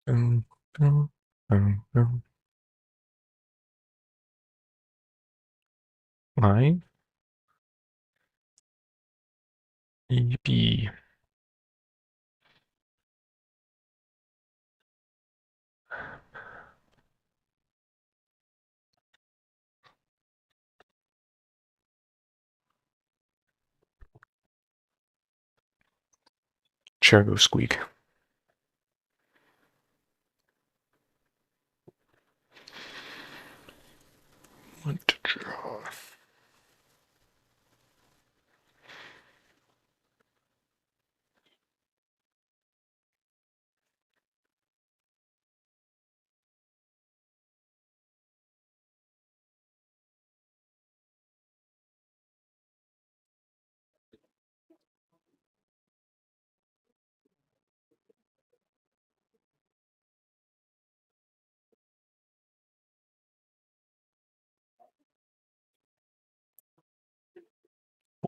Dun, dun, dun, dun. Live? Yippee. Chair go squeak. What to draw?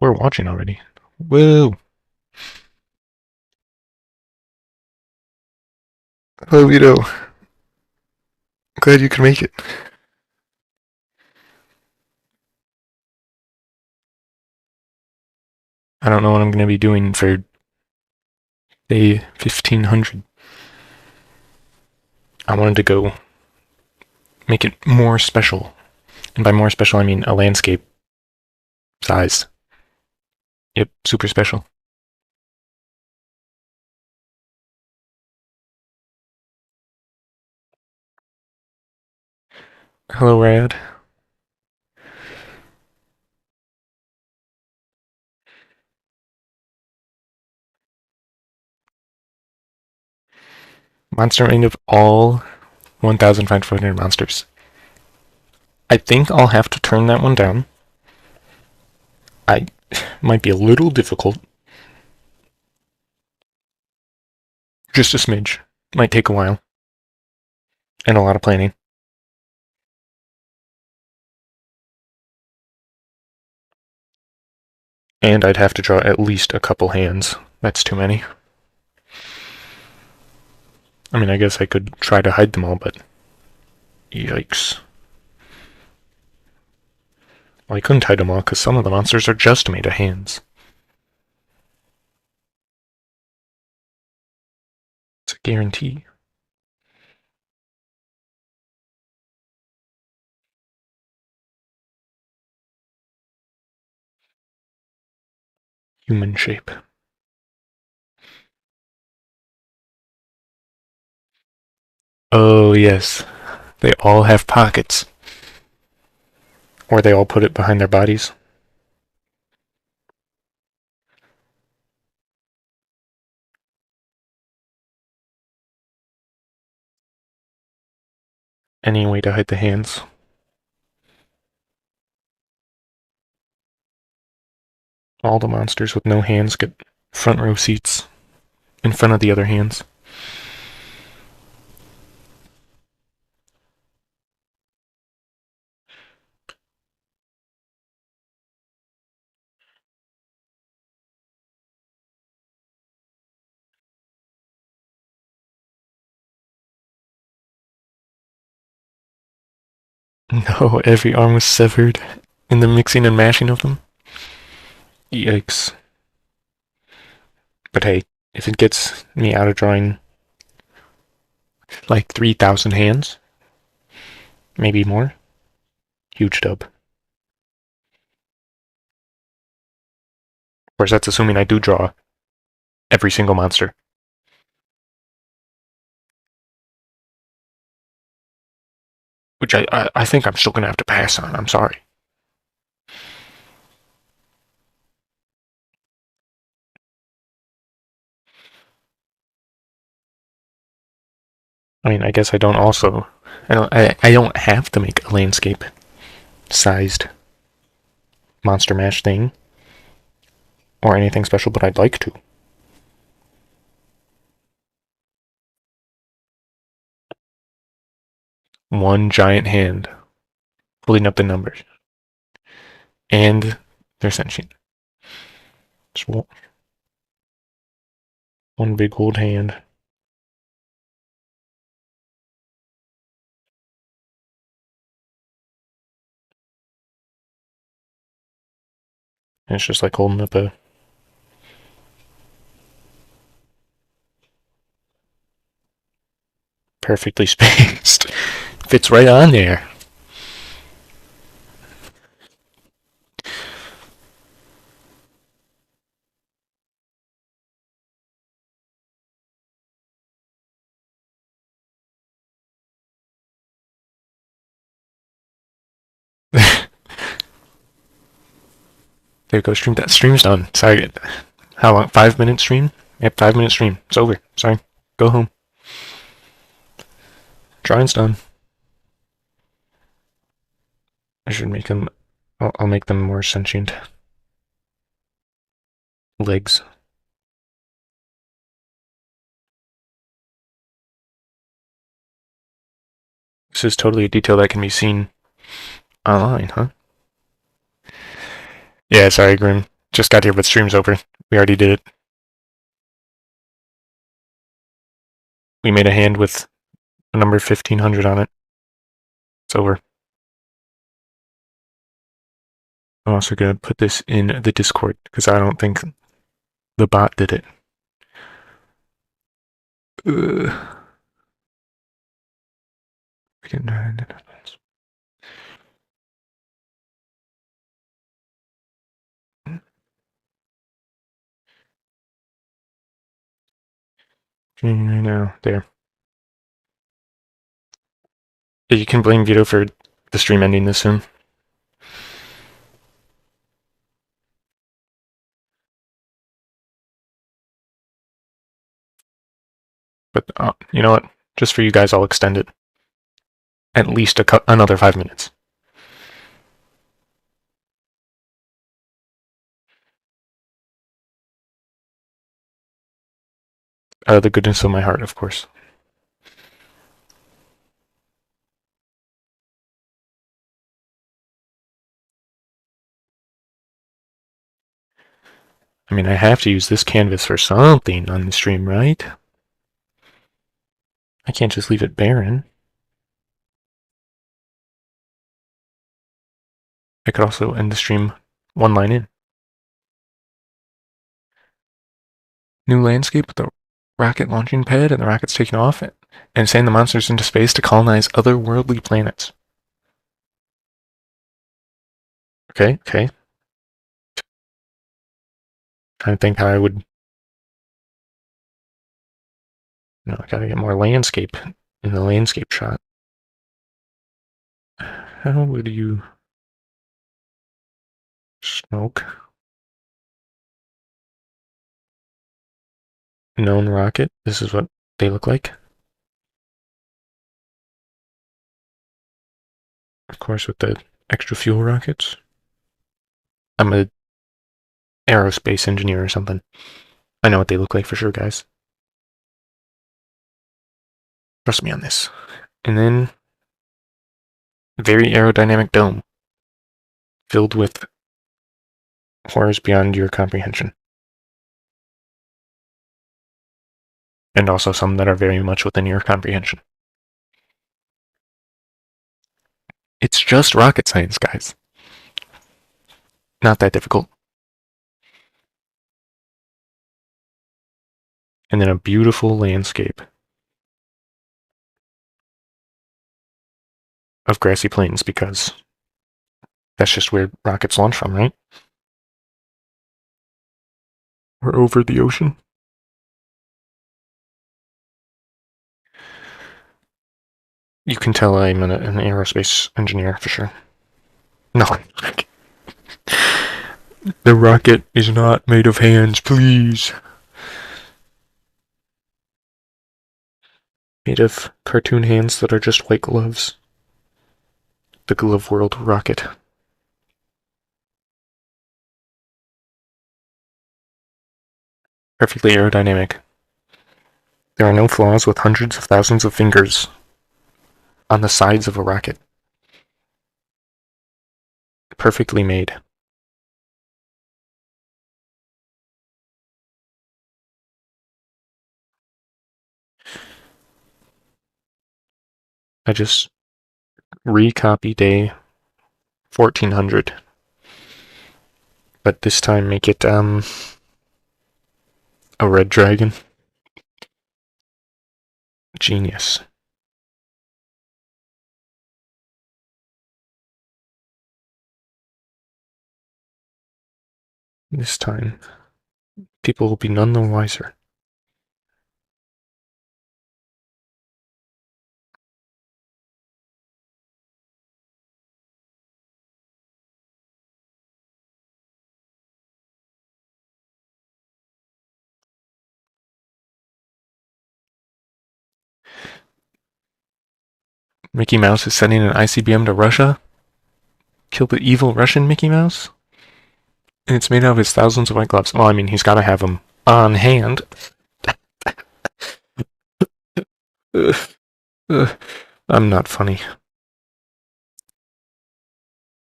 We're watching already. Woo! Hello, Vito. Glad you can make it. I don't know what I'm going to be doing for day 1500. I wanted to go make it more special. And by more special, I mean a landscape size. Yep, super special. Hello, Rad. Monster range of all 1,500 monsters. I think I'll have to turn that one down. I might be a little difficult. Just a smidge. Might take a while. And a lot of planning. And I'd have to draw at least a couple hands. That's too many. I mean, I guess I could try to hide them all, but yikes. Well, I couldn't hide them all because some of the monsters are just made of hands. It's a guarantee. Human shape. Oh, yes. They all have pockets. Or they all put it behind their bodies. Any way to hide the hands. All the monsters with no hands get front row seats in front of the other hands. No, every arm was severed in the mixing and mashing of them. Yikes. But hey, if it gets me out of drawing like 3,000 hands, maybe more, huge dub. Of course, that's assuming I do draw every single monster. Which I think I'm still going to have to pass on. I'm sorry. I mean, I guess I don't also. I don't have to make a landscape sized monster mash thing or anything special, but I'd like to. One giant hand holding up the numbers. And they're sentient. Just one big old hand. And it's just like holding up a perfectly spaced. Fits right on there. There goes stream. That stream's done. Sorry. How long? 5 minute stream? Yep, 5 minute stream. It's over. Sorry. Go home. Drawing's done. I should make them. I'll make them more sentient. Legs. This is totally a detail that can be seen online, huh? Yeah, sorry, Grim. Just got here, but stream's over. We already did it. We made a hand with the number 1500 on it. It's over. I'm also going to put this in the Discord because I don't think the bot did it. Now, there. You can blame Vito for the stream ending this soon. But you know what? Just for you guys, I'll extend it. At least another 5 minutes. Out of the goodness of my heart, of course. I mean, I have to use this canvas for something on the stream, right? I can't just leave it barren. I could also end the stream one line in. New landscape with the rocket launching pad and the rockets taking off and send the monsters into space to colonize otherworldly planets. Okay, okay. Trying to think how I would. No, I gotta get more landscape in the landscape shot. How would you smoke? Known rocket. This is what they look like. Of course, with the extra fuel rockets. I'm a aerospace engineer or something. I know what they look like for sure, guys. Trust me on this. And then very aerodynamic dome filled with horrors beyond your comprehension. And also some that are very much within your comprehension. It's just rocket science, guys. Not that difficult. And then a beautiful landscape of grassy plains, because that's just where rockets launch from, right? Or over the ocean. You can tell I'm an aerospace engineer for sure. No. The rocket is not made of hands, please. Made of cartoon hands that are just white gloves. The Glove World rocket. Perfectly aerodynamic. There are no flaws with hundreds of thousands of fingers on the sides of a rocket. Perfectly made. I just recopy day 1400 but this time make it a red dragon. Genius. This time, people will be none the wiser. Mickey Mouse is sending an ICBM to Russia? Kill the evil Russian Mickey Mouse? And it's made out of his thousands of white gloves. Well, I mean, he's got to have them on hand. I'm not funny.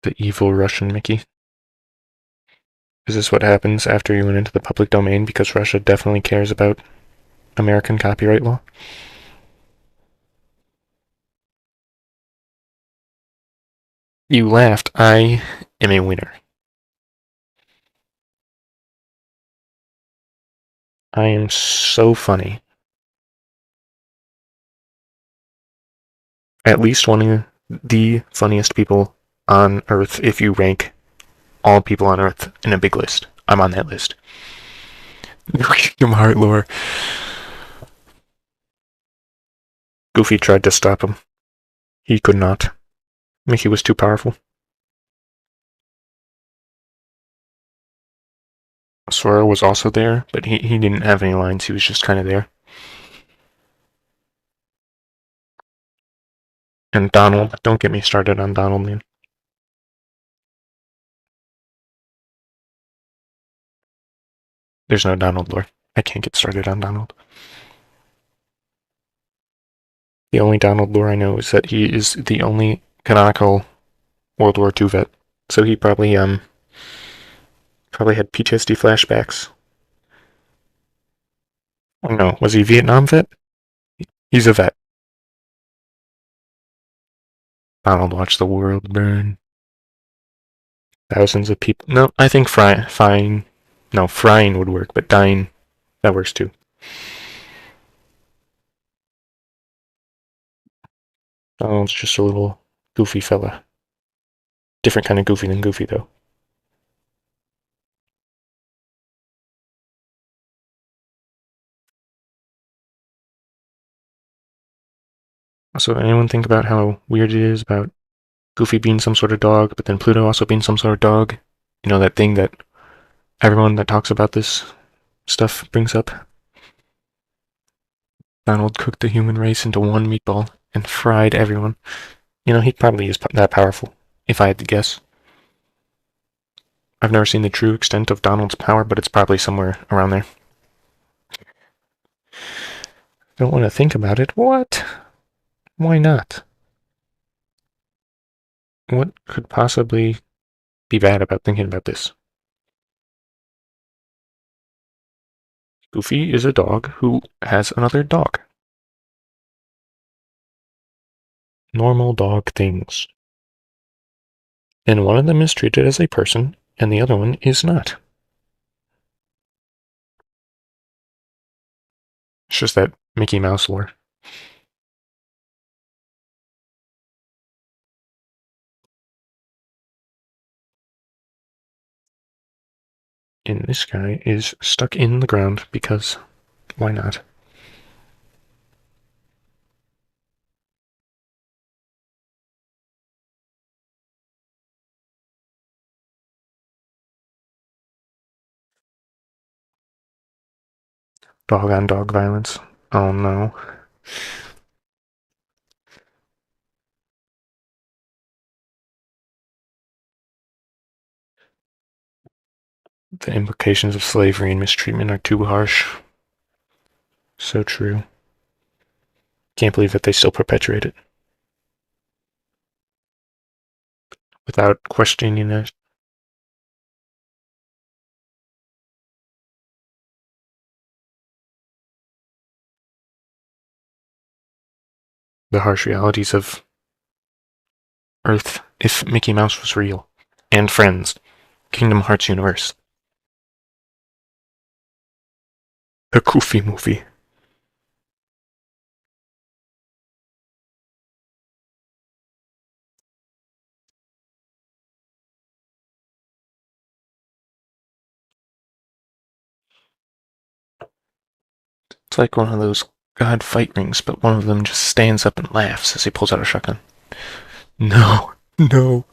The evil Russian Mickey. Is this what happens after you went into the public domain because Russia definitely cares about American copyright law? You laughed. I am a winner. I am so funny. At least one of the funniest people on Earth if you rank all people on Earth in a big list. I'm on that list. Kingdom Heart lore. Goofy tried to stop him. He could not. Mickey was too powerful. Sora was also there, but he didn't have any lines. He was just kind of there. And Donald. Don't get me started on Donald, man. There's no Donald lore. I can't get started on Donald. The only Donald lore I know is that he is the only canonical World War II vet. So he probably had PTSD flashbacks. Oh no, was he a Vietnam vet? He's a vet. Donald watched the world burn. Thousands of people. No, I think frying would work, but dying, that works too. Donald's just a little goofy fella. Different kind of goofy than Goofy, though. Also, anyone think about how weird it is about Goofy being some sort of dog, but then Pluto also being some sort of dog? You know, that thing that everyone that talks about this stuff brings up? Donald cooked the human race into one meatball and fried everyone. You know, he probably is that powerful, if I had to guess. I've never seen the true extent of Donald's power, but it's probably somewhere around there. Don't want to think about it. What? Why not? What could possibly be bad about thinking about this? Goofy is a dog who has another dog. Normal dog things. And one of them is treated as a person, and the other one is not. It's just that Mickey Mouse lore. And this guy is stuck in the ground because why not? Dog on dog violence. Oh no. The implications of slavery and mistreatment are too harsh. So true. Can't believe that they still perpetuate it. Without questioning it. The harsh realities of Earth if Mickey Mouse was real. And Friends. Kingdom Hearts universe. The Goofy movie. It's like one of those God fight rings, but one of them just stands up and laughs as he pulls out a shotgun. No, no.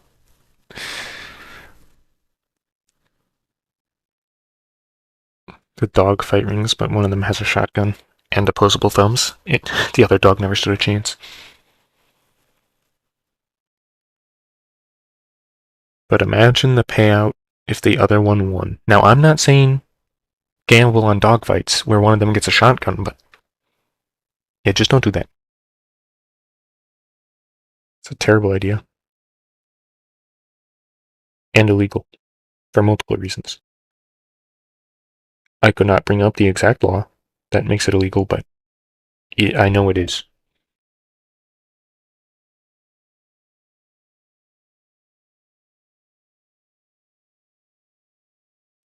The dog fight rings, but one of them has a shotgun and opposable thumbs. The other dog never stood a chance. But imagine the payout if the other one won. Now, I'm not saying gamble on dogfights where one of them gets a shotgun, but yeah, just don't do that. It's a terrible idea. And illegal. For multiple reasons. I could not bring up the exact law that makes it illegal, but I know it is.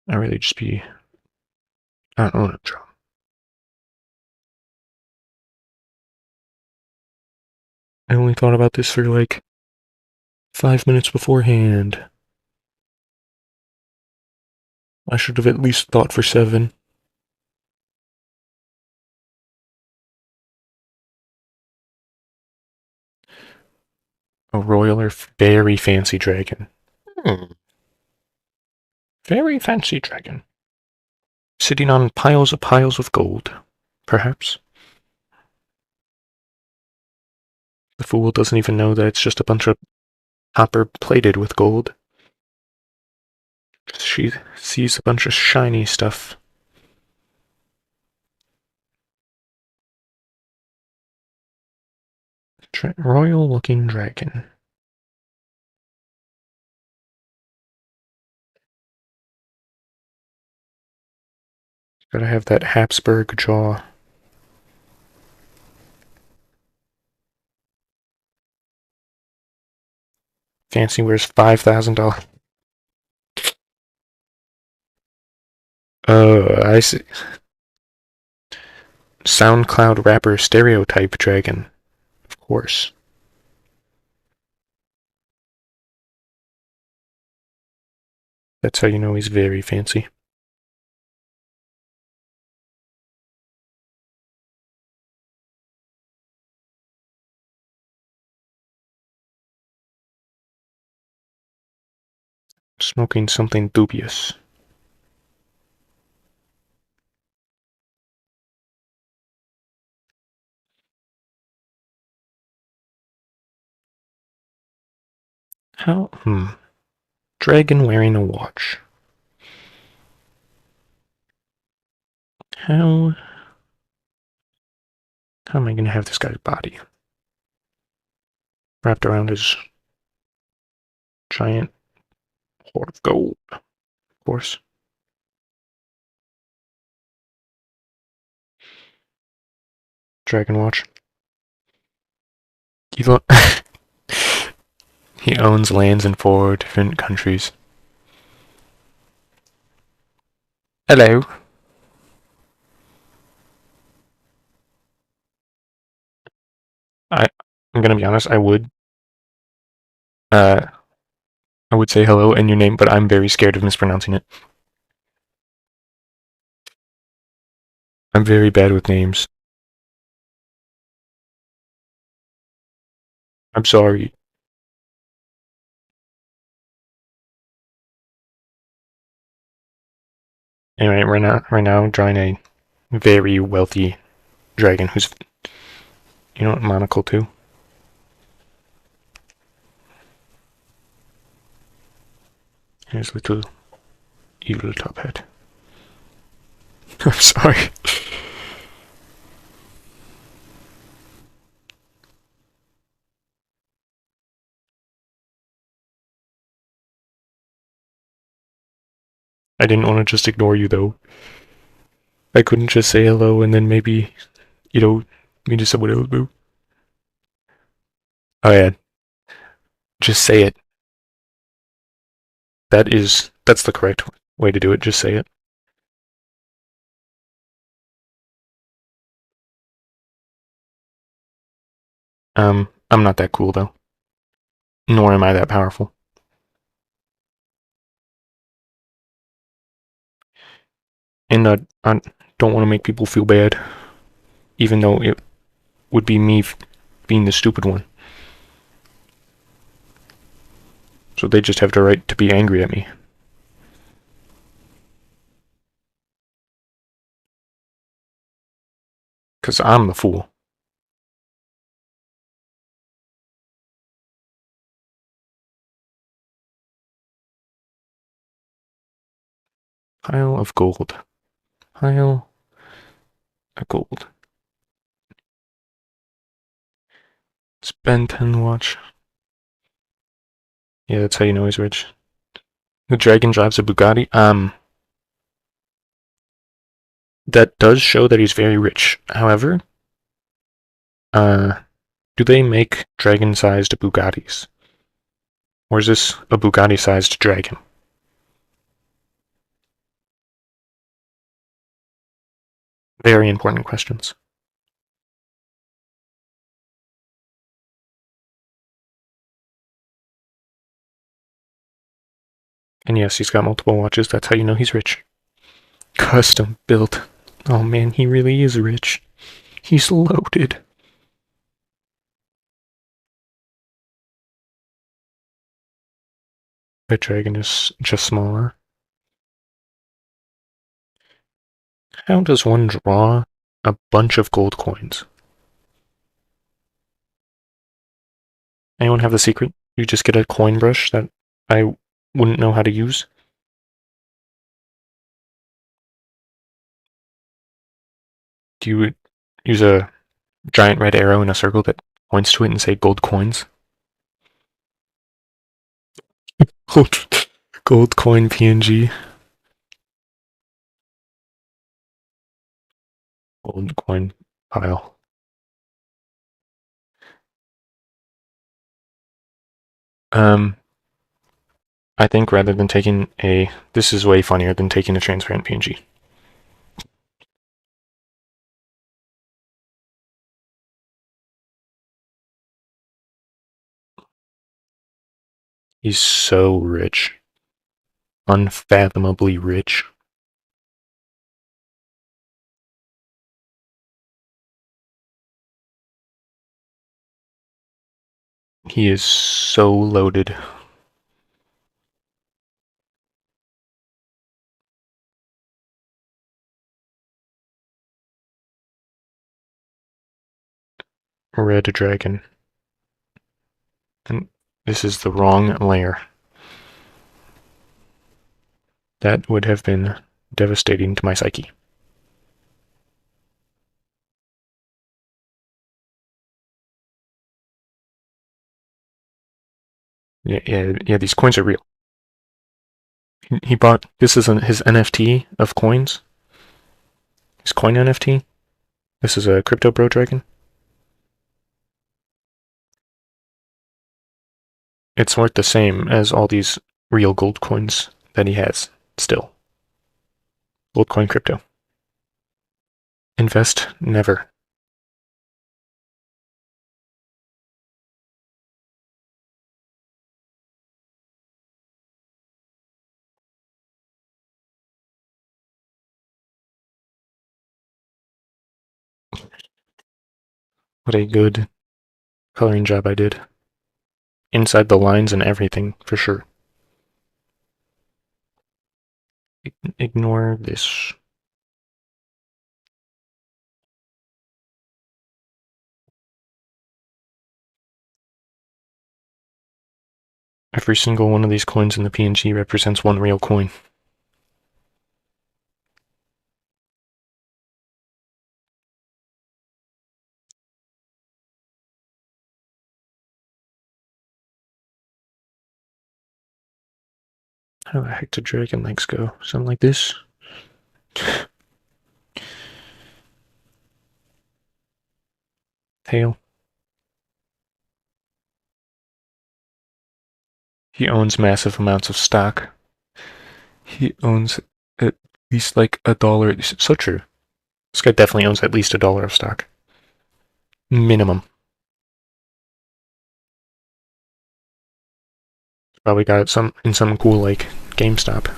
I really just be... I don't know what I'm drawing. I only thought about this for like 5 minutes beforehand. I should have at least thought for 7. A royal or very fancy dragon. Very fancy dragon. Sitting on piles of gold, perhaps. The fool doesn't even know that it's just a bunch of copper plated with gold. She sees a bunch of shiny stuff. Royal looking dragon. Gotta have that Habsburg jaw. Fancy wears $5,000. I see. SoundCloud rapper stereotype dragon. Of course. That's how you know he's very fancy. Smoking something dubious. How? Dragon wearing a watch. How am I gonna have this guy's body wrapped around his giant hoard of gold? Of course. Dragon watch. He owns lands in 4 different countries. Hello. I'm gonna be honest, I would say hello and your name, but I'm very scared of mispronouncing it. I'm very bad with names. I'm sorry. Anyway, right now, drawing a very wealthy dragon who's, you know what, monocle too. Here's a little evil top hat. I'm sorry. I didn't want to just ignore you though. I couldn't just say hello and then maybe, you know, me to someone else, boo. Oh yeah. Just say it. That is That's the correct way to do it. Just say it. I'm not that cool though. Nor am I that powerful. And I don't want to make people feel bad, even though it would be me being the stupid one. So they just have the right to be angry at me. Because I'm the fool. Pile of gold. Pile of gold. Spend 10 watch. Yeah, that's how you know he's rich. The dragon drives a Bugatti. That does show that he's very rich. However, do they make dragon-sized Bugattis? Or is this a Bugatti-sized dragon? Very important questions. And yes, he's got multiple watches. That's how you know he's rich. Custom built. Oh man, he really is rich. He's loaded. The dragon is just smaller. How does one draw a bunch of gold coins? Anyone have the secret? You just get a coin brush that I wouldn't know how to use. Do you use a giant red arrow in a circle that points to it and say gold coins? Gold coin PNG. Gold coin pile. I think rather than taking a, this is way funnier than taking a transparent PNG. He's so rich. Unfathomably rich. He is so loaded. Red dragon. And this is the wrong layer. That would have been devastating to my psyche. Yeah, these coins are real. He bought, this is his NFT of coins. His coin NFT. This is a Crypto Bro Dragon. It's worth the same as all these real gold coins that he has still. Gold coin crypto. Invest never. What a good coloring job I did. Inside the lines and everything, for sure. Ignore this. Every single one of these coins in the PNG represents one real coin. How the heck did dragon legs go? Something like this? Tail. He owns massive amounts of stock. He owns at least like $1. This is so true. This guy definitely owns at least $1 of stock. Minimum. Probably got it in some cool like GameStop.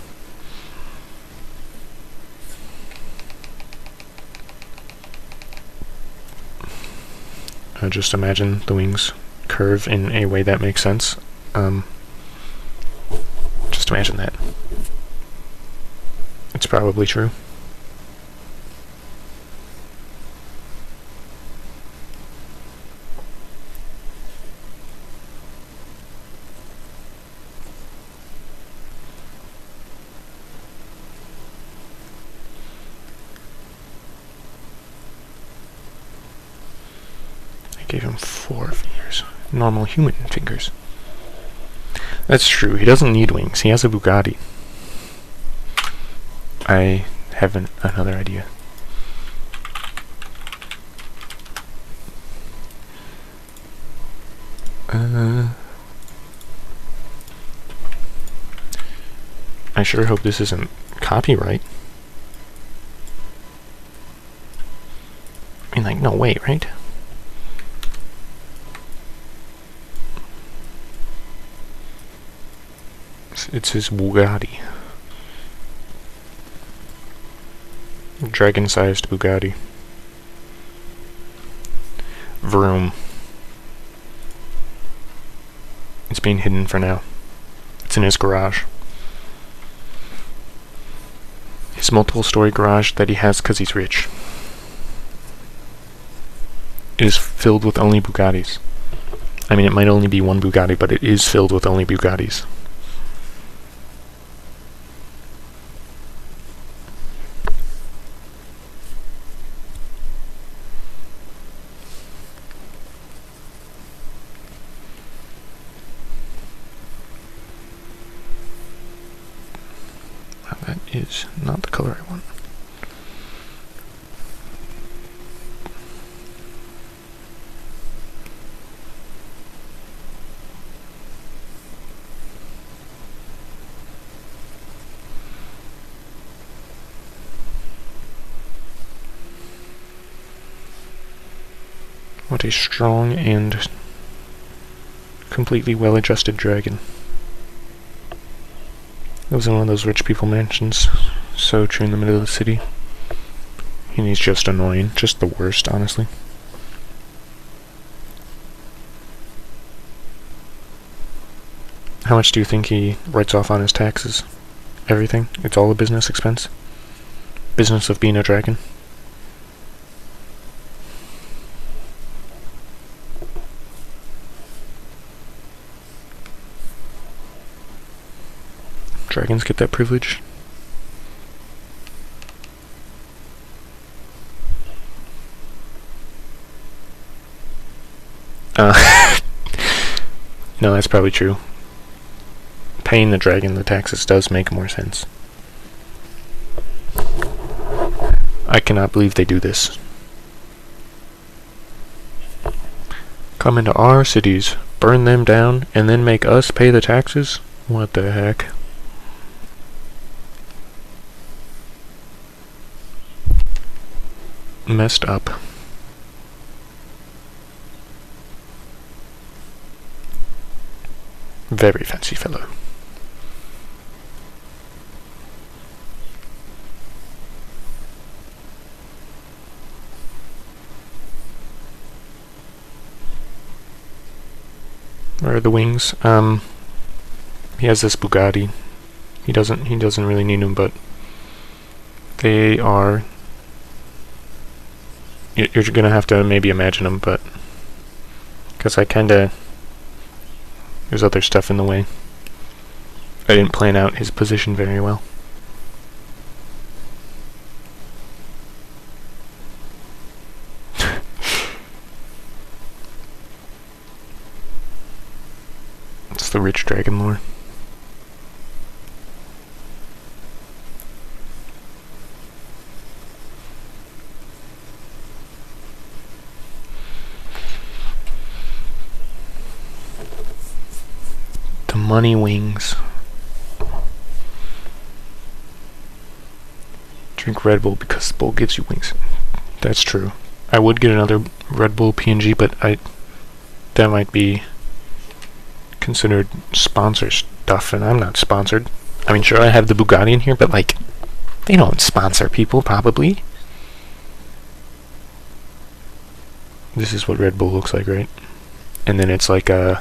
Just imagine the wings curve in a way that makes sense. Just imagine that. It's probably true. Gave him 4 fingers. Normal human fingers. That's true. He doesn't need wings. He has a Bugatti. I have another idea. I sure hope this isn't copyright. I mean, like, no way, right? It's his Bugatti. Dragon-sized Bugatti. Vroom. It's being hidden for now. It's in his garage. His multiple-story garage that he has because he's rich. It is filled with only Bugattis. I mean, it might only be one Bugatti, but it is filled with only Bugattis. That is not the color I want. What a strong and completely well-adjusted dragon. Lives in one of those rich people mansions. So true in the middle of the city. And he's just annoying. Just the worst, honestly. How much do you think he writes off on his taxes? Everything? It's all a business expense? Business of being a dragon? Dragons get that privilege. No, that's probably true. Paying the dragon the taxes does make more sense. I cannot believe they do this. Come into our cities, burn them down, and then make us pay the taxes? What the heck? Messed up. Very fancy fellow. Where are the wings? He has this Bugatti. He doesn't really need them, but they are. You're gonna have to maybe imagine them, but because there's other stuff in the way. I didn't plan out his position very well. It's the rich dragon lore. The money wings. Drink Red Bull because the bowl gives you wings. That's true. I would get another Red Bull PNG, but that might be considered sponsor stuff, and I'm not sponsored. I mean, sure, I have the Bugatti in here, but like, they don't sponsor people, probably. This is what Red Bull looks like, right? And then it's like, can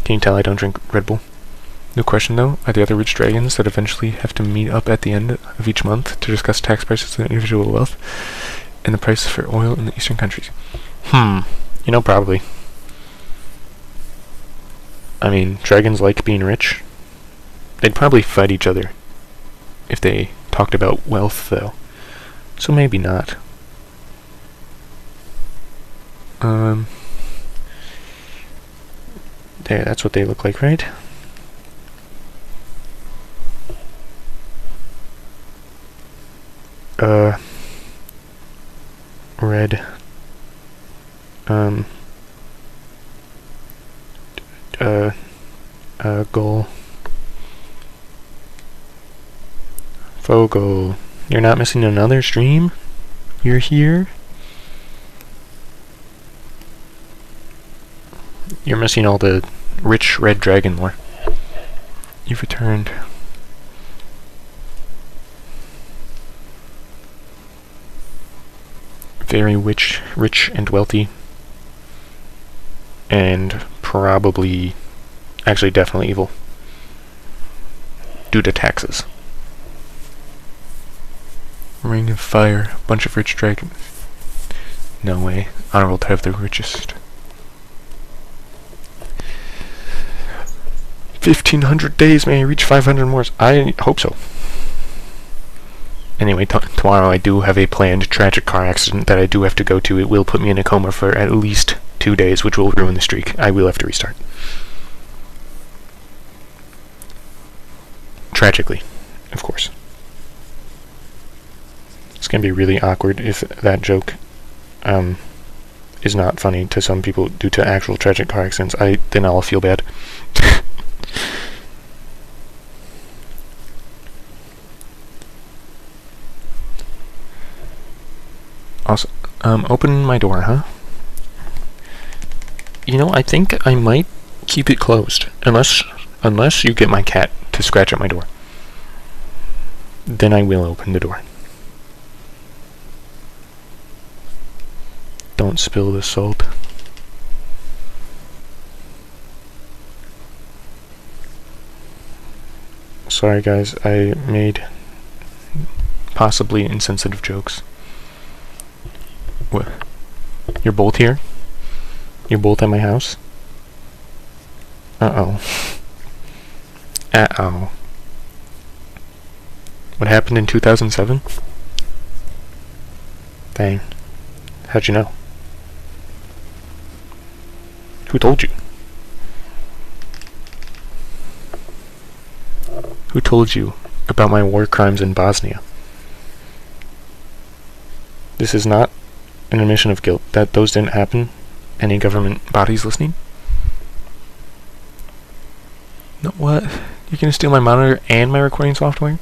you tell I don't drink Red Bull? New question though, are the other rich dragons that eventually have to meet up at the end of each month to discuss tax prices and individual wealth and the prices for oil in the eastern countries? Probably. I mean, dragons like being rich. They'd probably fight each other if they talked about wealth though. So maybe not. There, that's what they look like, right? Red. Goal. Fogo. You're not missing another stream? You're here? You're missing all the rich red dragon lore. You've returned. Very rich and wealthy. And probably, actually definitely evil. Due to taxes. Ring of Fire, bunch of rich dragons. No way. Honorable to have the richest. 1,500 days, may I reach 500 more? I hope so. Anyway, tomorrow I do have a planned tragic car accident that I do have to go to. It will put me in a coma for at least 2 days, which will ruin the streak. I will have to restart. Tragically, of course. It's going to be really awkward if that joke is not funny to some people due to actual tragic car accidents. Then I'll feel bad. Also, open my door, huh? I think I might keep it closed. Unless you get my cat to scratch at my door. Then I will open the door. Don't spill the salt. Sorry guys, I made possibly insensitive jokes. What? You're both here? You're both at my house? Uh-oh. Uh-oh. What happened in 2007? Dang. How'd you know? Who told you? Who told you about my war crimes in Bosnia? This is not an admission of guilt. That those didn't happen. Any government bodies listening? No, what? You're gonna steal my monitor and my recording software?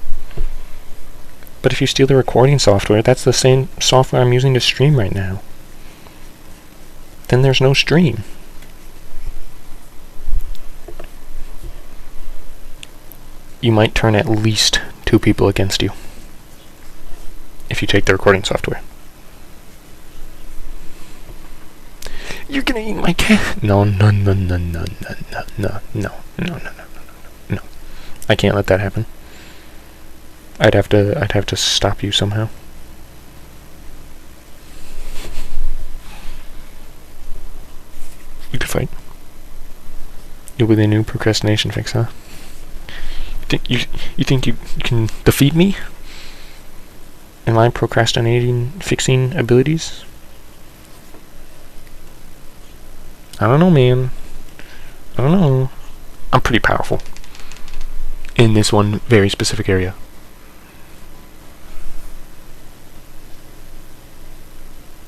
But if you steal the recording software, that's the same software I'm using to stream right now. Then there's no stream. You might turn at least 2 people against you if you take the recording software. You're gonna eat my cat. No. I can't let that happen. I'd have to stop you somehow. You could fight. You'll be the new procrastination fix, huh? You think you can defeat me? And my procrastinating fixing abilities? I don't know, man. I don't know. I'm pretty powerful. In this one very specific area.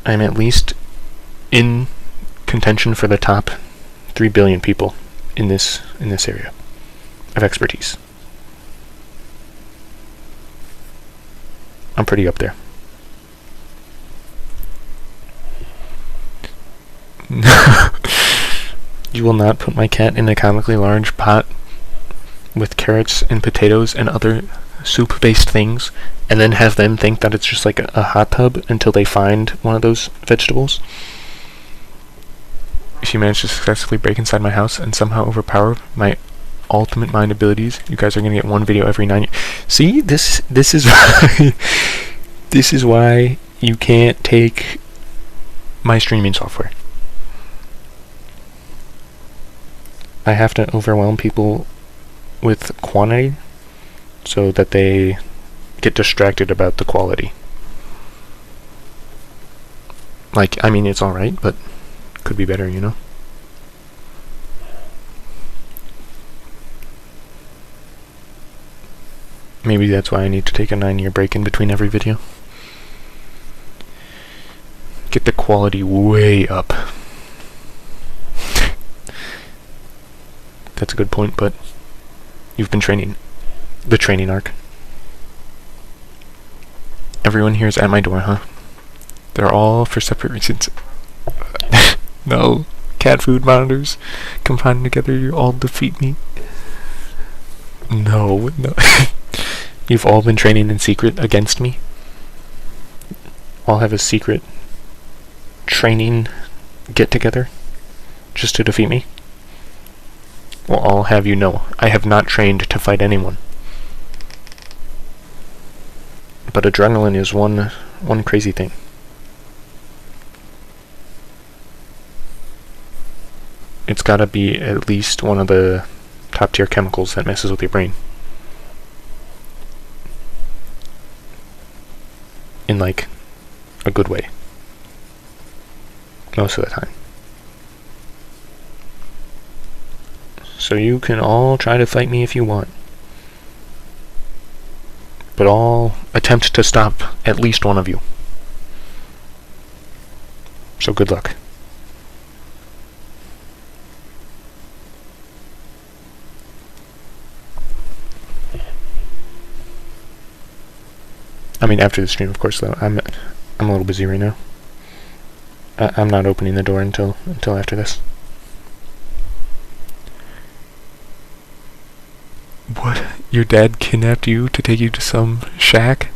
I'm at least in contention for the top 3 billion people in this area of expertise. I'm pretty up there. You will not put my cat in a comically large pot with carrots and potatoes and other soup-based things, and then have them think that it's just like a hot tub until they find one of those vegetables. If you manage to successfully break inside my house and somehow overpower my ultimate mind abilities, you guys are gonna get one video every 9 years. See, this is why this is why you can't take my streaming software. I have to overwhelm people with quantity so that they get distracted about the quality. Like, I mean, it's alright, but could be better, you know? Maybe that's why I need to take a 9-year break in between every video. Get the quality way up. That's a good point, but you've been training. The training arc. Everyone here is at my door, huh? They're all for separate reasons. No. Cat food monitors combined together, you all defeat me. No. You've all been training in secret against me. All have a secret training get-together just to defeat me. Well, I'll have you know, I have not trained to fight anyone. But adrenaline is one crazy thing. It's gotta be at least one of the top tier chemicals that messes with your brain. In like a good way. Most of the time. So you can all try to fight me if you want. But I'll attempt to stop at least one of you. So good luck. I mean, after the stream, of course, though. I'm a little busy right now. I'm not opening the door until after this. What? Your dad kidnapped you to take you to some shack?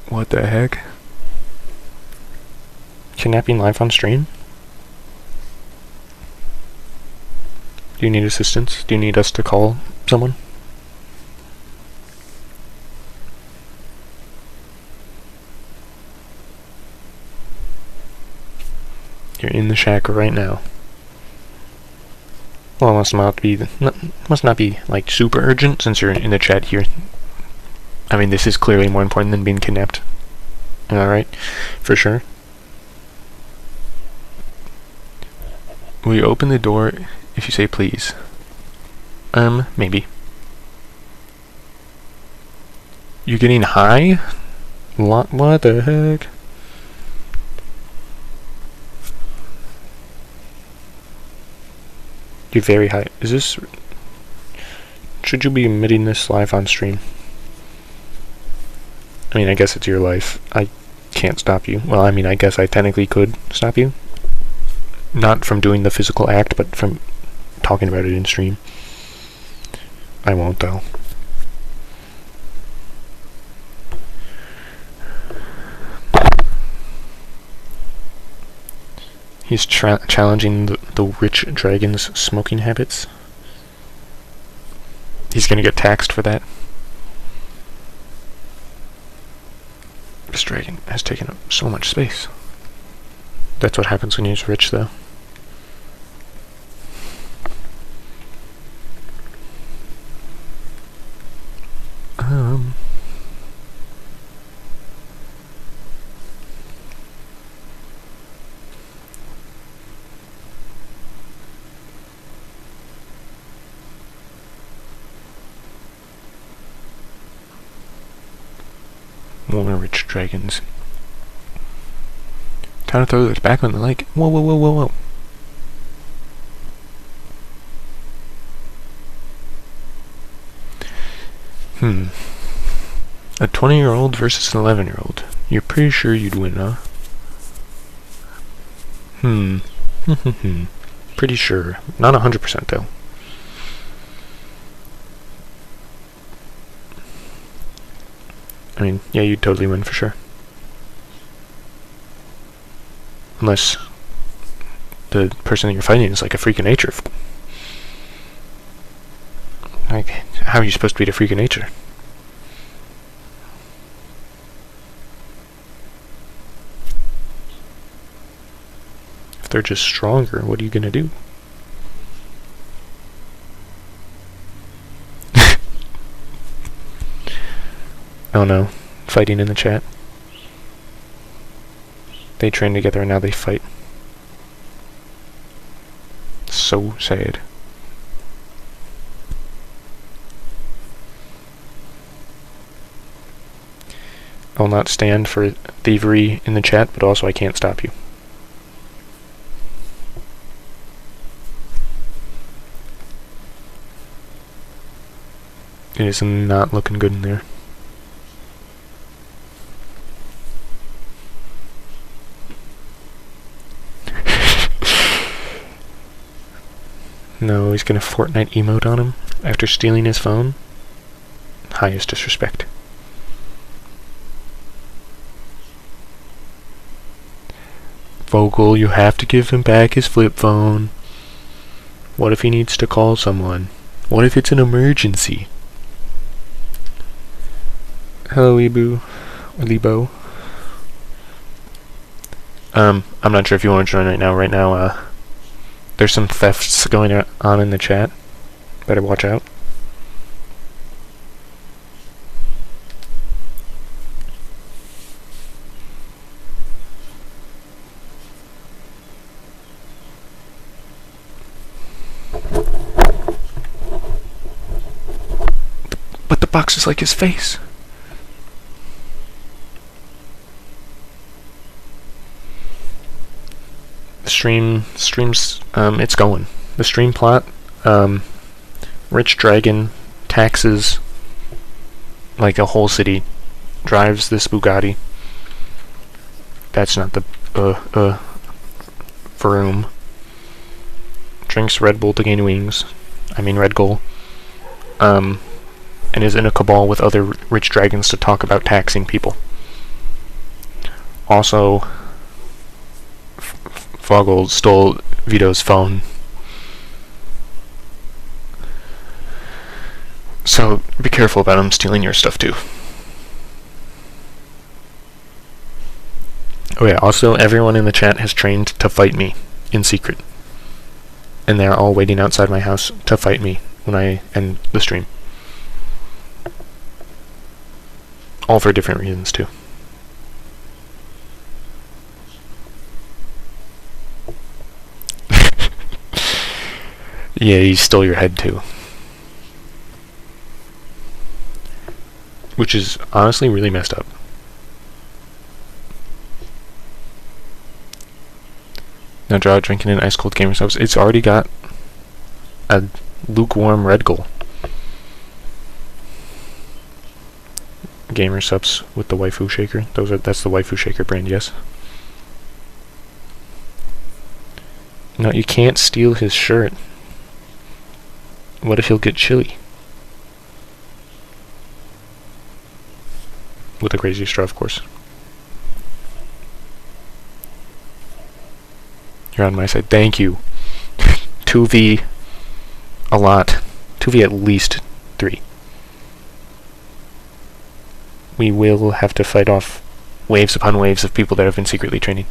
What the heck? Kidnapping live on stream? Do you need assistance? Do you need us to call someone? You're in the shack right now. Well, it must not be like super urgent since you're in the chat here. I mean, this is clearly more important than being kidnapped. Alright, for sure. Will you open the door if you say please? Maybe. You're getting high? What the heck? You're very high. Is this... Should you be emitting this live on stream? I mean, I guess it's your life. I can't stop you. Well, I mean, I guess I technically could stop you. Not from doing the physical act, but from talking about it in stream. I won't, though. He's challenging the rich dragon's smoking habits. He's gonna get taxed for that. This dragon has taken up so much space. That's what happens when you're rich, though. More rich dragons. Time to throw this back on the lake. Whoa, whoa, whoa, whoa, whoa. A 20-year-old versus an 11-year-old. You're pretty sure you'd win, huh? Pretty sure. Not 100% though. I mean, yeah, you'd totally win for sure. Unless the person that you're fighting is like a freak of nature. Like, how are you supposed to beat a freak of nature? If they're just stronger, what are you gonna do? Oh no, fighting in the chat. They train together and now they fight. So sad. I'll not stand for thievery in the chat, but also I can't stop you. It is not looking good in there. No, he's gonna Fortnite emote on him after stealing his phone. Highest disrespect. Vogel, you have to give him back his flip phone. What if he needs to call someone? What if it's an emergency? Hello, Ebu. Or Lebo. I'm not sure if you want to join right now. Right now, there's some thefts going on in the chat. Better watch out. But the box is like his face. Streams, it's going. The stream plot, Rich Dragon taxes like a whole city, drives this Bugatti. That's not the, Vroom. Drinks Red Bull to gain wings. I mean Red Gull. And is in a cabal with other rich dragons to talk about taxing people. Also, Fogel stole Vito's phone. So be careful about him stealing your stuff too. Oh yeah, also everyone in the chat has trained to fight me in secret. And they're all waiting outside my house to fight me when I end the stream. All for different reasons too. Yeah, he stole your head too. Which is honestly really messed up. Now draw drinking an ice cold gamer subs. It's already got a lukewarm Red Gull. Gamer subs with the waifu shaker. That's the waifu shaker brand, yes. No, you can't steal his shirt. What if he'll get chilly? With a crazy straw, of course. You're on my side. Thank you. 2v a lot. 2v at least 3. We will have to fight off waves upon waves of people that have been secretly training.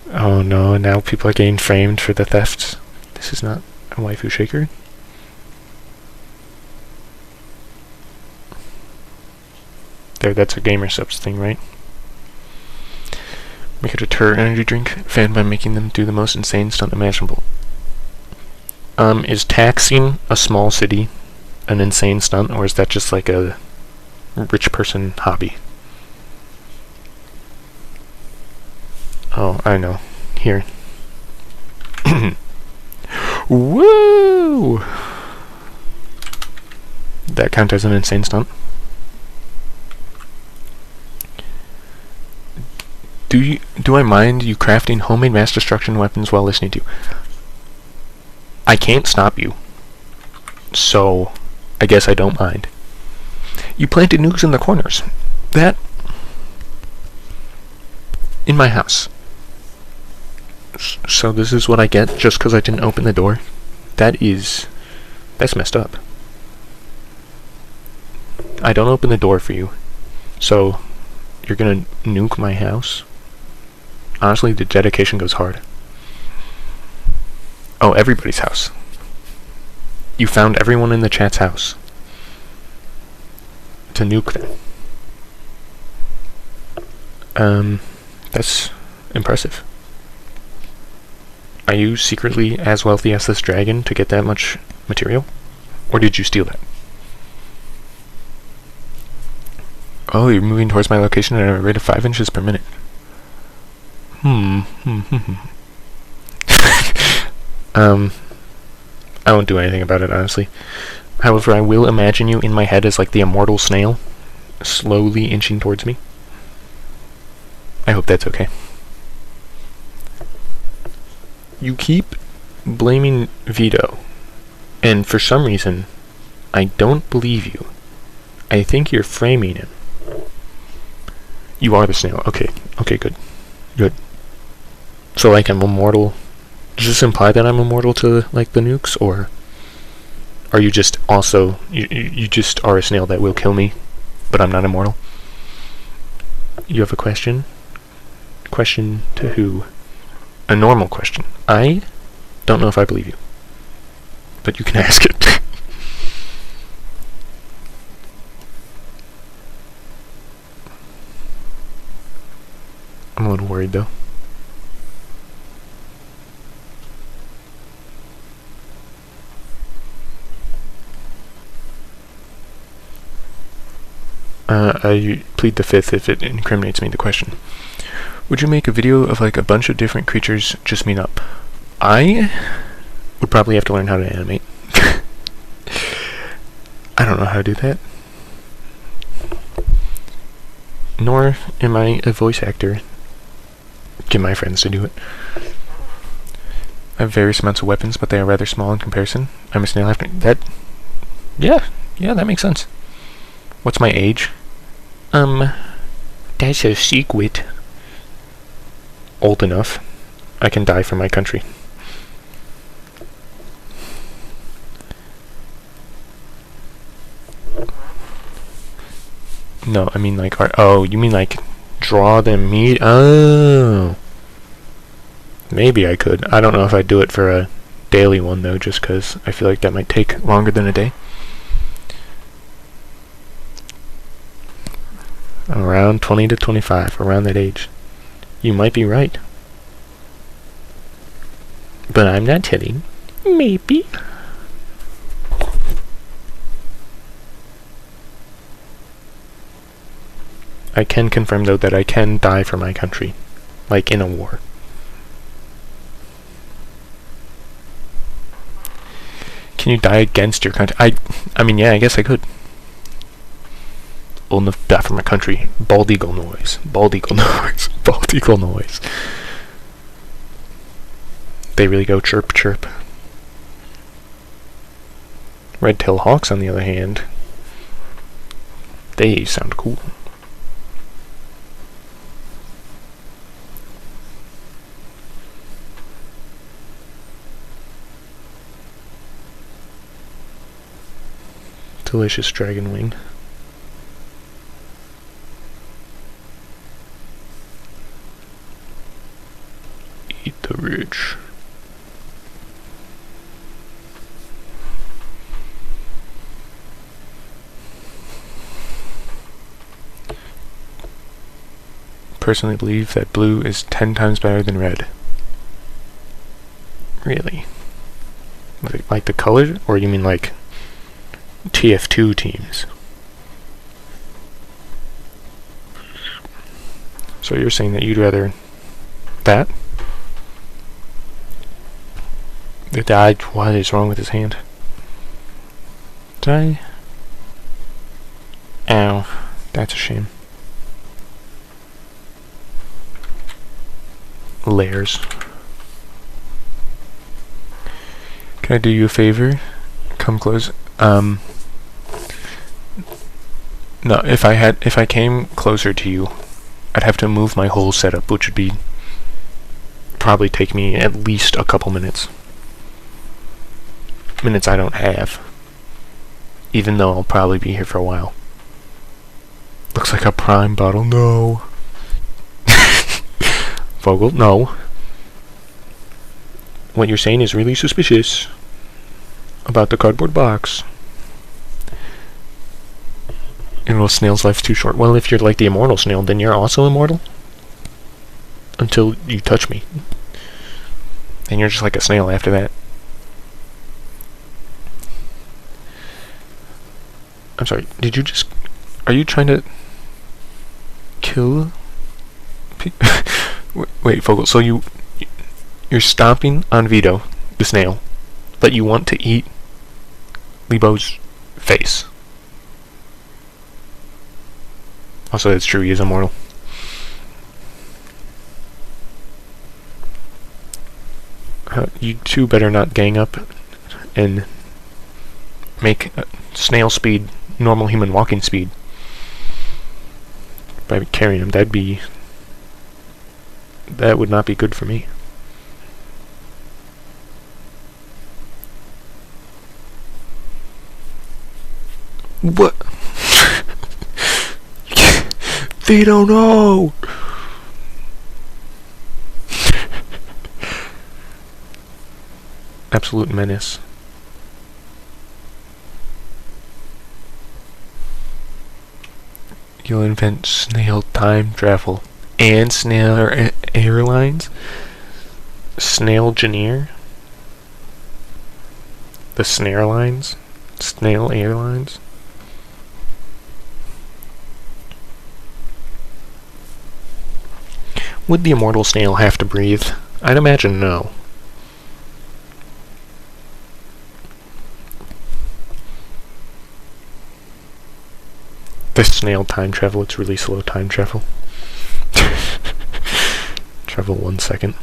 Oh no, now people are getting framed for the thefts. This is not a waifu shaker. There, that's a gamer subs thing, right? Make a deter energy drink fan by making them do the most insane stunt imaginable. Is taxing a small city an insane stunt, or is that just like a rich person hobby? Oh, I know. Here. Woo! that count as an insane stunt? Do I mind you crafting homemade mass destruction weapons while listening to you? I can't stop you, so I guess I don't mind. You planted nukes in the corners. That in my house. So this is what I get just because I didn't open the door? That's messed up. I don't open the door for you, so you're gonna nuke my house? Honestly, the dedication goes hard. Oh, everybody's house. You found everyone in the chat's house to nuke them. That's impressive. Are you secretly as wealthy as this dragon to get that much material? Or did you steal that? Oh, you're moving towards my location at a rate of 5 inches per minute. I won't do anything about it, honestly. However, I will imagine you in my head as like the immortal snail, slowly inching towards me. I hope that's okay. You keep blaming Vito, and for some reason, I don't believe you. I think you're framing him. You are the snail. Okay, good. Good. So, like, I'm immortal. Does this imply that I'm immortal to, like, the nukes, or are you just also, you just are a snail that will kill me, but I'm not immortal? You have a question? Question to who? A normal question. I don't know if I believe you, but you can ask it. I'm a little worried, though. I plead the fifth if it incriminates me, the question. Would you make a video of like a bunch of different creatures just meet up? I would probably have to learn how to animate. I don't know how to do that. Nor am I a voice actor. Get my friends to do it. I have various amounts of weapons, but they are rather small in comparison. I'm a snail after that. Yeah, that makes sense. What's my age? That's a secret. Old enough. I can die for my country. No, I mean like, oh, you mean like draw them meat? Oh. Maybe I could. I don't know if I'd do it for a daily one though, just because I feel like that might take longer than a day. Around 20 to 25, around that age. You might be right. But I'm not telling. Maybe. I can confirm though that I can die for my country. Like in a war. Can you die against your country? I mean, yeah, I guess I could. Old enough to die for my country. Bald eagle noise. Bald eagle noise. Bald eagle noise. They really go chirp chirp. Red-tailed hawks, on the other hand, they sound cool. Delicious dragon wing. Eat the rich. Personally believe that blue is 10 times better than red. Really? Like the color? Or you mean like TF2 teams? So you're saying that you'd rather that? What is wrong with his hand? Did I Ow, that's a shame. Layers. Can I do you a favor? Come close. No, if I came closer to you, I'd have to move my whole setup, which would be probably take me at least a couple minutes. Minutes I don't have. Even though I'll probably be here for a while. Looks like a prime bottle. No. Vogel, no. What you're saying is really suspicious about the cardboard box. And well, snail's life's too short. Well, if you're like the immortal snail, then you're also immortal. Until you touch me. And you're just like a snail after that. I'm sorry, did you just... Are you trying to... kill... Wait, Vogel, so you're stomping on Vito, the snail, but you want to eat Lebo's face. Also, it's true, he is immortal. You two better not gang up and make snail speed normal human walking speed by carrying him. That would not be good for me. What? They don't know. Absolute menace. You'll invent snail time travel and snail airlines. Snail engineer. The snare lines. Snail airlines. Would the immortal snail have to breathe? I'd imagine no. The snail time travel, it's really slow time travel. Travel 1 second.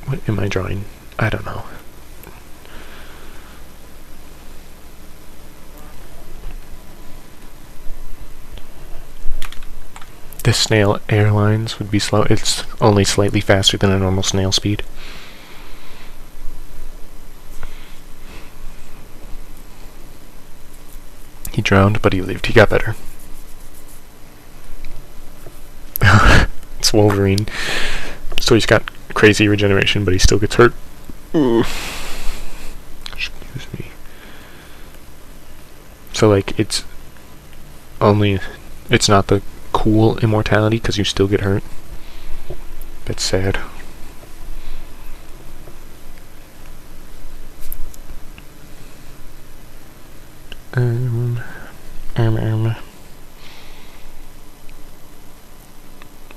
What am I drawing? I don't know. The snail airlines would be slow. It's only slightly faster than a normal snail speed. He drowned, but he lived. He got better. It's Wolverine. So he's got crazy regeneration, but he still gets hurt. Ooh. Excuse me. So, like, it's not the cool immortality, because you still get hurt. That's sad.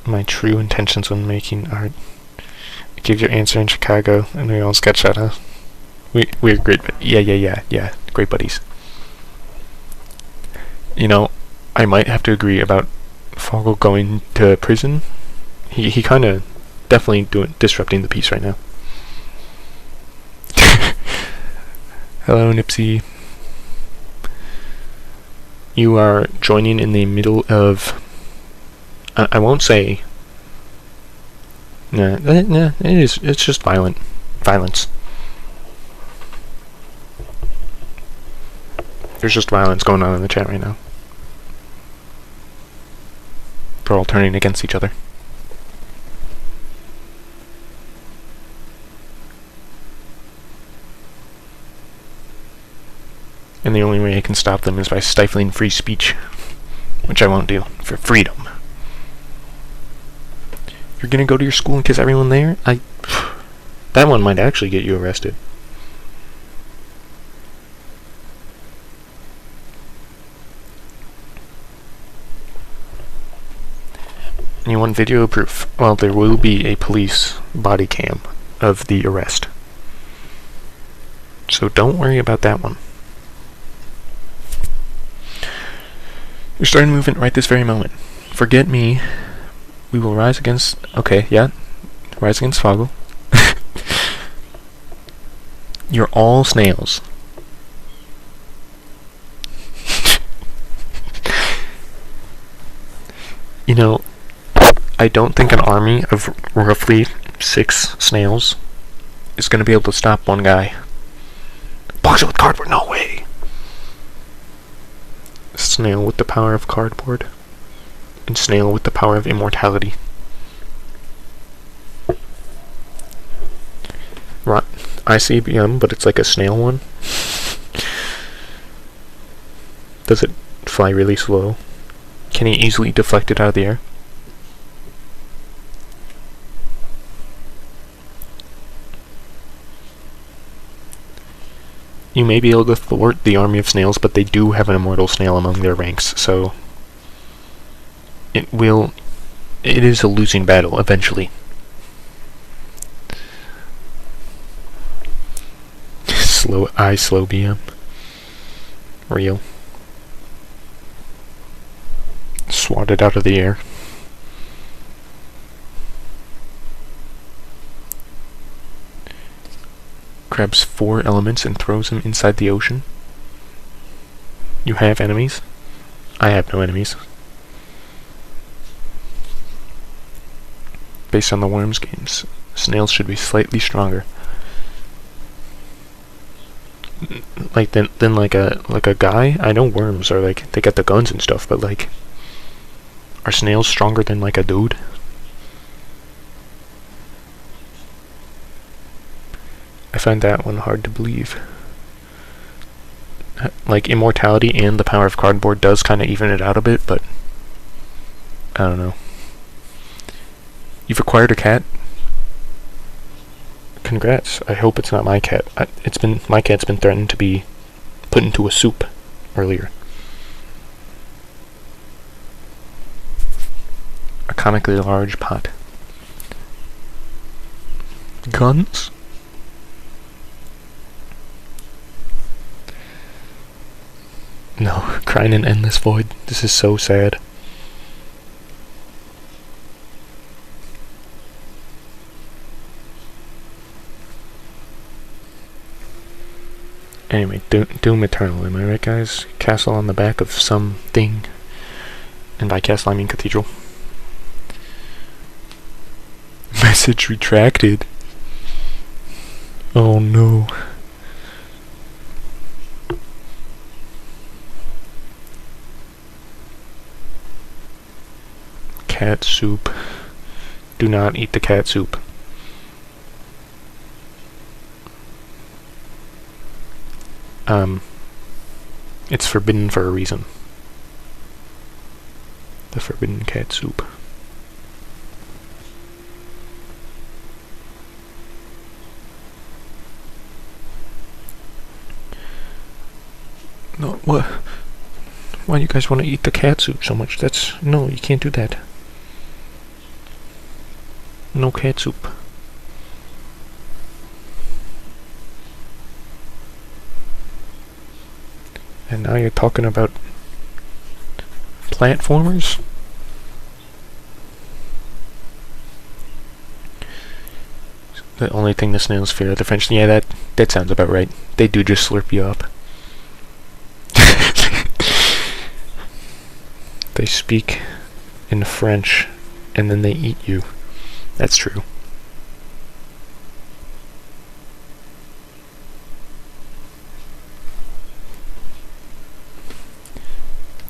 My true intentions when making art. Give your answer in Chicago, and we all sketch that, huh? We're great. Yeah. Great buddies. You know, I might have to agree about Fogel going to prison. He kind of definitely disrupting the peace right now. Hello, Nipsey. You are joining in the middle of... I won't say... Nah, it's just violence. There's just violence going on in the chat right now. They're all turning against each other. And the only way I can stop them is by stifling free speech, which I won't do, for freedom. You're gonna go to your school and kiss everyone there? That one might actually get you arrested. And you want video proof? Well, there will be a police body cam of the arrest. So don't worry about that one. You're starting movement right this very moment. Forget me. We will rise against... Okay, yeah. Rise against Foggle. You're all snails. You know, I don't think an army of roughly 6 snails is going to be able to stop one guy. Box it with cardboard? No way! Snail with the power of cardboard. And snail with the power of immortality. Right. ICBM, but it's like a snail one. Does it fly really slow? Can he easily deflect it out of the air? You may be able to thwart the army of snails, but they do have an immortal snail among their ranks, so it is a losing battle eventually. Slow BM. Real. Swatted out of the air. Grabs 4 elements and throws them inside the ocean. You have enemies? I have no enemies. Based on the Worms games, snails should be slightly stronger. Like than like a guy. I know worms are like, they got the guns and stuff, but like, are snails stronger than like a dude? I find that one hard to believe. Like, immortality and the power of cardboard does kind of even it out a bit, but I don't know. You've acquired a cat? Congrats. I hope it's not my cat. My cat's been threatened to be put into a soup earlier. A comically large pot. Guns? No, crying in endless void. This is so sad. Anyway, Doom Eternal, am I right, guys? Castle on the back of something. And by castle, I mean cathedral. Message retracted. Oh no. Cat soup. Do not eat the cat soup. It's forbidden for a reason. The forbidden cat soup. No, what? Why do you guys want to eat the cat soup so much? No, you can't do that. No cat soup. And now you're talking about platformers? The only thing the snails fear are the French. Yeah, that sounds about right. They do just slurp you up. They speak in French and then they eat you. That's true.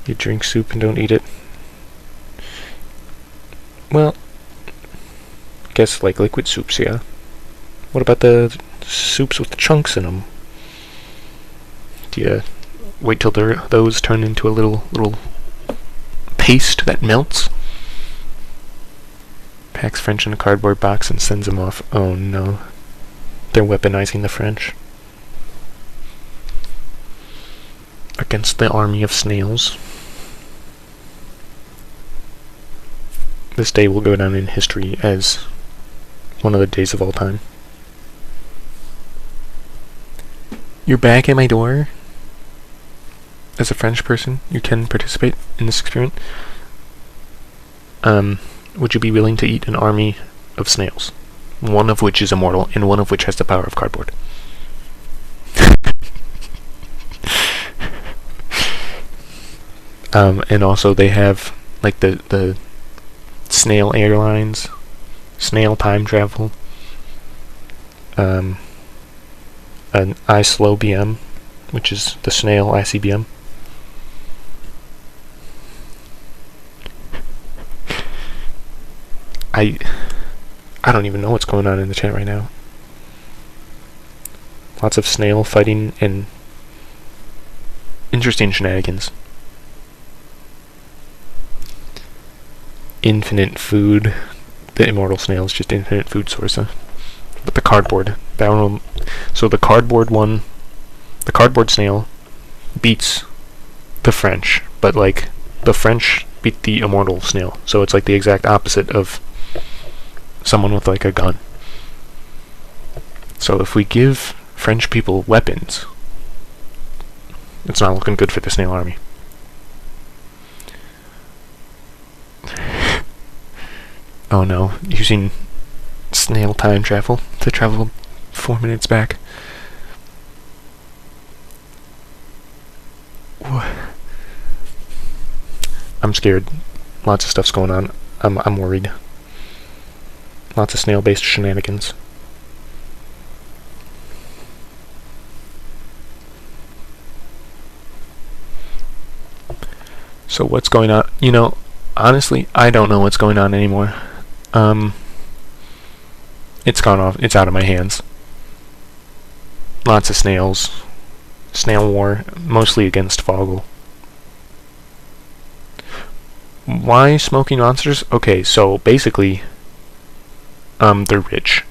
You drink soup and don't eat it. Well, I guess like liquid soups, yeah. What about the soups with the chunks in them? Do you wait till those turn into a little paste that melts? Packs French in a cardboard box and sends them off. Oh no. They're weaponizing the French. Against the army of snails. This day will go down in history as one of the days of all time. You're back at my door. As a French person, you can participate in this experiment. Would you be willing to eat an army of snails? One of which is immortal, and one of which has the power of cardboard. And also they have like the snail airlines, snail time travel, an ISLO-BM, which is the snail ICBM. I don't even know what's going on in the chat right now. Lots of snail fighting and interesting shenanigans. Infinite food. The immortal snail is just infinite food source. But the cardboard, that one. So the cardboard one, the cardboard snail beats the French, but like the French beat the immortal snail. So it's like the exact opposite of someone with like a gun. So if we give French people weapons, it's not looking good for the snail army. Oh no, using snail time travel to travel 4 minutes back. I'm scared. Lots of stuff's going on. I'm worried. Lots of snail-based shenanigans. So what's going on? You know, honestly, I don't know what's going on anymore. It's gone off. It's out of my hands. Lots of snails. Snail war, mostly against Foggle. Why smoking monsters? Okay, so basically, they're rich.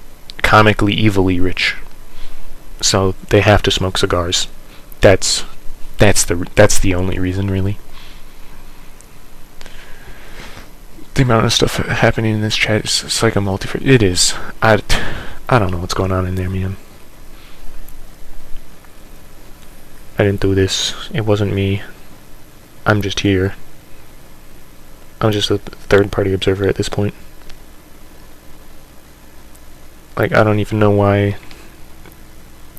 Comically, evilly rich. So they have to smoke cigars. That's the only reason, really. The amount of stuff happening in this chat is it's like a it is. I don't know what's going on in there, man. I didn't do this. It wasn't me. I'm just here. I'm just a third-party observer at this point. Like, I don't even know why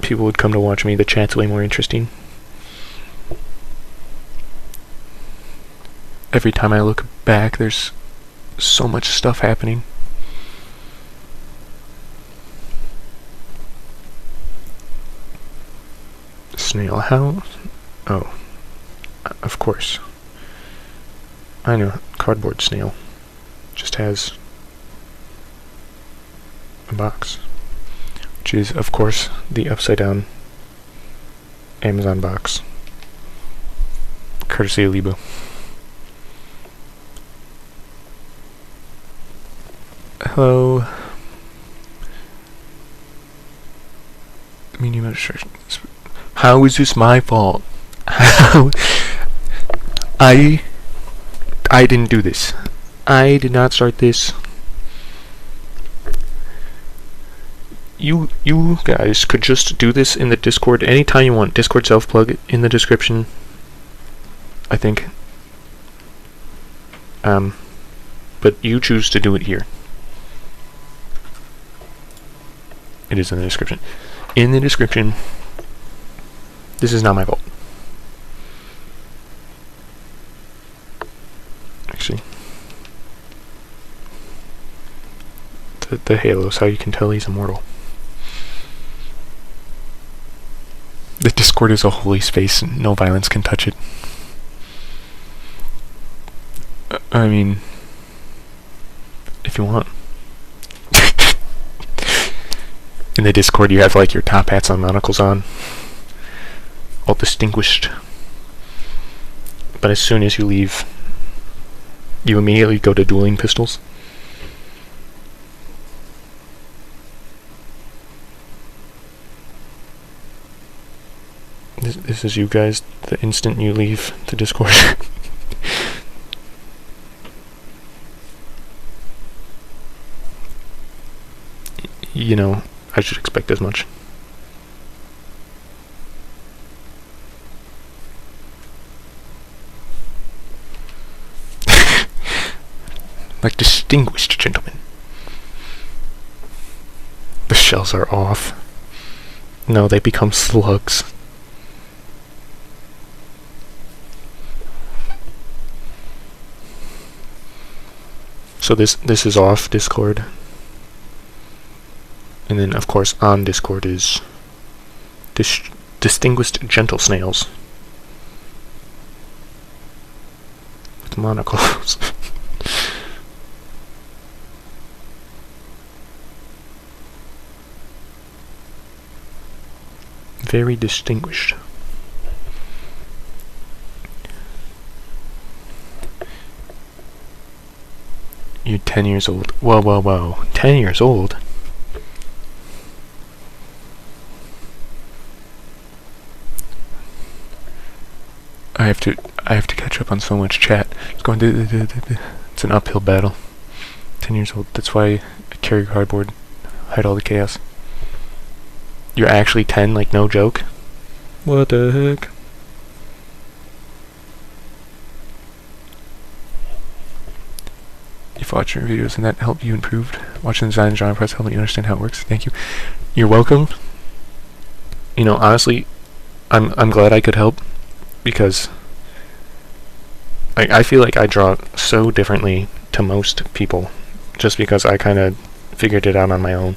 people would come to watch me. The chat's way more interesting. Every time I look back, there's so much stuff happening. Snail how? Oh, of course. I know, cardboard snail just has a box, which is, of course, the upside-down Amazon box, courtesy of Lebo. Hello. Medium illustration. How is this my fault? How? I didn't do this. I did not start this. You guys could just do this in the Discord anytime you want. Discord self-plug in the description, I think. But you choose to do it here. It is in the description. In the description. This is not my fault. Actually, the halo is how you can tell he's immortal. The Discord is a holy space, and no violence can touch it. I mean, if you want. In the Discord, you have like your top hats and monocles on, all distinguished. But as soon as you leave, you immediately go to dueling pistols. This is you guys the instant you leave the Discord. You know, I should expect as much. Like distinguished gentlemen. The shells are off. No, they become slugs. So this is off Discord. And then of course on Discord is distinguished gentle snails. With monocles. Very distinguished. You're 10 years old. Whoa, whoa, whoa. 10 years old? I have to catch up on so much chat. It's going it's an uphill battle. 10 years old. That's why I carry cardboard. Hide all the chaos. You're actually 10, like no joke? What the heck? You've watched your videos and that helped you improve. Watching the design and genre press helping you understand how it works. Thank you. You're welcome. You know, honestly, I'm glad I could help because I feel like I draw so differently to most people just because I kind of figured it out on my own.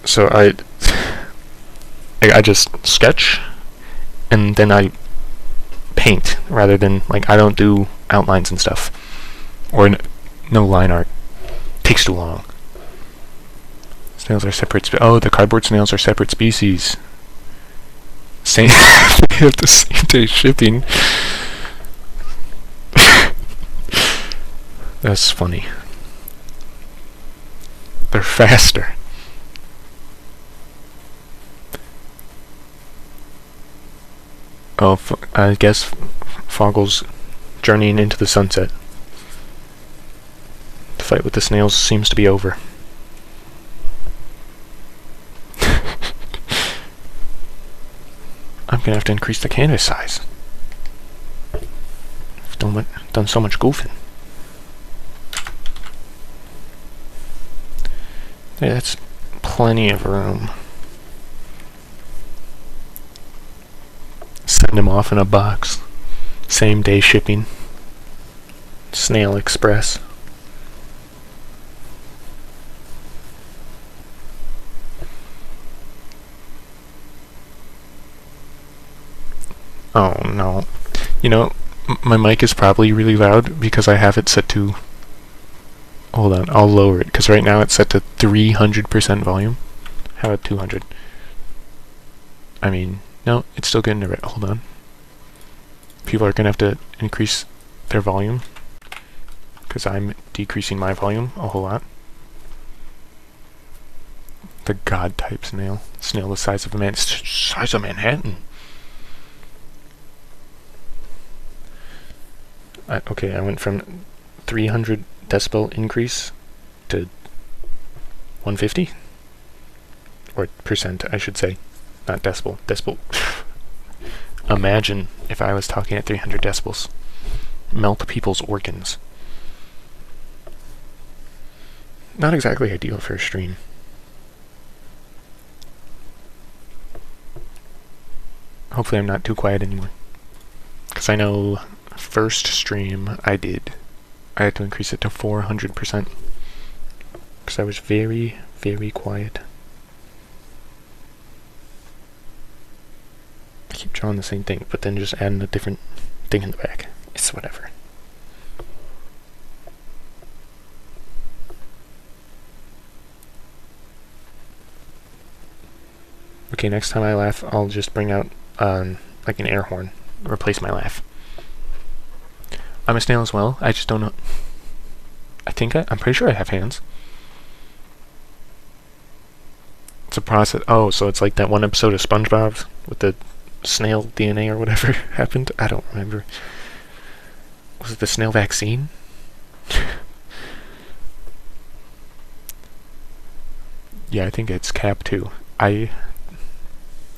So I just sketch and then I paint rather than, like, I don't do outlines and stuff or no line art. Takes too long. Snails are separate. Oh, the cardboard snails are separate species. Same. They have the same day shipping. That's funny. They're faster. Oh, I guess Foggle's journeying into the sunset. The fight with the snails seems to be over. I'm gonna have to increase the canvas size. I've done so much goofing. Yeah, that's plenty of room. Send them off in a box. Same day shipping. Snail Express. Oh no. You know, my mic is probably really loud because I have it set to... Hold on, I'll lower it because right now it's set to 300% volume. How about 200? I mean, no, it's still getting it. Hold on. People are gonna have to increase their volume because I'm decreasing my volume a whole lot. The god type snail. Snail the size of a size of Manhattan. Okay, I went from 300 decibel increase to 150? Or percent, I should say. Not decibel. Decibel. Imagine if I was talking at 300 decibels. Melt people's organs. Not exactly ideal for a stream. Hopefully I'm not too quiet anymore. Because I know first stream I had to increase it to 400%. Because I was very, very quiet. I keep drawing the same thing, but then just adding a different thing in the back. It's whatever. Okay, next time I laugh, I'll just bring out like an air horn. Replace my laugh. I'm a snail as well. I just don't know. I'm pretty sure I have hands. It's a process. Oh, so it's like that one episode of SpongeBob with the snail DNA or whatever happened. I don't remember. Was it the snail vaccine? Yeah, I think it's Cap 2. I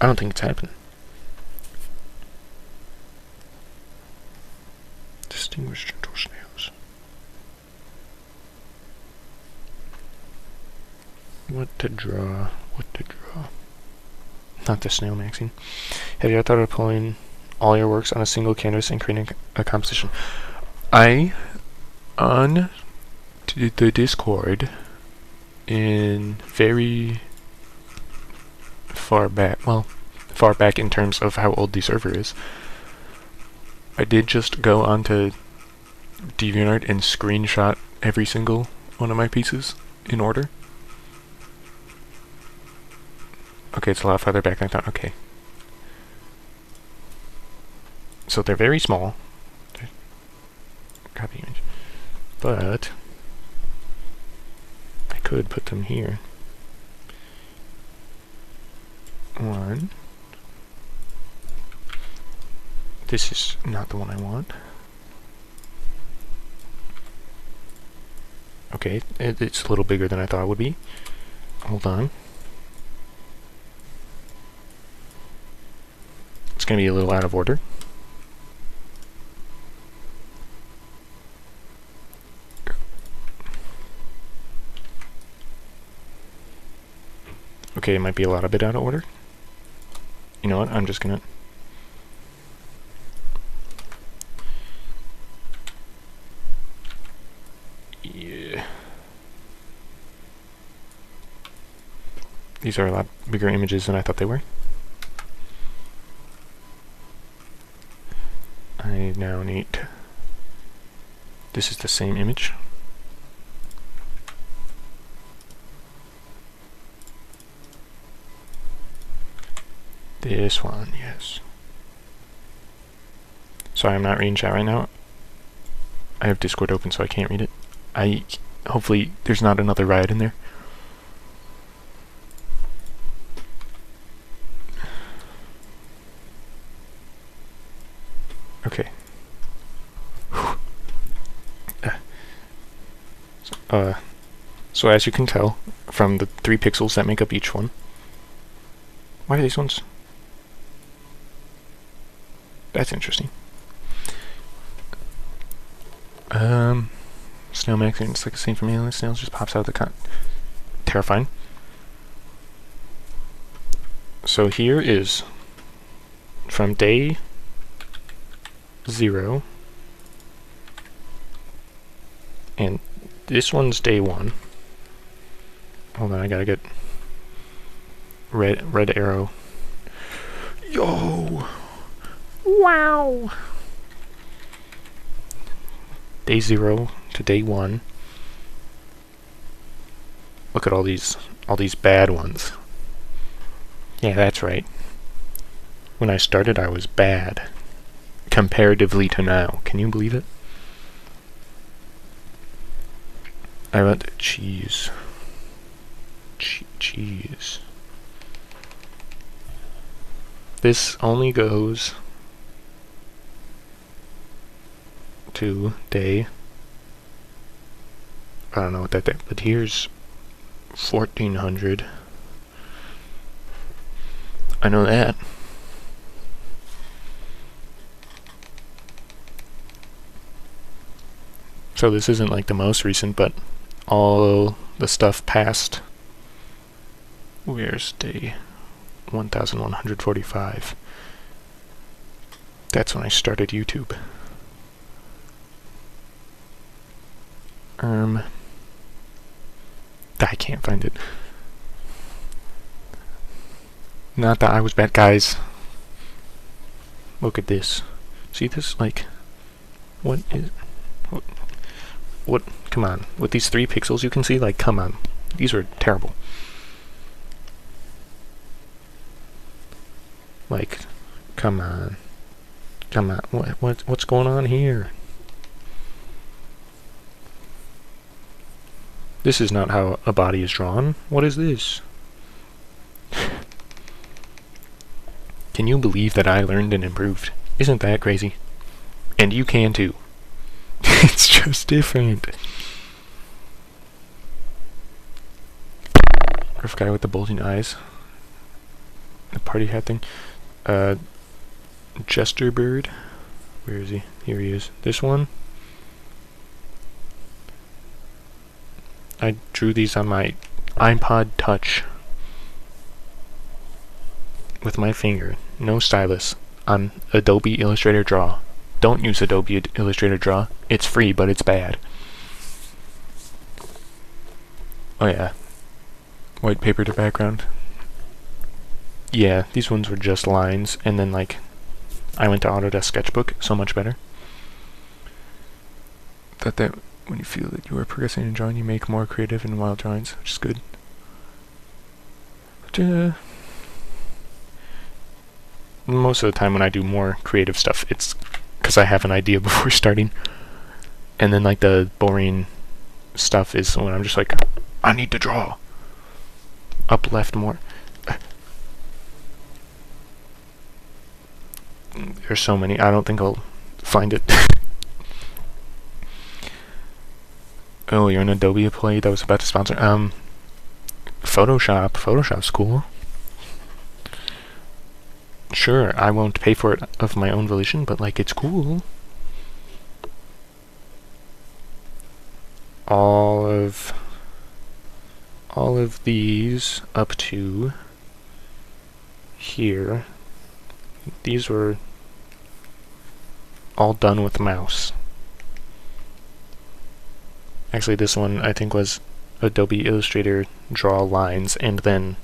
don't think it's happened. Distinguished gentle snail. What to draw? What to draw? Not the snail maxing. Have you ever thought of pulling all your works on a single canvas and creating a composition? I, on the Discord, in very far back, well, far back in terms of how old the server is, I did just go onto DeviantArt and screenshot every single one of my pieces in order. Okay, it's a lot farther back than I thought. Okay. So they're very small. Copy image. But I could put them here. One. This is not the one I want. Okay, it's a little bigger than I thought it would be. Hold on. It's going to be a little out of order. Okay, it might be a bit out of order. You know what? I'm just going to... Yeah. These are a lot bigger images than I thought they were. I now need... This is the same image. This one, yes. Sorry, I'm not reading chat right now. I have Discord open, so I can't read it. Hopefully there's not another riot in there. Okay. So as you can tell from the 3 pixels that make up each one, why are these ones? That's interesting. Snail maxing, it's like a scene from Alien. Snails just pops out of the terrifying. So here is from day 0, and this one's day 1. Hold on, I gotta get red arrow. Yo! Wow! Day 0 to day 1. Look at all these bad ones. Yeah, that's right. When I started, I was bad. Comparatively to now. Can you believe it? I want cheese. Cheese. This only goes to day, I don't know what that day, but here's 1400. I know that. So this isn't like the most recent, but all the stuff past, where's day 1145? That's when I started YouTube. I can't find it. Not that I was bad, guys. Look at this. See this? Like, what is... What? Come on. With these 3 pixels you can see, like, come on. These are terrible. Like, come on. Come on. What's going on here? This is not how a body is drawn. What is this? Can you believe that I learned and improved? Isn't that crazy? And you can too. It's just different. Rough guy with the bulging eyes. The party hat thing. Jester bird. Where is he? Here he is. This one. I drew these on my iPod Touch with my finger, no stylus, on Adobe Illustrator Draw. Don't use Adobe Illustrator Draw. It's free, but it's bad. Oh yeah. White paper to background. Yeah, these ones were just lines, and then like, I went to Autodesk Sketchbook, so much better. That when you feel that you are progressing in drawing, you make more creative and wild drawings, which is good. But, most of the time when I do more creative stuff, it's because I have an idea before starting. And then like the boring stuff is when I'm just like, I need to draw. Up left more. There's so many, I don't think I'll find it. Oh, you're an Adobe employee that was about to sponsor. Photoshop. Photoshop's cool. Sure, I won't pay for it of my own volition, but like, it's cool. All of these up to here, these were all done with mouse. Actually, this one I think was Adobe Illustrator Draw lines, and then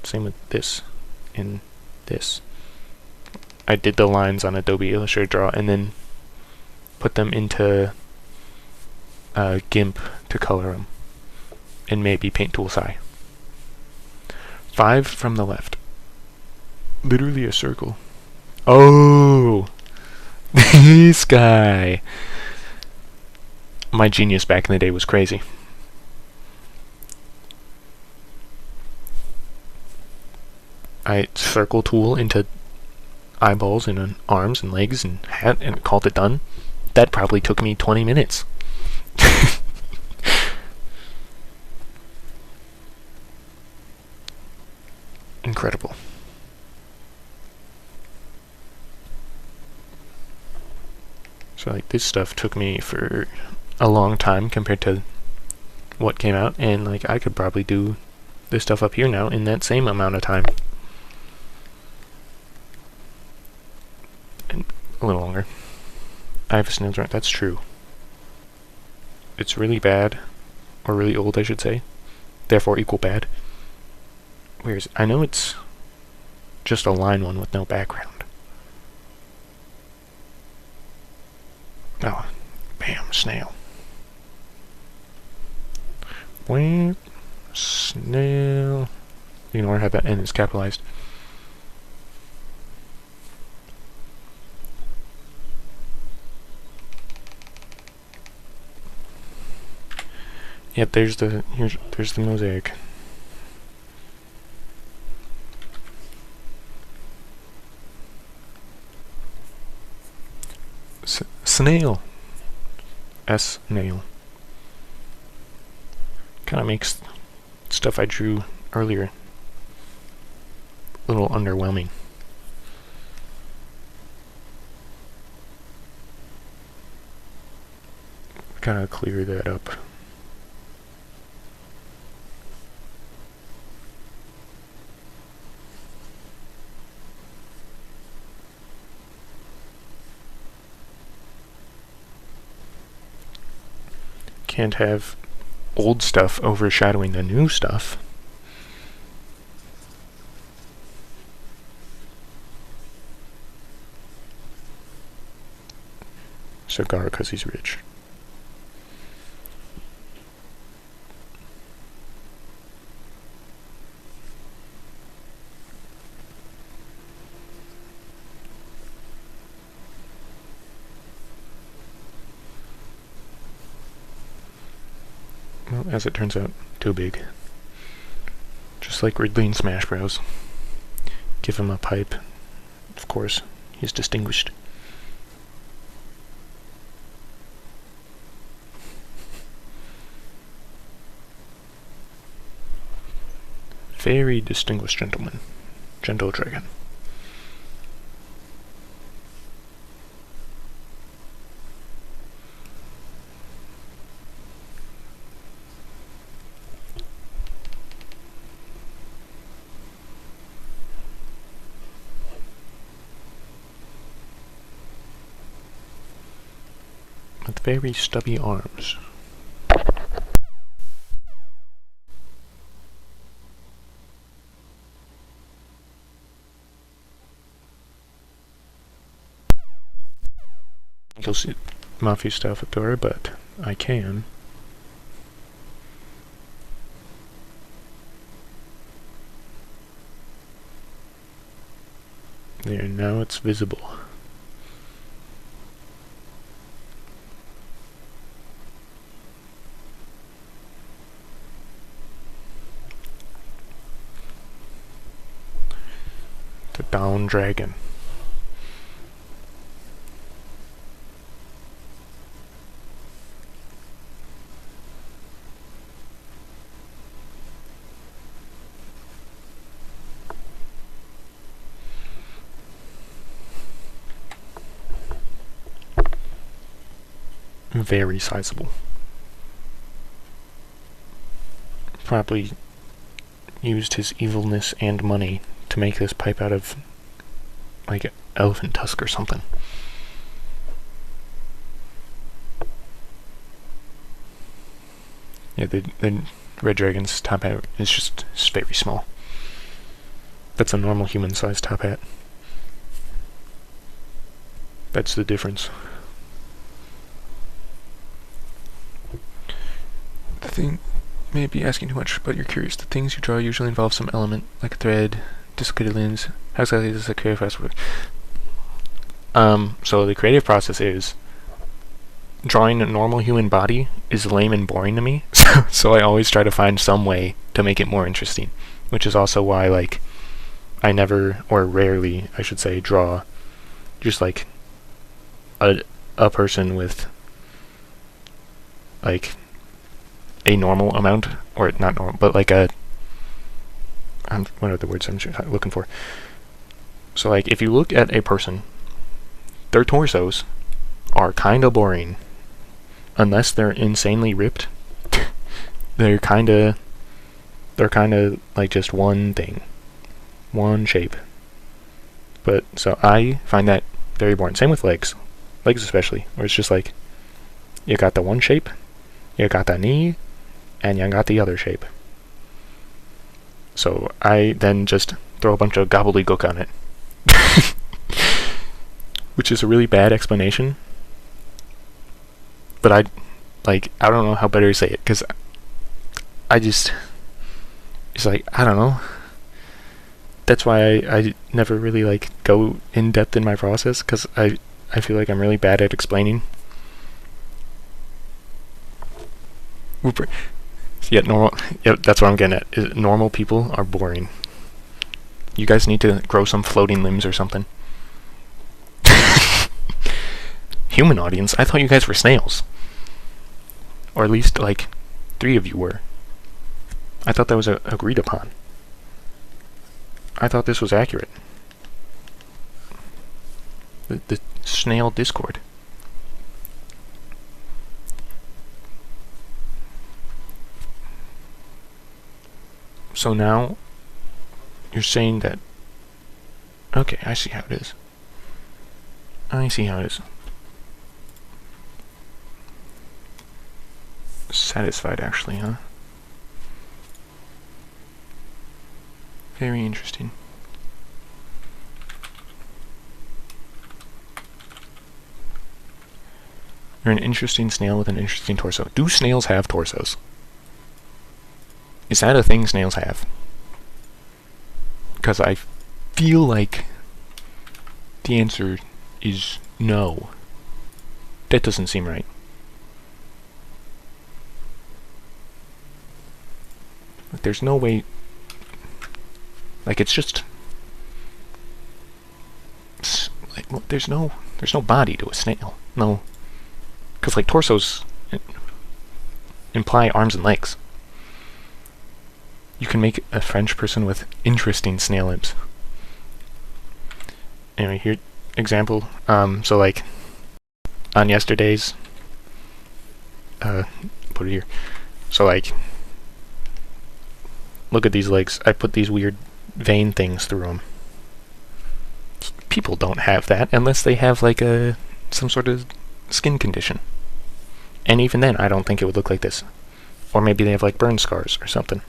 same with this and this. I did the lines on Adobe Illustrator Draw and then put them into GIMP to color them, and maybe Paint Tool SI. 5 from the left. Literally a circle. Oh! This guy! My genius back in the day was crazy. I circle tool into eyeballs and arms and legs and hat and called it done. That probably took me 20 minutes. Incredible. So like, this stuff took me for a long time compared to what came out, and like, I could probably do this stuff up here now in that same amount of time. And a little longer. I have a snail's run. That's true. It's really bad, or really old I should say, therefore equal bad. Where is it? I know it's just a line one with no background. Oh, bam, snail. Wait, snail. Ignore how that N is capitalized. Yep, there's the mosaic. Snail. S-nail. Kind of makes stuff I drew earlier a little underwhelming. Kind of clear that up. Can't have old stuff overshadowing the new stuff. Cigar because he's rich. Well, as it turns out, too big. Just like Ridley in Smash Bros. Give him a pipe. Of course, he's distinguished. Very distinguished gentleman. Gentle dragon. very stubby arms. You'll see Mafia stuff at door, but I can. There, now it's visible. The down dragon. Very sizable. Probably used his evilness and money to make this pipe out of, like, elephant tusk or something. Yeah, the red dragon's top hat is just very small. That's a normal human-sized top hat. That's the difference. The thing may be asking too much, but you're curious. The things you draw usually involve some element, like a thread, dislocated limbs. How exactly does the creative process work? So the creative process is drawing a normal human body is lame and boring to me, so I always try to find some way to make it more interesting, which is also why, like, I never, or rarely, I should say, draw just like a person with like a normal amount, or not normal, but like a, what are the words I'm looking for? So like, if you look at a person, their torsos are kind of boring, unless they're insanely ripped. they're kind of like just one thing, one shape. But so I find that very boring. Same with legs especially, where it's just like, you got the one shape, you got the knee, and you got the other shape. So I then just throw a bunch of gobbledygook on it. Which is a really bad explanation. But I don't know how better to say it, because it's like, I don't know. That's why I never really like go in depth in my process, because I feel like I'm really bad at explaining. Yeah, that's what I'm getting at. Normal people are boring. You guys need to grow some floating limbs or something. Human audience? I thought you guys were snails. Or at least, like, 3 of you were. I thought that was agreed upon. I thought this was accurate. The snail Discord. So now, you're saying that... Okay, I see how it is. I see how it is. Satisfied, actually, huh? Very interesting. You're an interesting snail with an interesting torso. Do snails have torsos? Is that a thing snails have? Because I feel like the answer is no. That doesn't seem right. Like, there's no way... Like, it's just... Like, well, there's no body to a snail. No. Because, like, torsos imply arms and legs. You can make a French person with interesting snail limbs. Anyway, here, example. So, like, on yesterday's... put it here. So, like... Look at these legs. I put these weird vein things through them. People don't have that unless they have like some sort of skin condition. And even then, I don't think it would look like this. Or maybe they have like burn scars or something.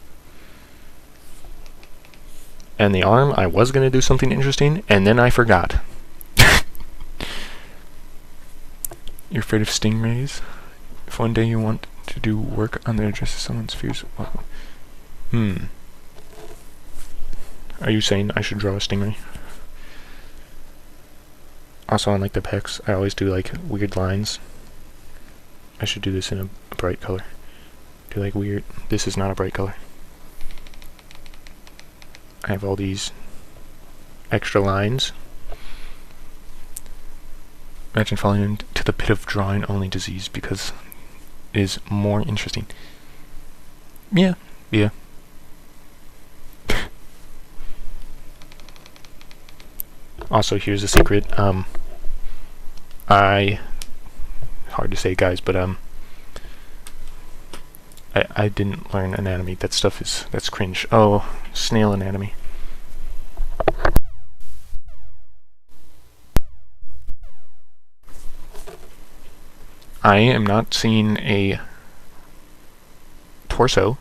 And the arm, I was going to do something interesting, and then I forgot. You're afraid of stingrays? If one day you want to do work on the address of someone's fears... Wow. Are you saying I should draw a stingray? Also, on like the pecs, I always do like weird lines. I should do this in a bright color. Do like weird... This is not a bright color. I have all these extra lines. Imagine falling into the pit of drawing only disease because it is more interesting. Yeah. Also, here's a secret. Hard to say, guys, but I didn't learn anatomy. That stuff that's cringe. Oh, snail anatomy. I am not seeing a torso.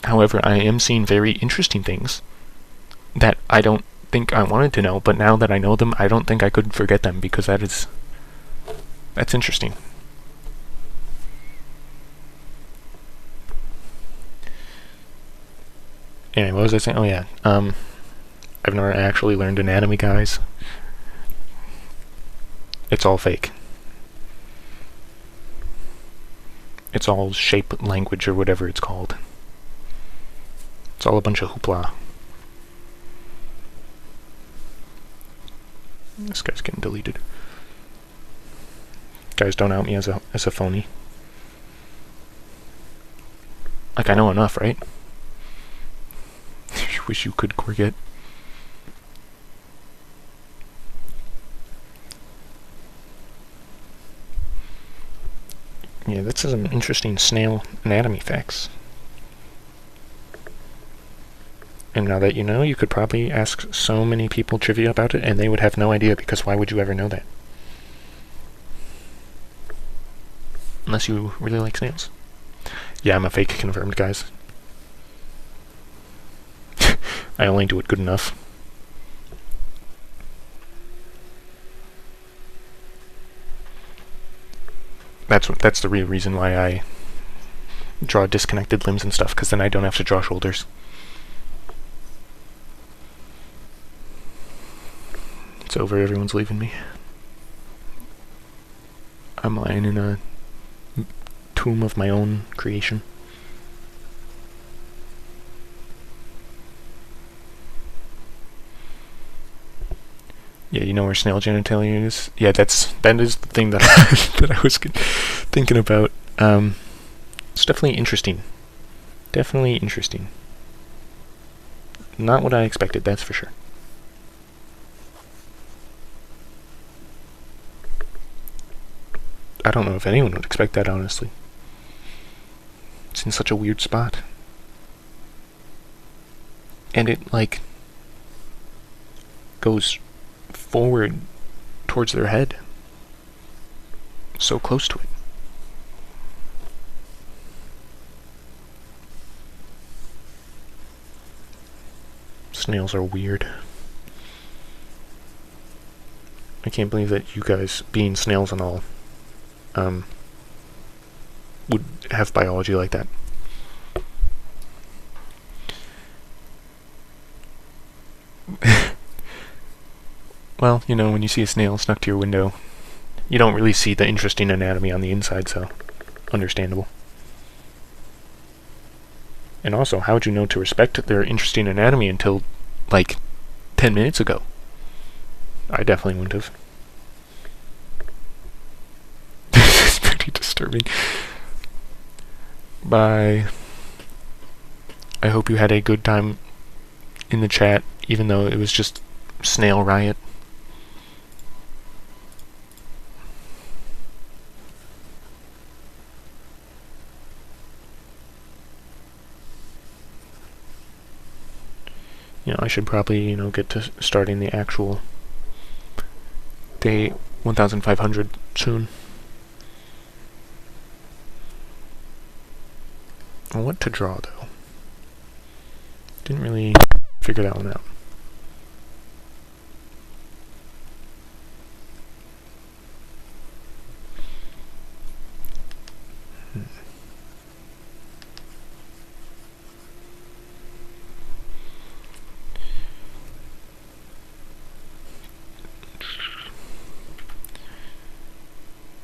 However, I am seeing very interesting things that I don't think I wanted to know, but now that I know them, I don't think I could forget them, because that's interesting. Anyway, what was I saying? Oh yeah, I've never actually learned anatomy, guys. It's all fake. It's all shape language or whatever it's called. It's all a bunch of hoopla. This guy's getting deleted. Guys, don't out me as a phony. Like, I know enough, right? Wish you could, Corget. Yeah, that's some interesting snail anatomy facts. And now that you know, you could probably ask so many people trivia about it, and they would have no idea, because why would you ever know that? Unless you really like snails. Yeah, I'm a fake confirmed, guys. I only do it good enough. That's the real reason why I draw disconnected limbs and stuff, because then I don't have to draw shoulders. It's over, everyone's leaving me. I'm lying in a tomb of my own creation. Yeah, you know where snail genitalia is? Yeah, that is the thing that that I was thinking about. It's definitely interesting. Definitely interesting. Not what I expected, that's for sure. I don't know if anyone would expect that, honestly. It's in such a weird spot. And it, like, goes forward towards their head. So close to it. Snails are weird. I can't believe that you guys, being snails and all, would have biology like that. Well, you know, when you see a snail snuck to your window, you don't really see the interesting anatomy on the inside, so understandable. And also, how would you know to respect their interesting anatomy until, like, 10 minutes ago? I definitely wouldn't have. This is pretty disturbing. Bye. I hope you had a good time in the chat, even though it was just snail riot. You know, I should probably, you know, get to starting the actual day 1500 soon. What to draw, though? Didn't really figure that one out.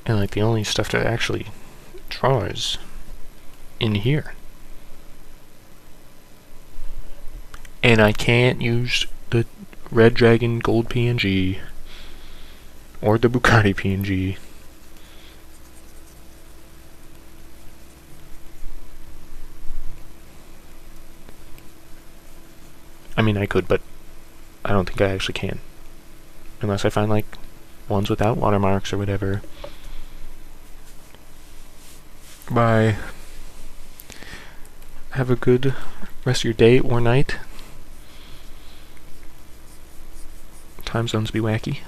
And like the only stuff to actually draw is in here. And I can't use the Red Dragon Gold PNG or the Bugatti PNG. I mean, I could, but I don't think I actually can. Unless I find like ones without watermarks or whatever. Bye. Have a good rest of your day or night. Time zones be wacky.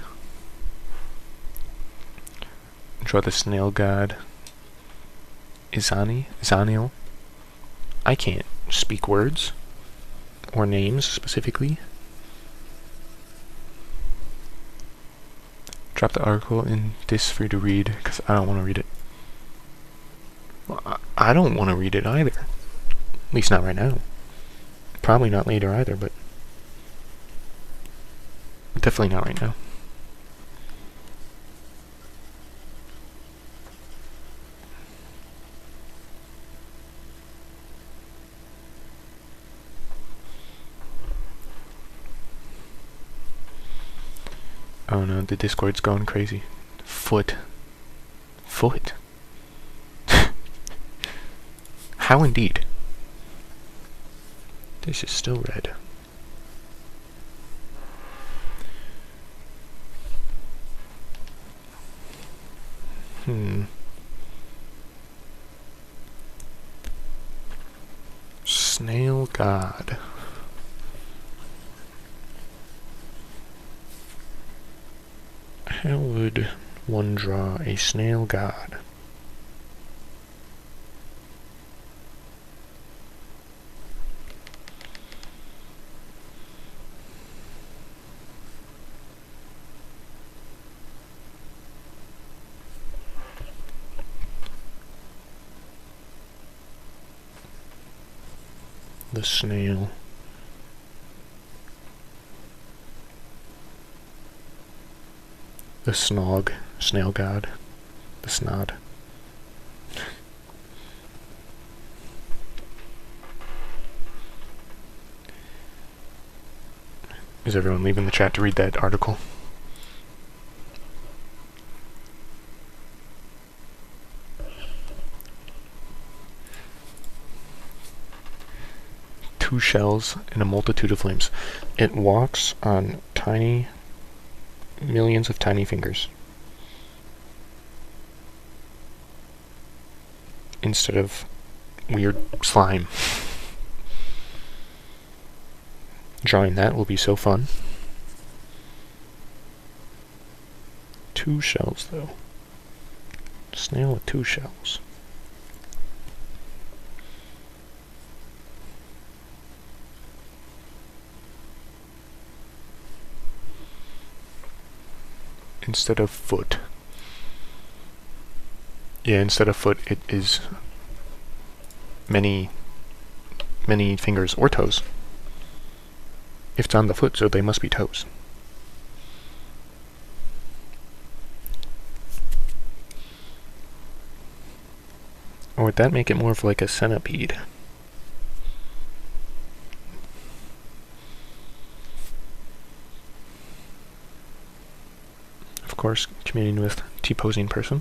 Draw the snail god. Izaniel. I can't speak words. Or names, specifically. Drop the article in this for you to read, because I don't want to read it. Well, I don't want to read it either. At least not right now. Probably not later either, but definitely not right now. Oh no, the Discord's going crazy. Foot. How indeed? This is still red. Snail god. How would one draw a snail god? The snail. The snog, snail god. The snod. Is everyone leaving the chat to read that article? Two shells and a multitude of limbs. It walks on tiny, millions of tiny fingers. Instead of weird slime. Drawing that will be so fun. Two shells, though. Snail with two shells. Instead of foot. Yeah, instead of foot, it is many fingers or toes. If it's on the foot, so they must be toes. Or would that make it more of like a centipede? Of course, communion with T-posing person.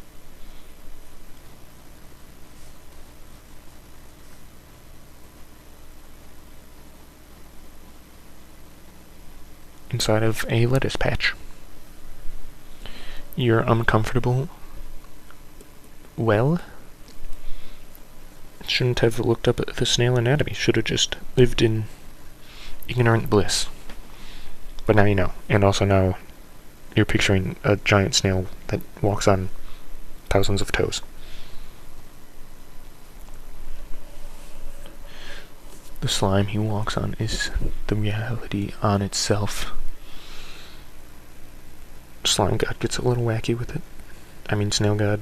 Inside of a lettuce patch. You're uncomfortable? Well, shouldn't have looked up the snail anatomy. Should have just lived in ignorant bliss. But now you know. And also now you're picturing a giant snail that walks on thousands of toes. The slime he walks on is the reality on itself. Slime God gets a little wacky with it. I mean, Snail God.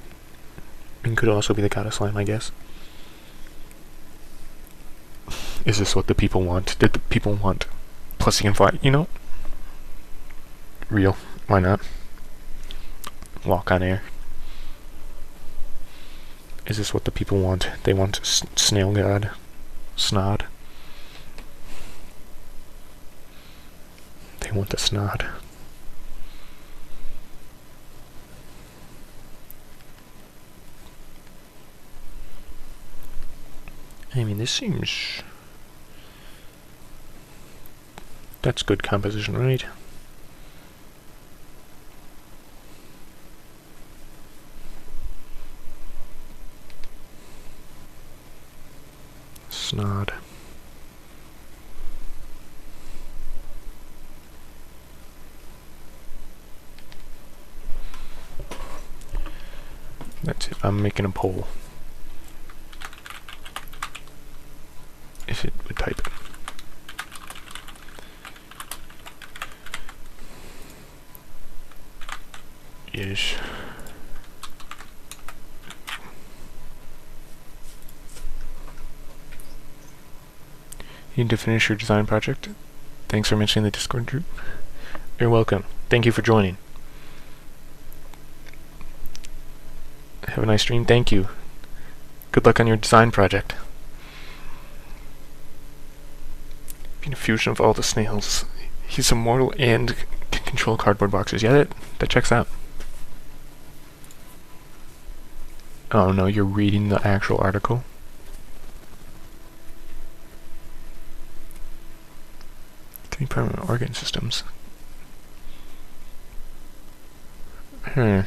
And could also be the god of slime, I guess. Is this what the people want? Did the people want? Plus he can fly, you know? Real. Why not? Walk on air. Is this what the people want? They want Snail God. Snod. They want the snod. I mean, this seems... That's good composition, right? Snod. That's it. I'm making a poll. If it would type it. Yes. You need to finish your design project? Thanks for mentioning the Discord group. You're welcome. Thank you for joining. Have a nice stream. Thank you. Good luck on your design project. Being a fusion of all the snails. He's immortal and can control cardboard boxes. Yeah, that checks out. Oh no, you're reading the actual article? Three permanent organ systems. The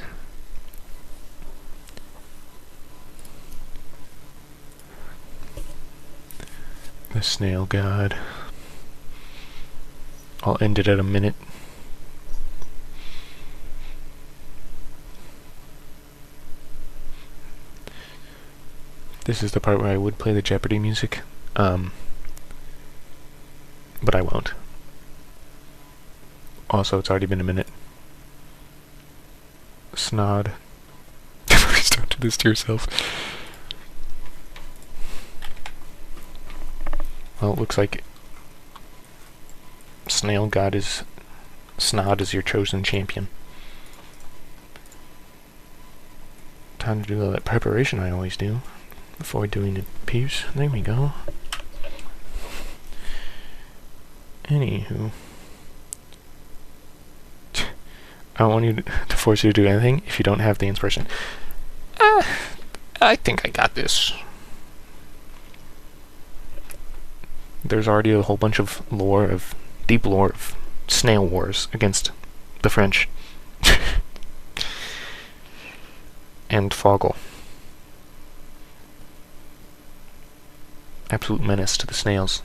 Snail God. I'll end it at a minute. This is the part where I would play the Jeopardy music, but I won't. Also, it's already been a minute. Snod. Please don't do this to yourself. Well, it looks like Snail God is... Snod is your chosen champion. Time to do all that preparation I always do before doing a piece. There we go. Anywho. I don't want you to force you to do anything if you don't have the inspiration. I think I got this. There's already a whole bunch of lore, of deep lore of snail wars against the French. And Foggle. Absolute menace to the snails.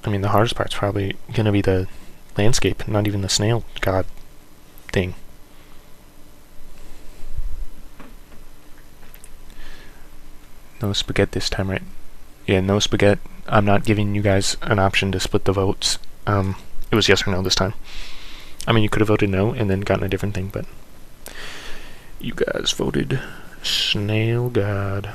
I mean, the hardest part's probably gonna be the landscape, not even the snail god thing. No spaghetti this time, right? Yeah, no spaghetti. I'm not giving you guys an option to split the votes. It was yes or no this time. I mean, you could have voted no and then gotten a different thing, but you guys voted Snail God.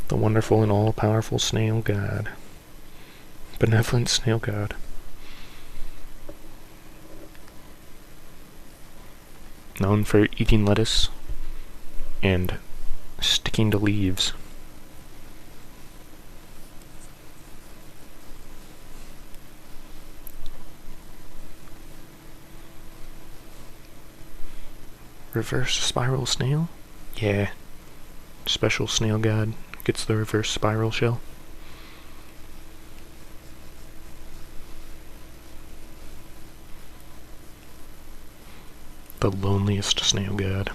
The wonderful and all-powerful Snail God. Benevolent Snail God. Known for eating lettuce and sticking to leaves. Reverse spiral snail? Yeah. Special Snail God gets the reverse spiral shell. The loneliest Snail God.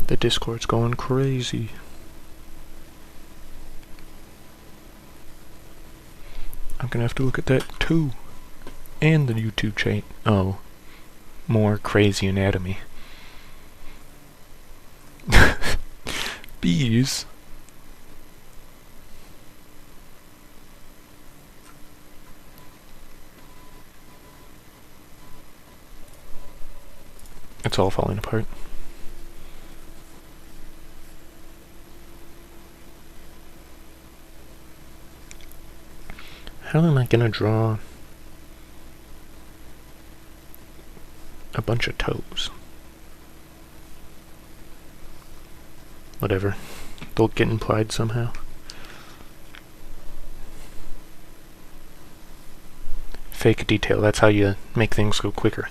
The Discord's going crazy. I'm gonna have to look at that too. And the YouTube chat. Oh. More crazy anatomy. Bees? It's all falling apart. How am I gonna draw a bunch of toes? Whatever. They'll get implied somehow. Fake detail, that's how you make things go quicker.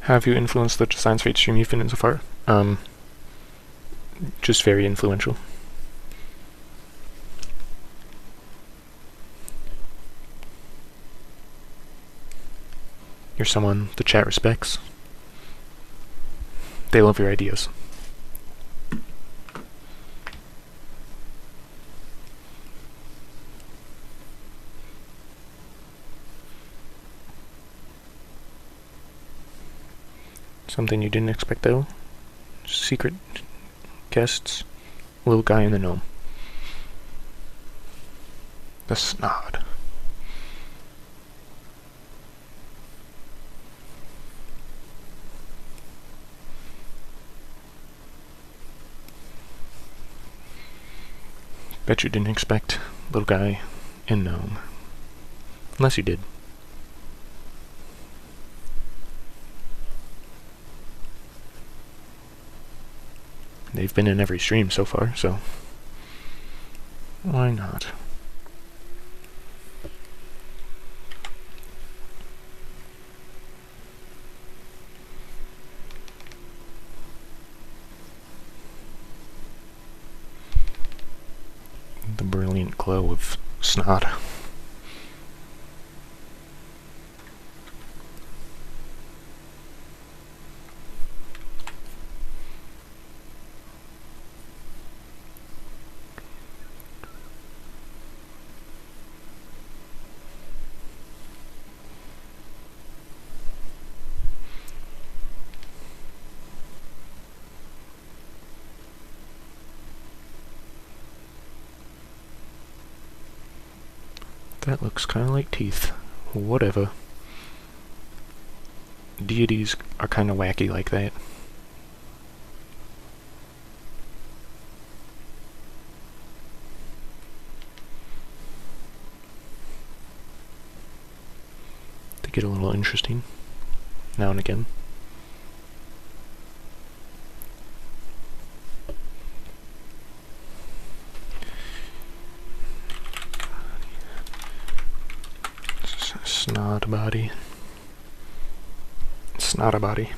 How have you influenced the designs for each stream you've been in so far? Just very influential. You're someone the chat respects. They love your ideas. Something you didn't expect though? Secret guests. Little guy in the gnome. The snod. Bet you didn't expect little guy and gnome. Unless you did. They've been in every stream so far, so why not? The brilliant glow of snot. That looks kind of like teeth. Whatever. Deities are kind of wacky like that. They get a little interesting now and again. Snot body. Snot a body.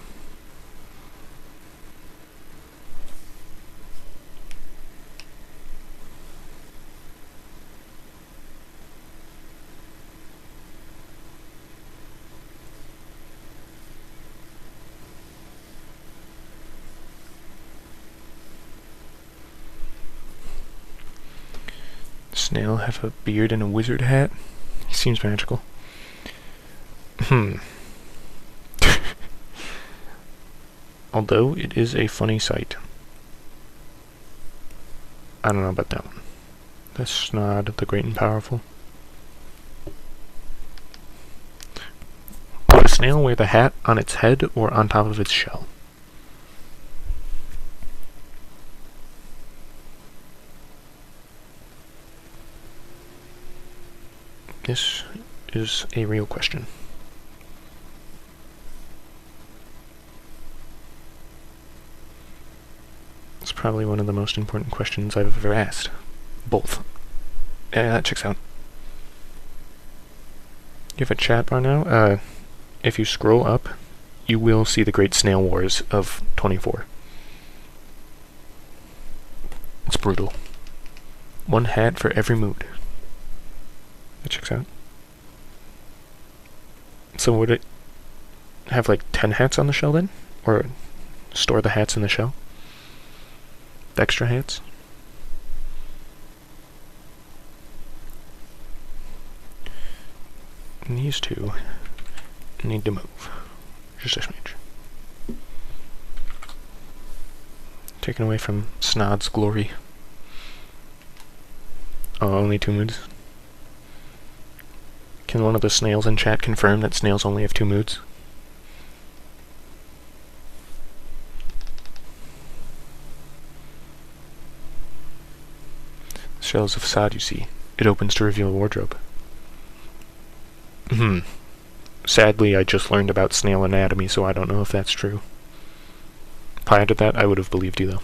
Snail have a beard and a wizard hat? He seems magical. Although it is a funny sight. I don't know about that one. The snod of the great and powerful. Would a snail wear the hat on its head or on top of its shell? This is a real question. It's probably one of the most important questions I've ever asked. Both. Yeah, that checks out. You have a chat bar now? If you scroll up, you will see the Great Snail Wars of 24. It's brutal. One hat for every mood. That checks out. So would it have like 10 hats on the shell then? Or store the hats in the shell? The extra hats? And these two need to move. Just a smidge. Taken away from Snod's glory. Oh, only 2 moods. Can one of the snails in chat confirm that snails only have 2 moods? Shells of Sod, you see. It opens to reveal a wardrobe. Sadly, I just learned about snail anatomy, so I don't know if that's true. Prior to that, I would have believed you, though.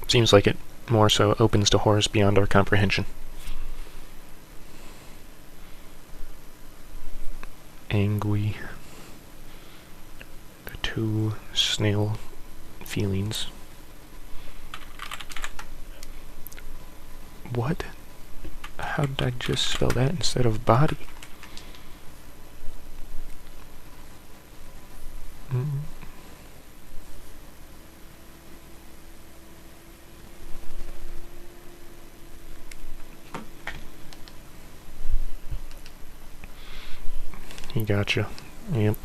Seems like it more so opens to horrors beyond our comprehension. Angry. The 2 snail feelings. What? How did I just spell that instead of body? He gotcha. Yep.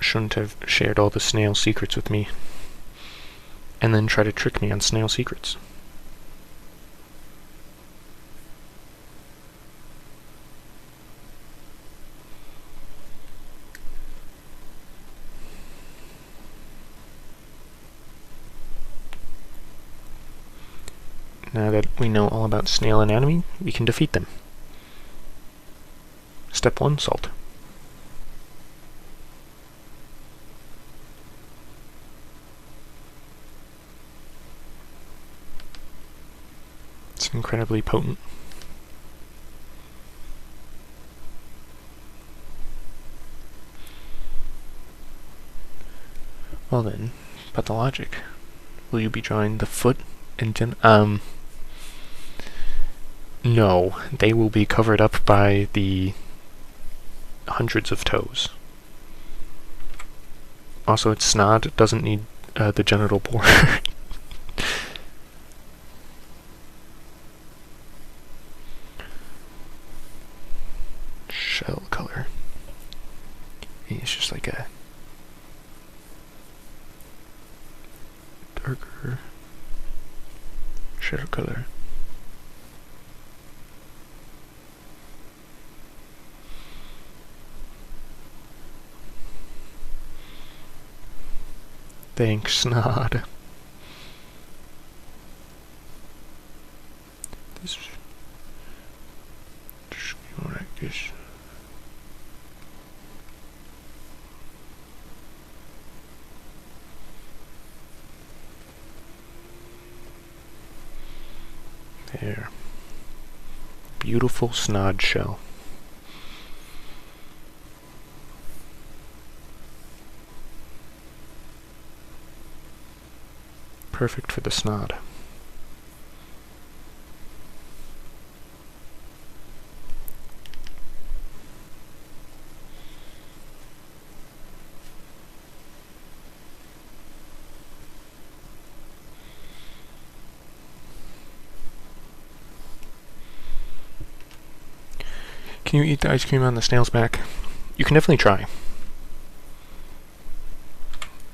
Shouldn't have shared all the snail secrets with me. And then try to trick me on snail secrets. Now that we know all about snail anatomy, we can defeat them. Step 1, salt. It's incredibly potent. Well then, pathologic. Will you be drawing the foot and then, no, they will be covered up by the hundreds of toes. Also, its snod doesn't need the genital pore. Shell color. It's just like a darker shell color. Thanks, Snod. This just go like this. There. Beautiful Snod shell. Perfect for the snod. Can you eat the ice cream on the snail's back? You can definitely try.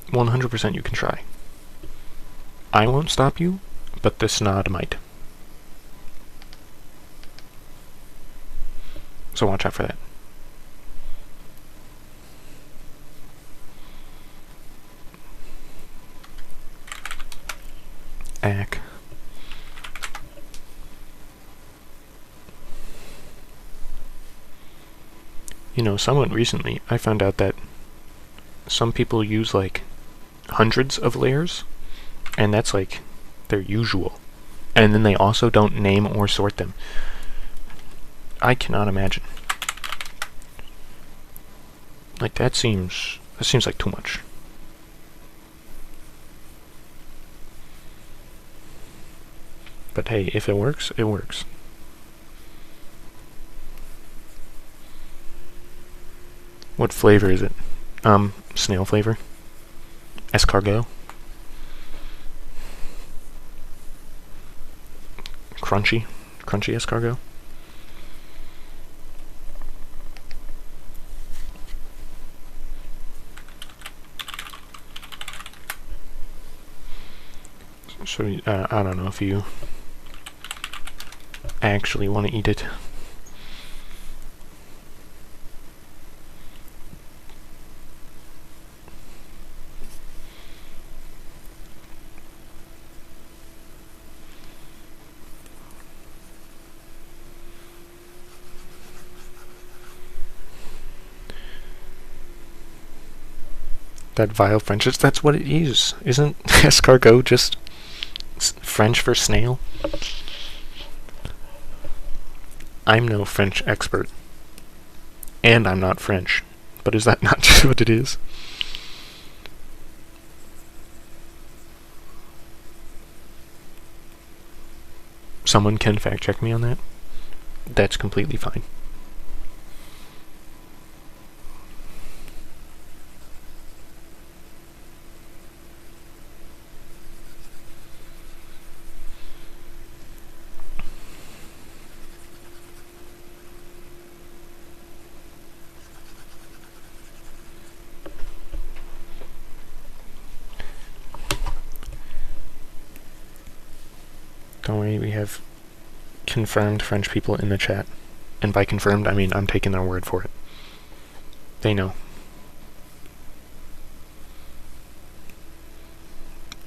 100% you can try. I won't stop you, but the snod might. So watch out for that. Ack. You know, somewhat recently, I found out that some people use like hundreds of layers, and that's like their usual. And then they also don't name or sort them. I cannot imagine. Like, that seems like too much. But hey, if it works, it works. What flavor is it? Snail flavor. Escargot. Crunchy escargot. So, I don't know if you actually want to eat it. That vile French, that's what it is. Isn't escargot just French for snail? I'm no French expert. And I'm not French. But is that not just what it is? Someone can fact check me on that. That's completely fine. Don't worry, we have confirmed French people in the chat. And by confirmed, I mean I'm taking their word for it. They know.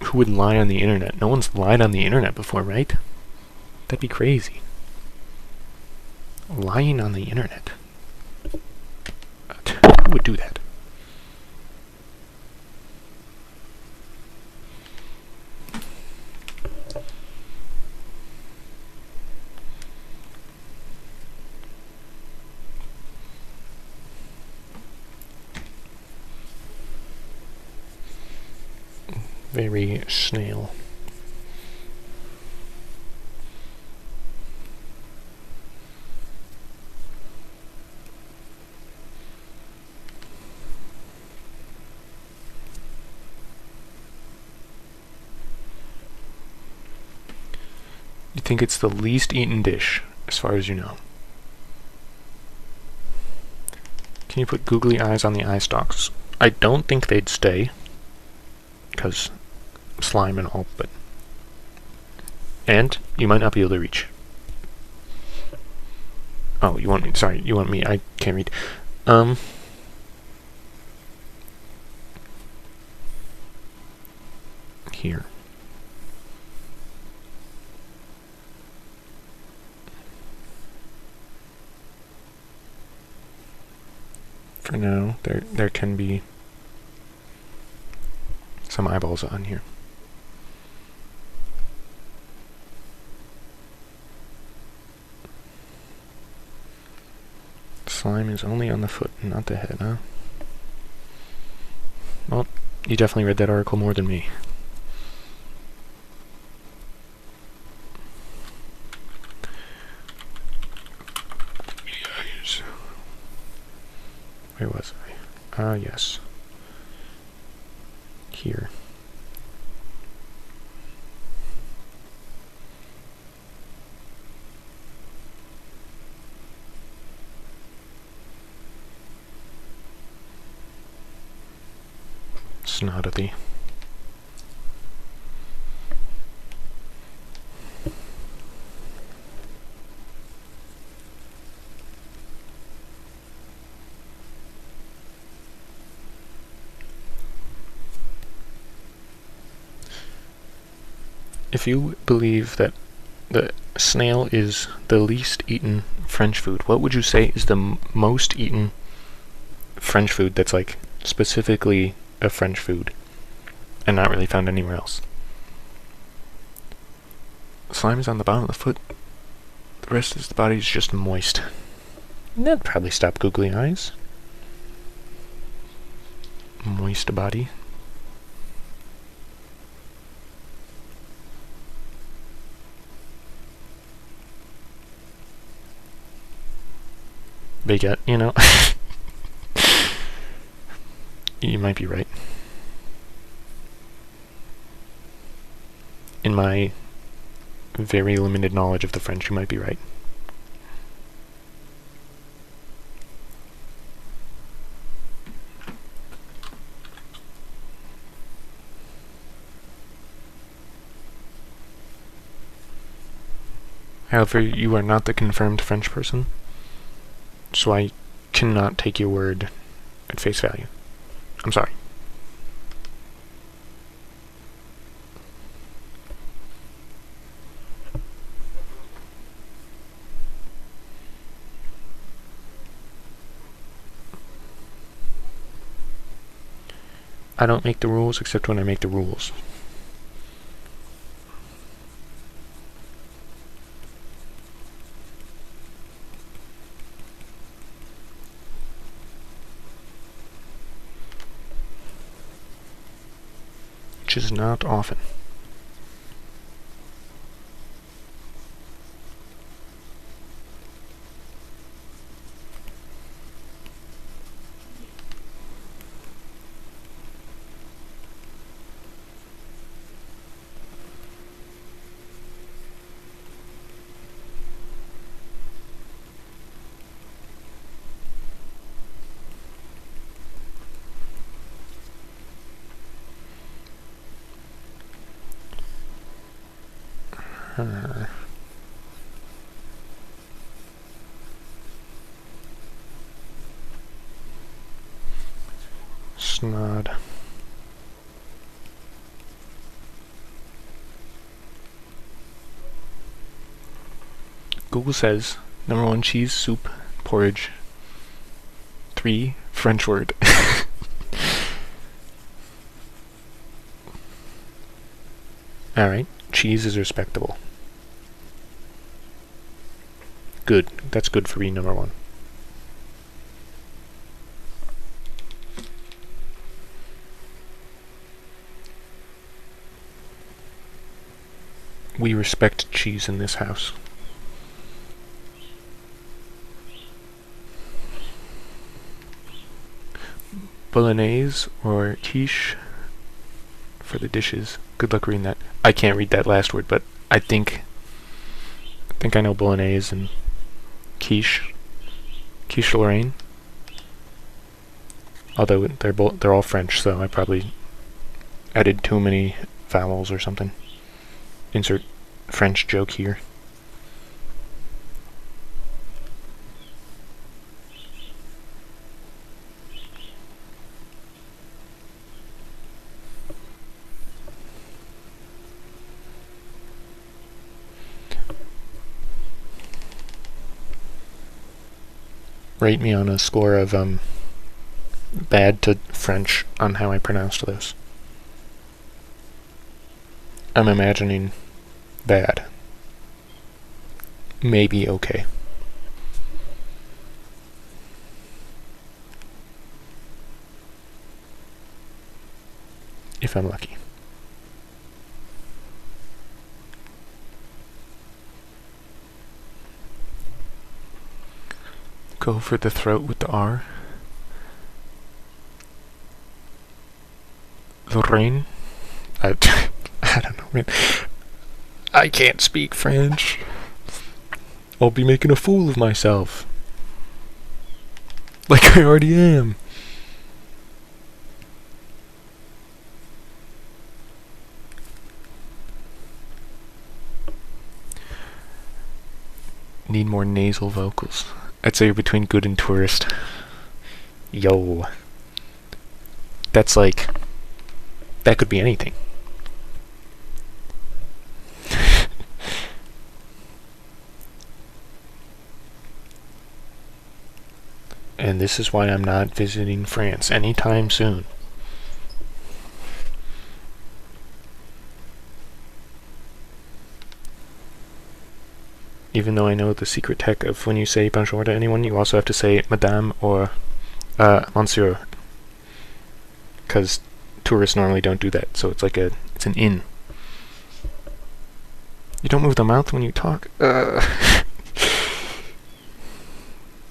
Who would lie on the internet? No one's lied on the internet before, right? That'd be crazy. Lying on the internet. Who would do that? Very snail. You think it's the least eaten dish, as far as you know? Can you put googly eyes on the eye stalks? I don't think they'd stay, because slime and all, but... And you might not be able to reach. Oh, you want me? Sorry, you want me? I can't read. Here. For now, there can be some eyeballs on here. Slime is only on the foot, not the head, huh? Well, you definitely read that article more than me. Where was I? Ah, yes. Here. Snodity. If you believe that the snail is the least eaten French food, what would you say is the most eaten French food that's like specifically a French food and not really found anywhere else? slime is on the bottom of the foot. The rest of the body is just moist. And that'd probably stop googly eyes. Moist body. Big, you know. You might be right. In my very limited knowledge of the French, you might be right. However, you are not the confirmed French person, so I cannot take your word at face value. I'm sorry. I don't make the rules except when I make the rules. Which is not often. Snod. Google says, number 1, cheese, soup, porridge. 3, French word. Alright, cheese is respectable. Good. That's good for being number 1. We respect cheese in this house. Bolognese or quiche for the dishes. Good luck reading that. I can't read that last word, but I think I know bolognese and quiche. Quiche Lorraine. Although they're all French, so I probably added too many vowels or something. Insert French joke here. Rate me on a score of bad to French on how I pronounced this. I'm imagining bad. Maybe okay. If I'm lucky. Go for the throat with the R. Lorraine? I don't know, man. I can't speak French. I'll be making a fool of myself. Like I already am. Need more nasal vocals. I'd say you're between good and tourist. Yo. That's like... that could be anything. And this is why I'm not visiting France anytime soon. Even though I know the secret tech of when you say bonjour to anyone, you also have to say madame or monsieur. Because tourists normally don't do that, so it's like it's an in. You don't move the mouth when you talk?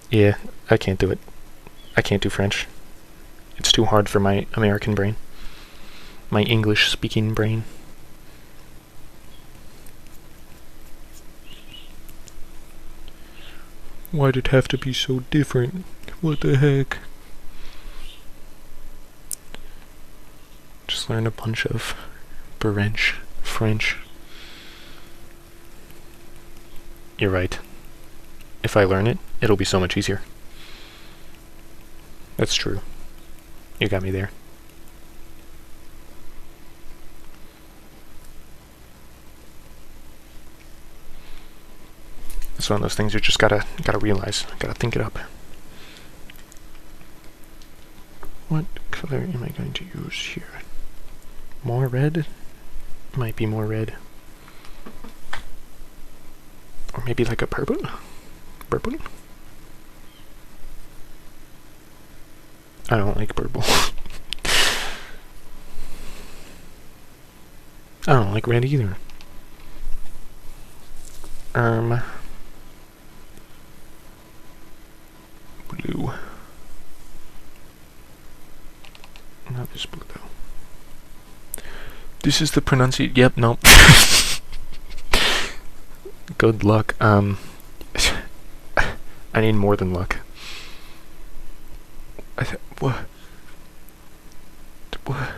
Yeah, I can't do it. I can't do French. It's too hard for my American brain. My English-speaking brain. Why'd it have to be so different? What the heck? Just learn a bunch of French. You're right. If I learn it, it'll be so much easier. That's true. You got me there. It's one of those things you just gotta realize, gotta think it up. What color am I going to use here? More red? Might be more red. Or maybe like a purple? Purple? I don't like purple. I don't like red either. Blue. Not this blue though. This is the pronunciation. Yep, nope. Good luck. I need more than luck. What? What?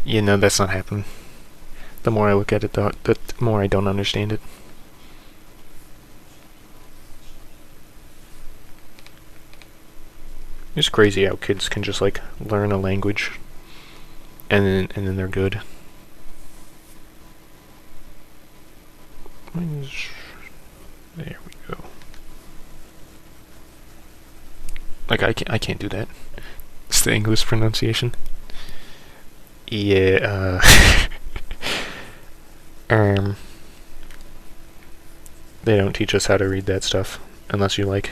You know that's not happening. The more I look at it, the more I don't understand it. It's crazy how kids can just like learn a language and then they're good. There we go. Like I can't do that. It's the English pronunciation. Yeah, they don't teach us how to read that stuff unless you like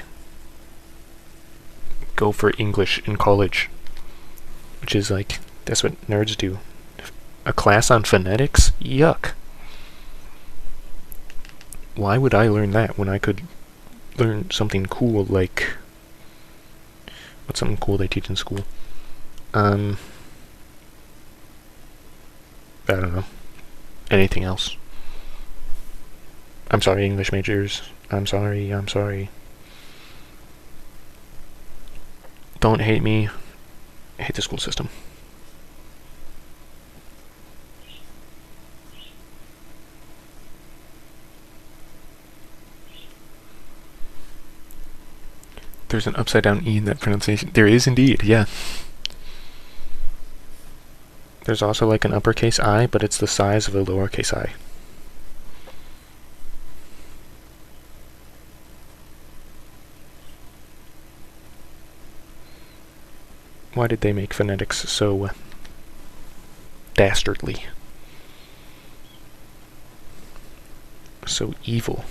go for English in college, which is like that's what nerds do. A class on phonetics? Yuck. Why would I learn that when I could learn something cool like what's something cool they teach in school? I don't know. Anything else. I'm sorry, English majors. I'm sorry. Don't hate me. I hate the school system. There's an upside down E in that pronunciation. There is indeed, yeah. There's also like an uppercase I, but it's the size of a lowercase I. Why did they make phonetics so dastardly? So evil.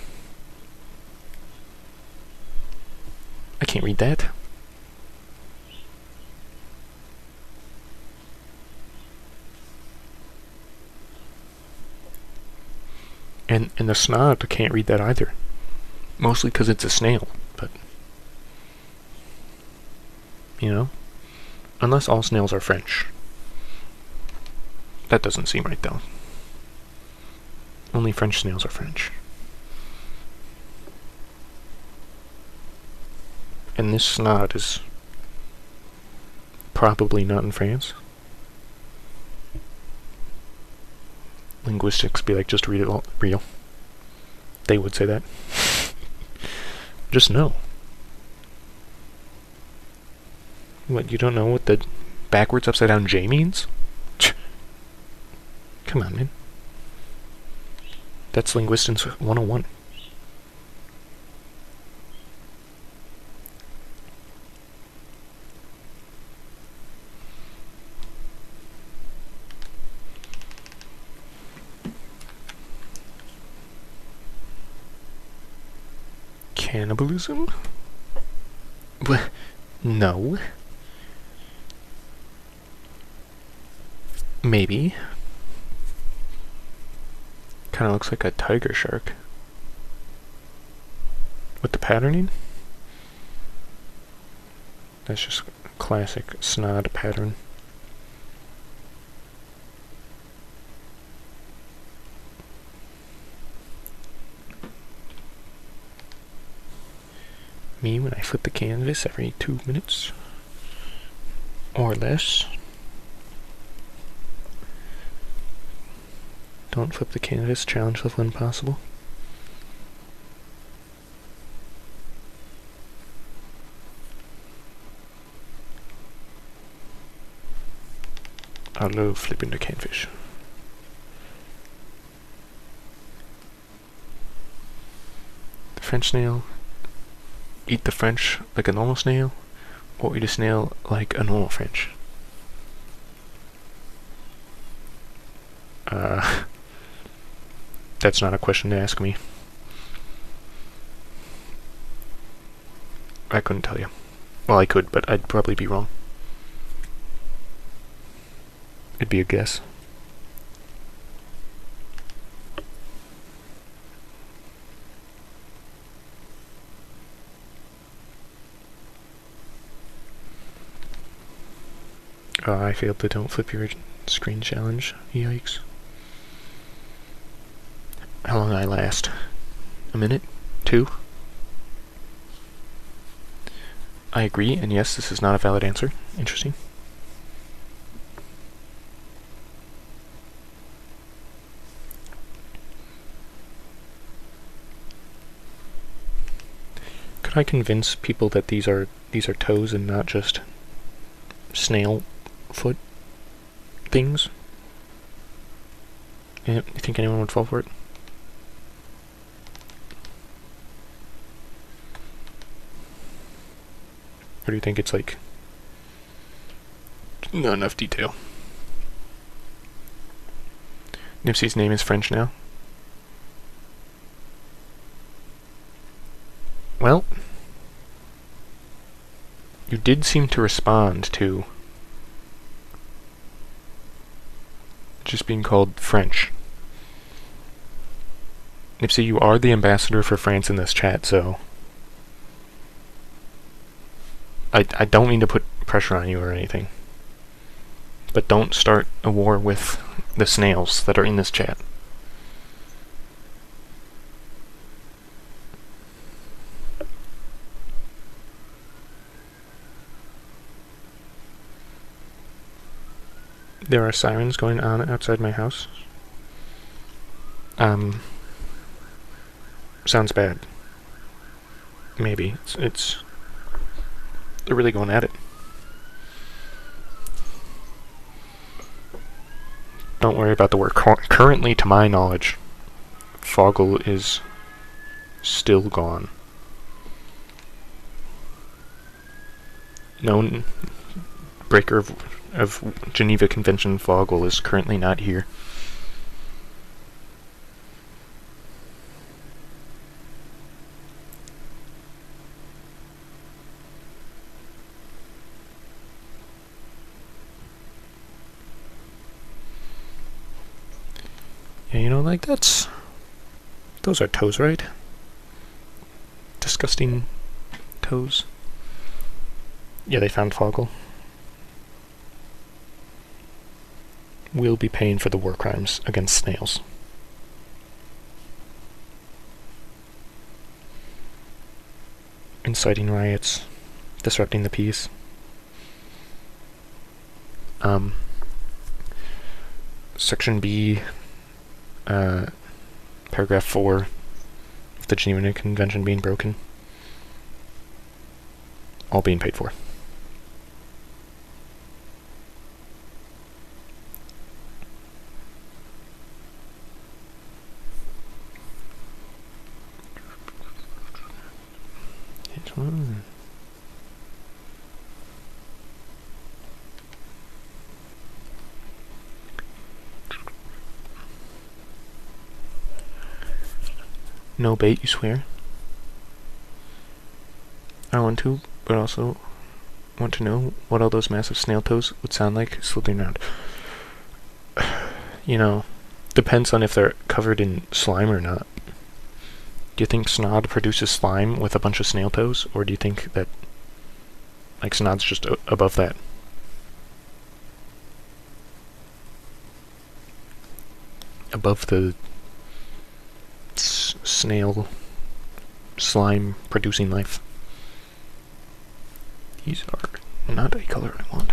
I can't read that. And the snout can't read that either. Mostly because it's a snail, but you know? Unless all snails are French. That doesn't seem right though. Only French snails are French. And this snout is probably not in France. Linguistics be like, just read it all real. They would say that. Just no. What, you don't know what the backwards upside down J means? Come on, man. That's Linguistics 101. Cannibalism? No. Maybe. Kinda looks like a tiger shark. With the patterning? That's just classic snod pattern. Me when I flip the canvas every 2 minutes or less. Don't flip the canvas, challenge level impossible. I love flipping the canvas. The French snail. Eat the French like a normal snail, or eat a snail like a normal French. That's not a question to ask me. I couldn't tell you. Well, I could, but I'd probably be wrong. It'd be a guess. I failed the don't flip your screen challenge. Yikes. How long did I last? A minute? 2? I agree, and yes, this is not a valid answer. Interesting. Could I convince people that these are toes and not just snail foot things? You think anyone would fall for it? Or do you think it's like not enough detail? Nipsey's name is French now. Well, you did seem to respond to just being called French. Nipsey, you are the ambassador for France in this chat, so I don't mean to put pressure on you or anything, but don't start a war with the snails that are in this chat. There are sirens going on outside my house. Sounds bad. Maybe. It's they're really going at it. Don't worry about the word. Currently, to my knowledge, Foggle is still gone. No breaker of Geneva Convention Foggle is currently not here. Yeah, you know, like those are toes, right? Disgusting toes. Yeah, they found Foggle. We'll be paying for the war crimes against snails. Inciting riots, disrupting the peace. Section B, paragraph 4 of the Geneva Convention being broken. All being paid for. No bait, you swear? I want to, but also want to know what all those massive snail toes would sound like slithering around. You know, depends on if they're covered in slime or not. Do you think Snod produces slime with a bunch of snail toes, or do you think that, like, Snod's just above that? Above the snail slime producing life. These are not a color I want.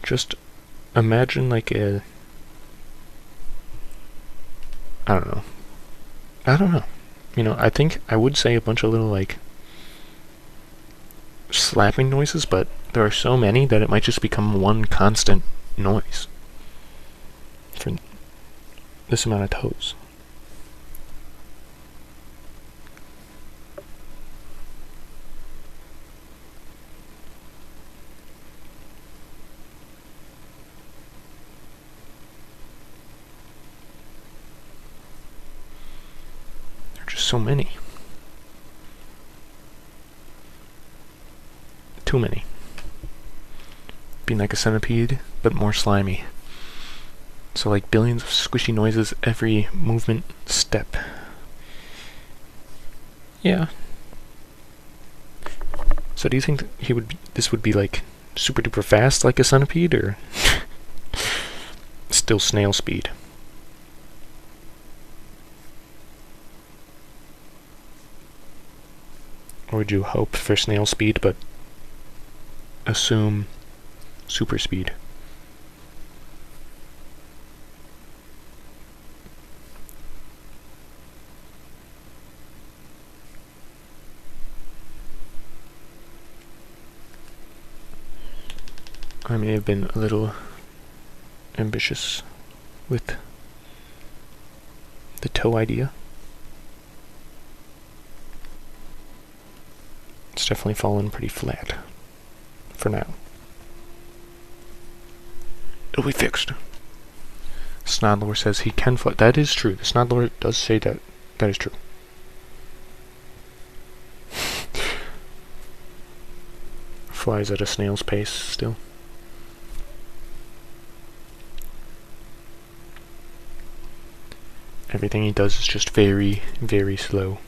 Just imagine like a... I don't know. You know, I think I would say a bunch of little, like, slapping noises, but there are so many that it might just become one constant noise for this amount of toes. There are just so many. Too many. Being like a centipede, but more slimy. So like billions of squishy noises every movement step. Yeah. So do you think that this would be like super duper fast like a centipede, or still snail speed? Or would you hope for snail speed but assume super speed? I may have been a little ambitious with the toe idea. It's definitely fallen pretty flat for now. It'll be fixed. Snodlore says he can fly. That is true. The Snodlore does say that. That is true. Flies at a snail's pace still. Everything he does is just very, very slow.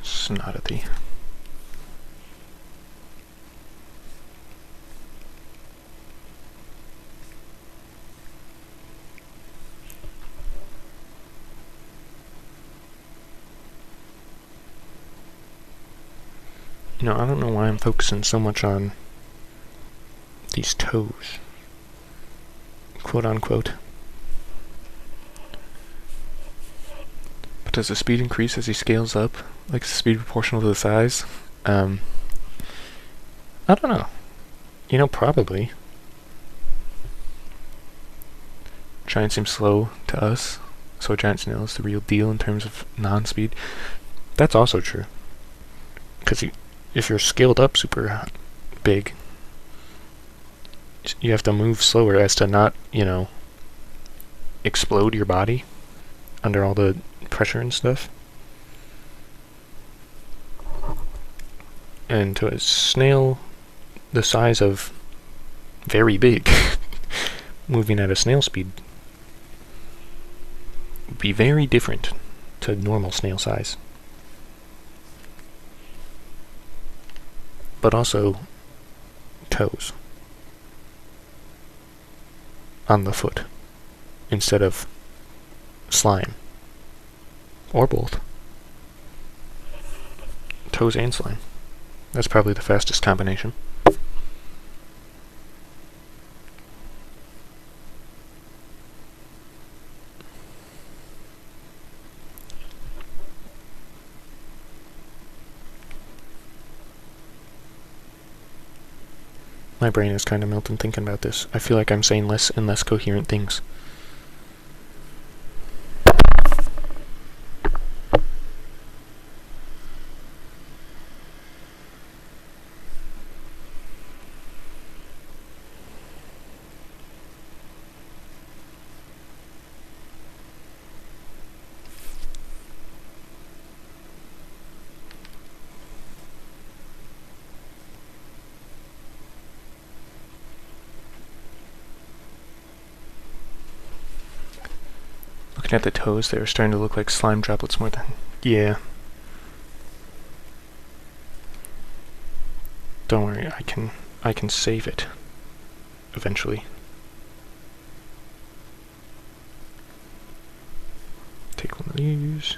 Snodity. You know, I don't know why I'm focusing so much on these toes, quote unquote. But does the speed increase as he scales up? Like the speed proportional to the size? I don't know. You know, probably. Giant seems slow to us, so a giant snail is the real deal in terms of non-speed. That's also true. Because if you're scaled up super big, you have to move slower as to not, you know, explode your body under all the pressure and stuff. And to a snail the size of very big, moving at a snail speed would be very different to normal snail size. But also toes on the foot instead of slime, or both. Toes and slime. That's probably the fastest combination. My brain is kind of melting thinking about this. I feel like I'm saying less and less coherent things. Looking at the toes, they're starting to look like slime droplets more than... Yeah. Don't worry, I can save it. Eventually. Take one of these.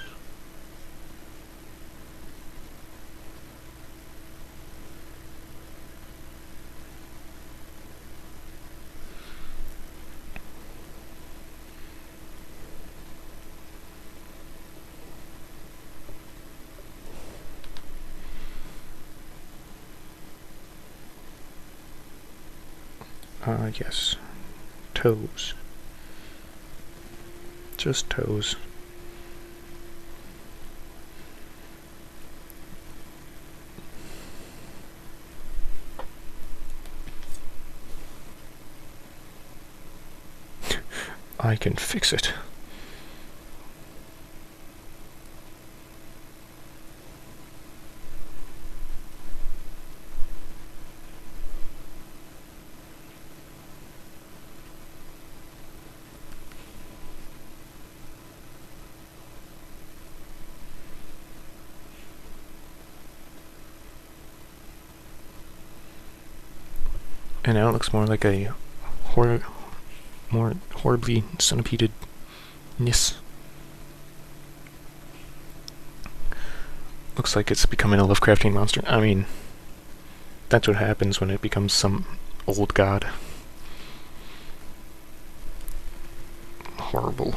Yes. Toes. Just toes. I can fix it. And now it looks more like a more horribly centipeded-ness. Looks like it's becoming a Lovecraftian monster. I mean, that's what happens when it becomes some old god. Horrible,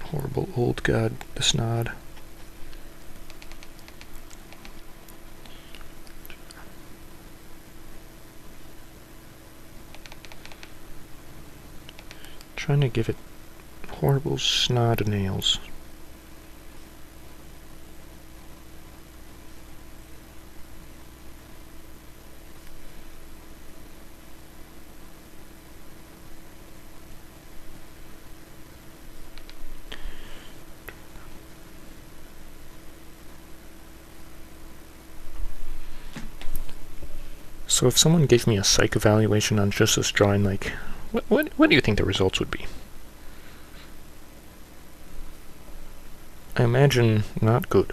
horrible old god, the Snod. Trying to give it horrible snod nails. So if someone gave me a psych evaluation on just this drawing, like, what do you think the results would be? I imagine not good.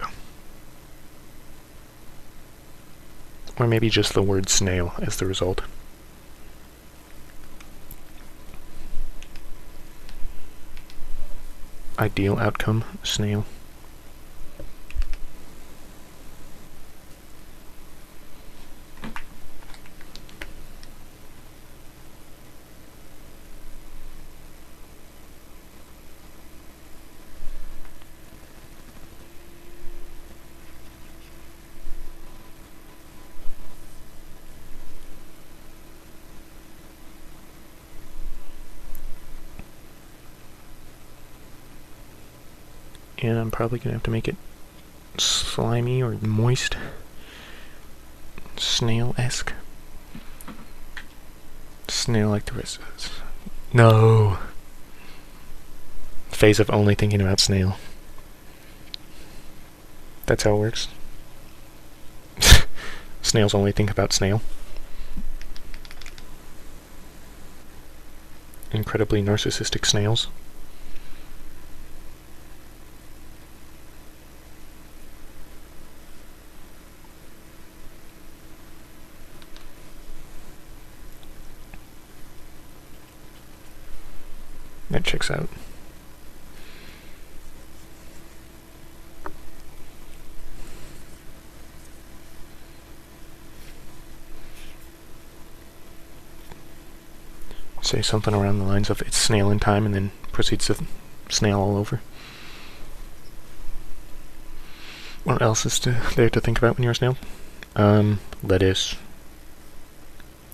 Or maybe just the word snail as the result. Ideal outcome, snail. And I'm probably gonna have to make it slimy or moist, snail-esque. Snail like the rest of us. No! Phase of only thinking about snail. That's how it works. Snails only think about snail. Incredibly narcissistic snails. That checks out. Say something around the lines of it's snail in time and then proceeds to snail all over. What else is there to think about when you're a snail? Lettuce.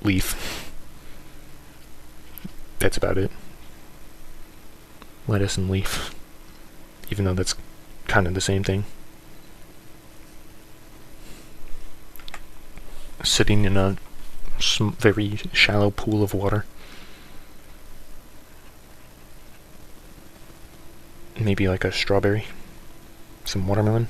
Leaf. That's about it. Lettuce and leaf. Even though that's kind of the same thing. Sitting in a very shallow pool of water. Maybe like a strawberry. Some watermelon.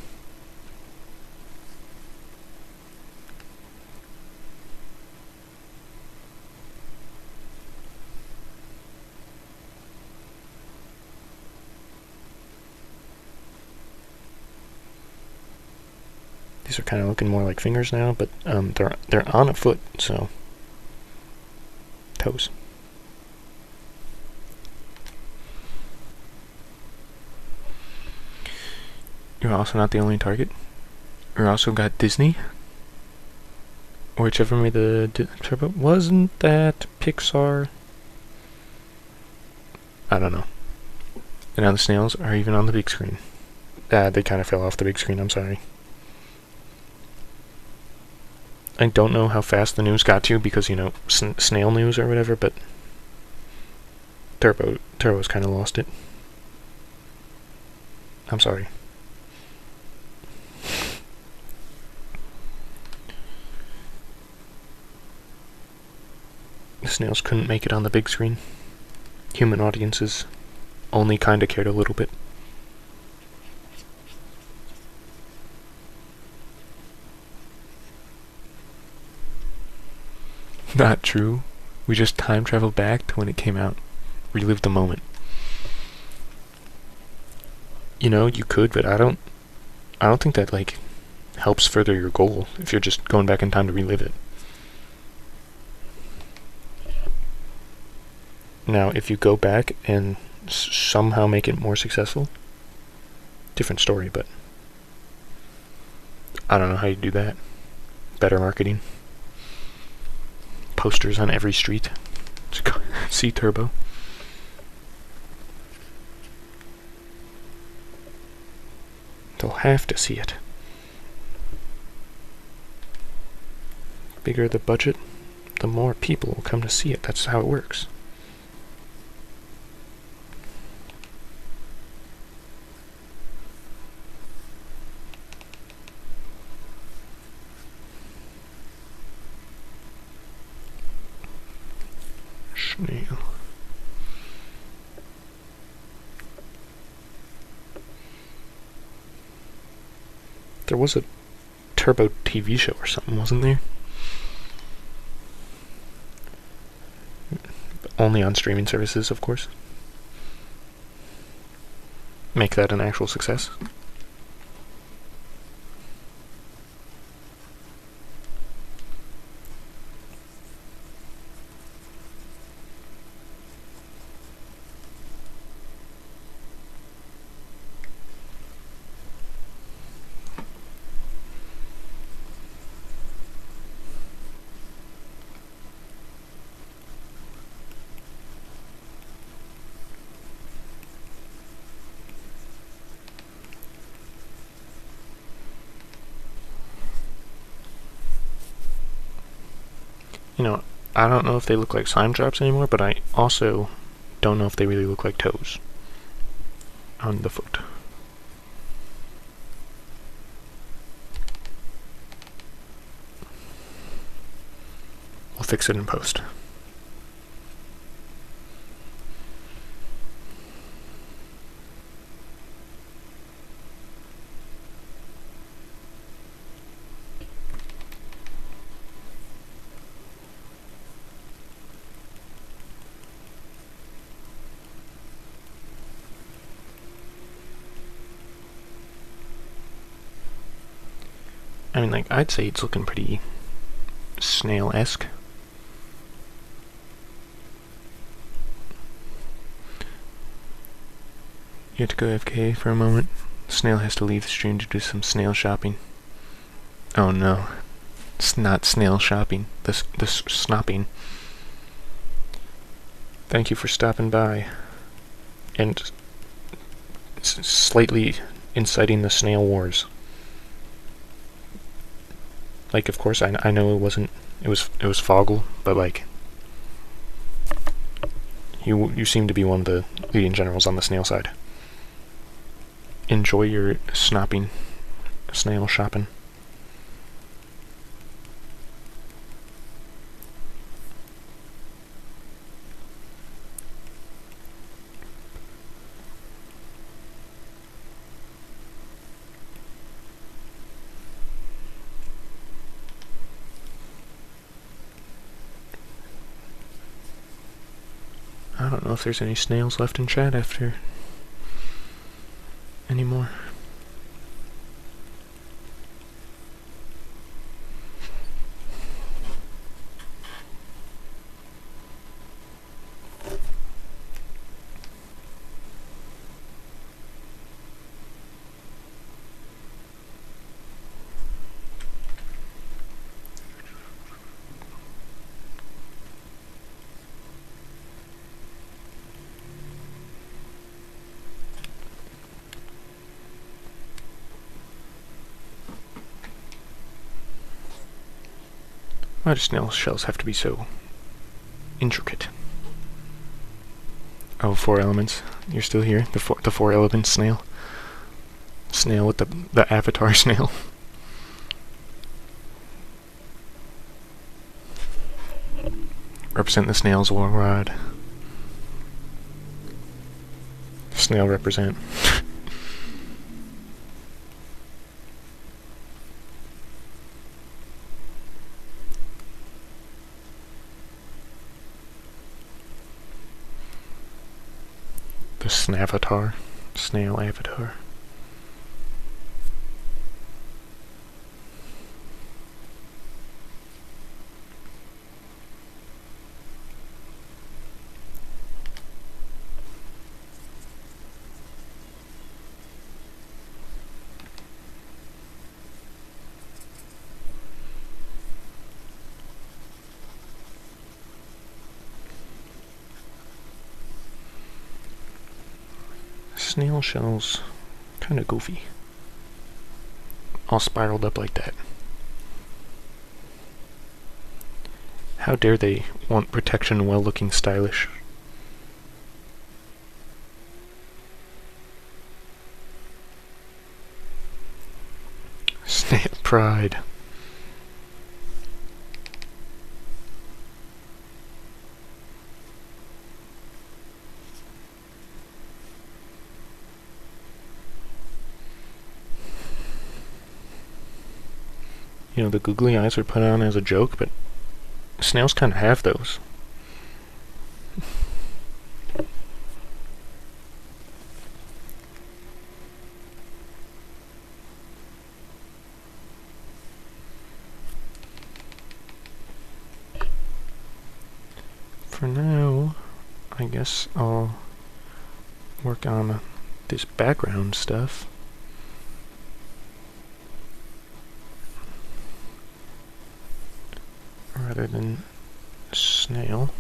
These are kind of looking more like fingers now, but they're on a foot, so toes. You're also not the only target. You also got Disney, whichever made the Turbo. Wasn't that Pixar? I don't know. And now the snails are even on the big screen. They kind of fell off the big screen. I'm sorry. I don't know how fast the news got to because, you know, snail news or whatever, but Turbo's kind of lost it. I'm sorry. The snails couldn't make it on the big screen. Human audiences only kind of cared a little bit. Not true. We just time traveled back to when it came out. Relived the moment. You know, you could, but I don't think that, like, helps further your goal if you're just going back in time to relive it. Now, if you go back and somehow make it more successful, different story, but I don't know how you do that. Better marketing. Posters on every street. See Turbo. They'll have to see it. Bigger the budget, the more people will come to see it. That's how it works. Snail. There was a Turbo TV show or something, wasn't there? Only on streaming services, of course. Make that an actual success. You know, I don't know if they look like slime drops anymore, but I also don't know if they really look like toes on the foot. We'll fix it in post. I mean, like, I'd say it's looking pretty snail-esque. You have to go AFK for a moment. Snail has to leave the stream to do some snail shopping. Oh no. It's not snail shopping. This snopping. Thank you for stopping by. And slightly inciting the snail wars. Like, of course, I know it wasn't, it was Foggle, but, like, You seem to be one of the leading generals on the snail side. Enjoy your snail shopping. I don't know if there's any snails left in chat after anymore. Why do snail shells have to be so intricate? Oh, 4 elements. You're still here? The four element snail? Snail with the avatar snail. Represent the snails worldwide. Snail represent. The snavatar. Snail avatar. Snail shells, kind of goofy. All spiraled up like that. How dare they want protection while looking stylish? Snail pride. You know, the googly eyes are put on as a joke, but snails kind of have those. For now, I guess I'll work on this background stuff. Rather than snail.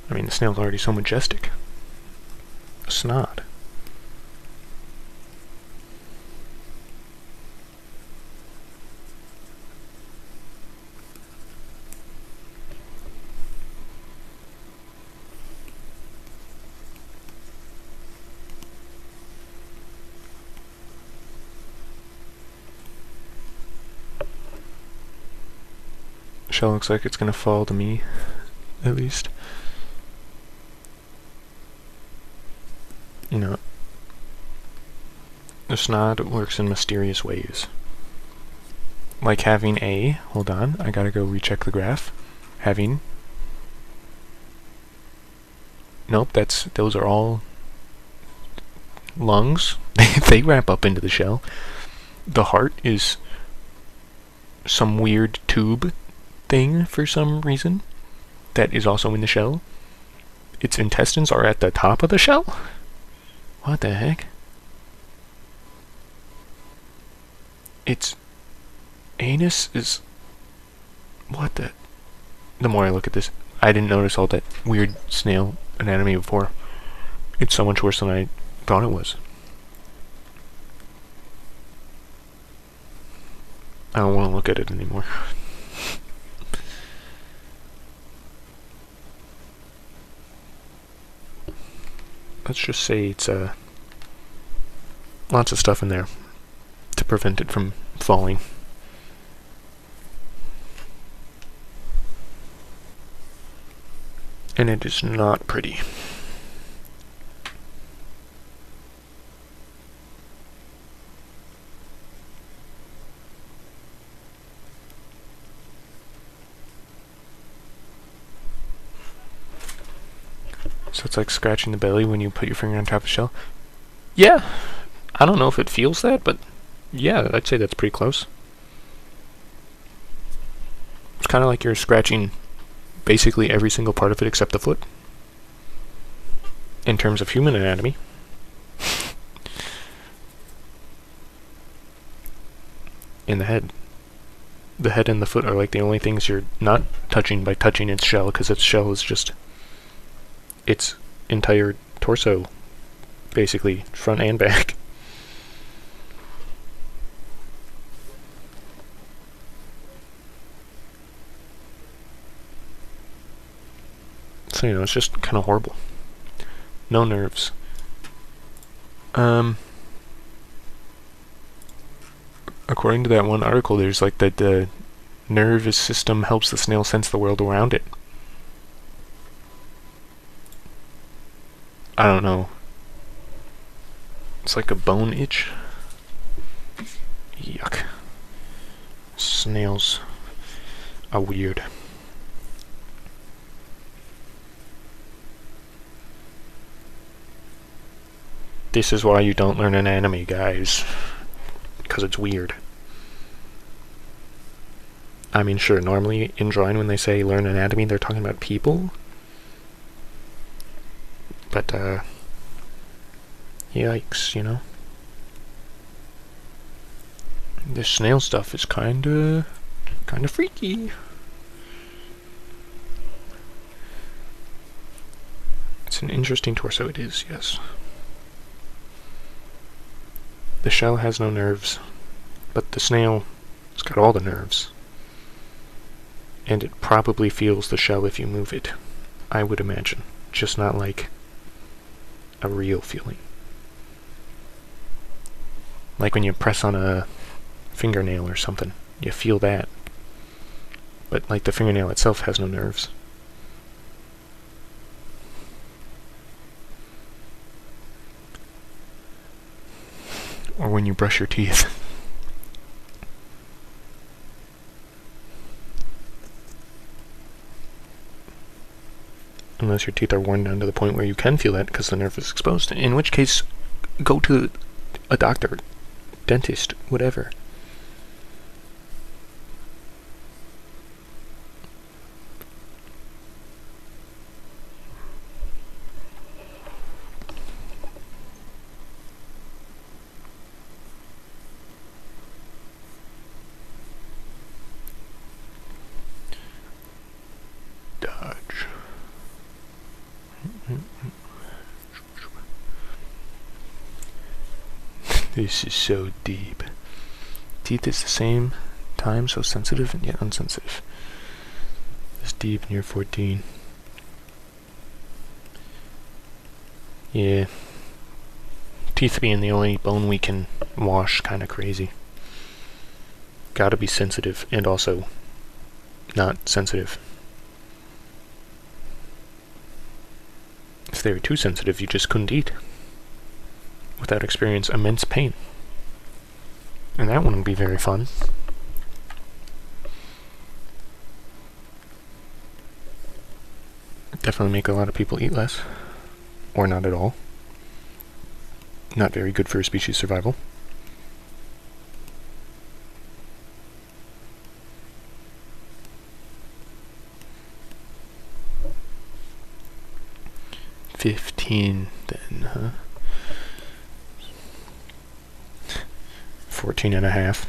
I mean, the snail's already so majestic. A snot. Shell looks like it's gonna fall to me, at least. You know, the snot works in mysterious ways. Like having hold on, I gotta go recheck the graph. Nope, those are all lungs. They wrap up into the shell. The heart is some weird tube thing for some reason that is also in the shell. Its intestines are at the top of the shell? What the heck? Its anus is... What the... The more I look at this, I didn't notice all that weird snail anatomy before. It's so much worse than I thought it was. I don't want to look at it anymore. Let's just say it's lots of stuff in there to prevent it from falling. And it is not pretty. So it's like scratching the belly when you put your finger on top of the shell. Yeah, I don't know if it feels that, but yeah, I'd say that's pretty close. It's kind of like you're scratching basically every single part of it except the foot. In terms of human anatomy. And the head. The head and the foot are like the only things you're not touching by touching its shell, because its shell is just its entire torso, basically, front and back. So, you know, it's just kind of horrible. No nerves. According to that one article, there's like that the nervous system helps the snail sense the world around it. I don't know. It's like a bone itch. Yuck. Snails are weird. This is why you don't learn anatomy, guys. Because it's weird. I mean, sure, normally in drawing when they say learn anatomy, they're talking about people. But, yikes, you know? This snail stuff is kinda freaky. It's an interesting torso, it is, yes. The shell has no nerves, but the snail has got all the nerves. And it probably feels the shell if you move it, I would imagine. Just not like a real feeling. Like when you press on a fingernail or something, you feel that. But like the fingernail itself has no nerves. Or when you brush your teeth. Unless your teeth are worn down to the point where you can feel that because the nerve is exposed. In which case, go to a doctor, dentist, whatever. Dodge. This is so deep. Teeth is the same time, so sensitive and yet unsensitive. It's deep and you're 14. Yeah. Teeth being the only bone we can wash, kinda crazy. Gotta be sensitive and also not sensitive. If they were too sensitive, you just couldn't eat without experiencing immense pain. And that wouldn't be very fun. Definitely make a lot of people eat less. Or not at all. Not very good for species survival. $15 then, huh? 14.5.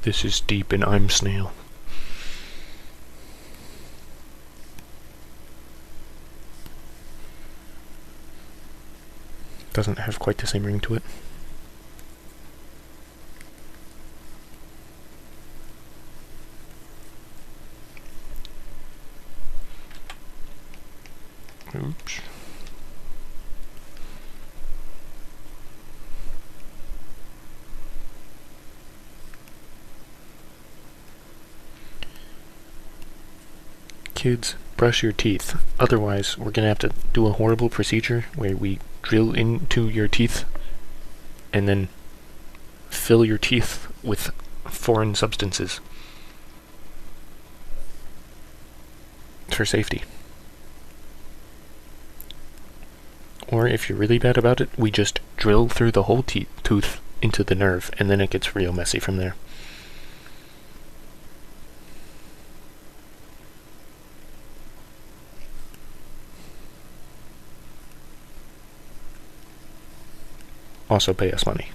This is deep and I'm snail. doesn't have quite the same ring to it. Oops. Kids, brush your teeth. Otherwise, we're gonna have to do a horrible procedure where we drill into your teeth and then fill your teeth with foreign substances for safety. Or if you're really bad about it, we just drill through the whole tooth into the nerve, and then it gets real messy from there. Also pay us money.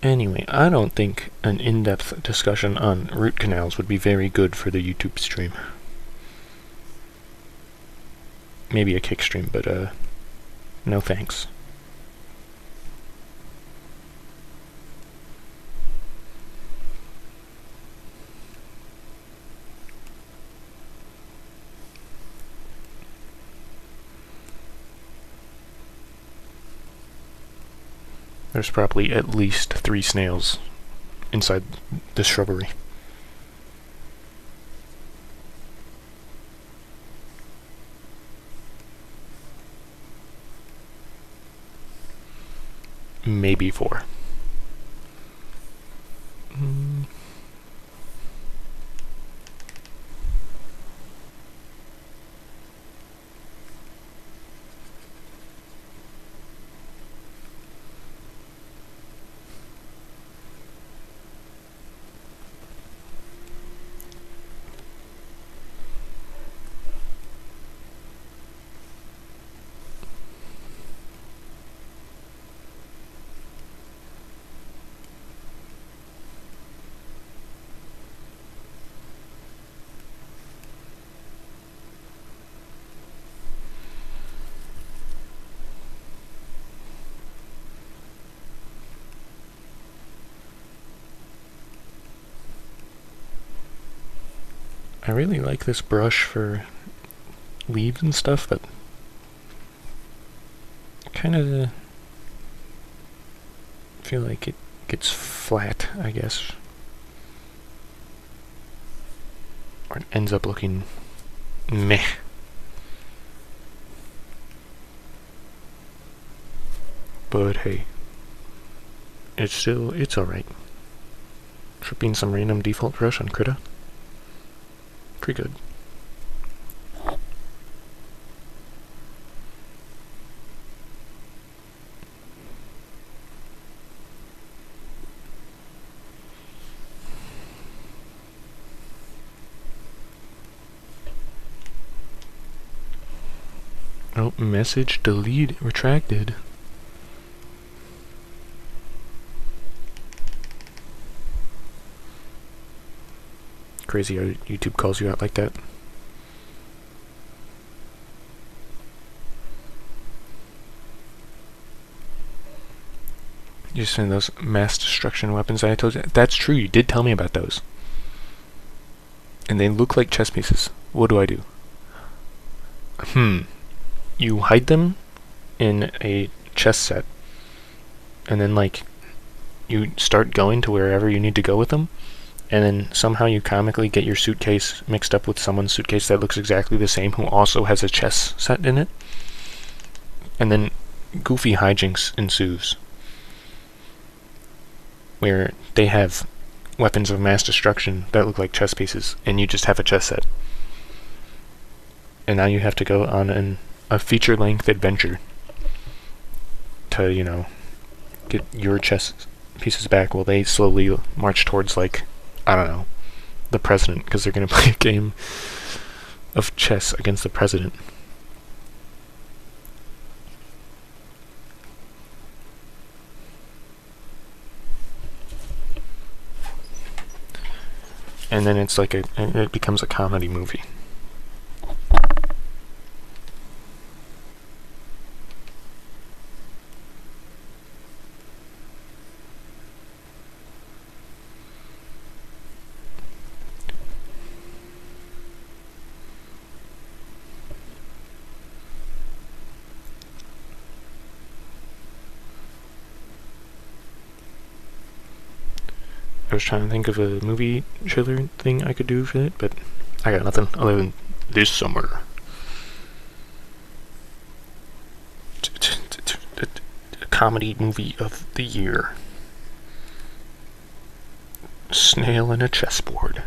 Anyway, I don't think an in-depth discussion on root canals would be very good for the YouTube stream. Maybe a kick stream, but no thanks. There's probably at least 3 snails inside the shrubbery. Maybe 4. I really like this brush for leaves and stuff, but kind of feel like it gets flat, I guess. Or it ends up looking meh. But hey, it's alright. Tripping some random default brush on Krita. Pretty good. Oh, message delete retracted. Crazy how YouTube calls you out like that. You're saying those mass destruction weapons I told you? That's true, you did tell me about those. And they look like chess pieces. What do I do? You hide them in a chess set. And then, like, you start going to wherever you need to go with them. And then somehow you comically get your suitcase mixed up with someone's suitcase that looks exactly the same who also has a chess set in it. And then goofy hijinks ensues, where they have weapons of mass destruction that look like chess pieces, and you just have a chess set. And now you have to go on a feature-length adventure to, you know, get your chess pieces back while they slowly march towards, like, I don't know, the president, because they're going to play a game of chess against the president. and then it's like it becomes a comedy movie. I was trying to think of a movie trailer thing I could do for it, but I got nothing other than this summer. A comedy movie of the year. Snail in a chessboard.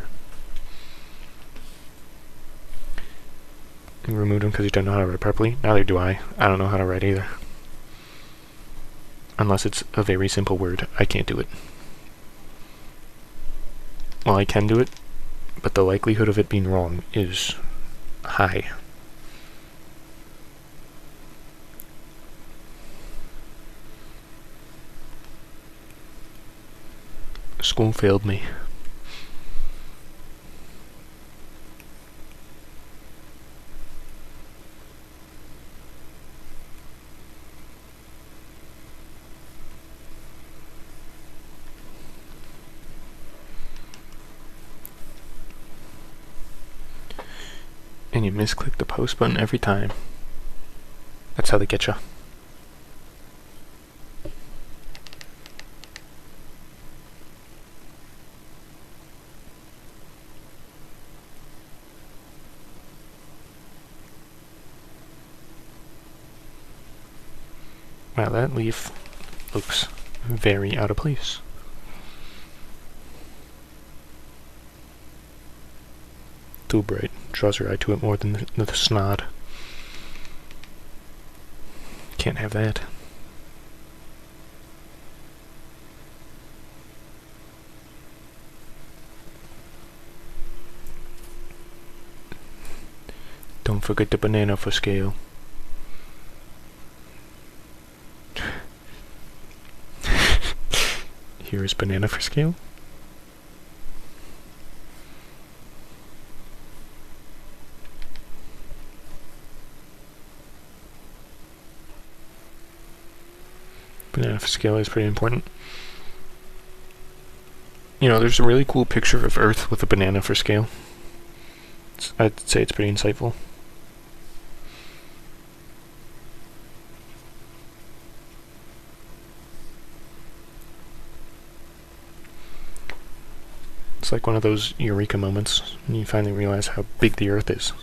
You removed him because you don't know how to write properly? Neither do I. I don't know how to write either. Unless it's a very simple word, I can't do it. Well, I can do it, but the likelihood of it being wrong is high. School failed me. And you misclick the post button every time. That's how they get you. Wow, that leaf looks very out of place. Too bright. Draws your eye to it more than the snot. Can't have that. Don't forget the banana for scale. Here is banana for scale. Banana for scale is pretty important. You know, there's a really cool picture of Earth with a banana for scale. I'd say it's pretty insightful. It's like one of those eureka moments when you finally realize how big the Earth is.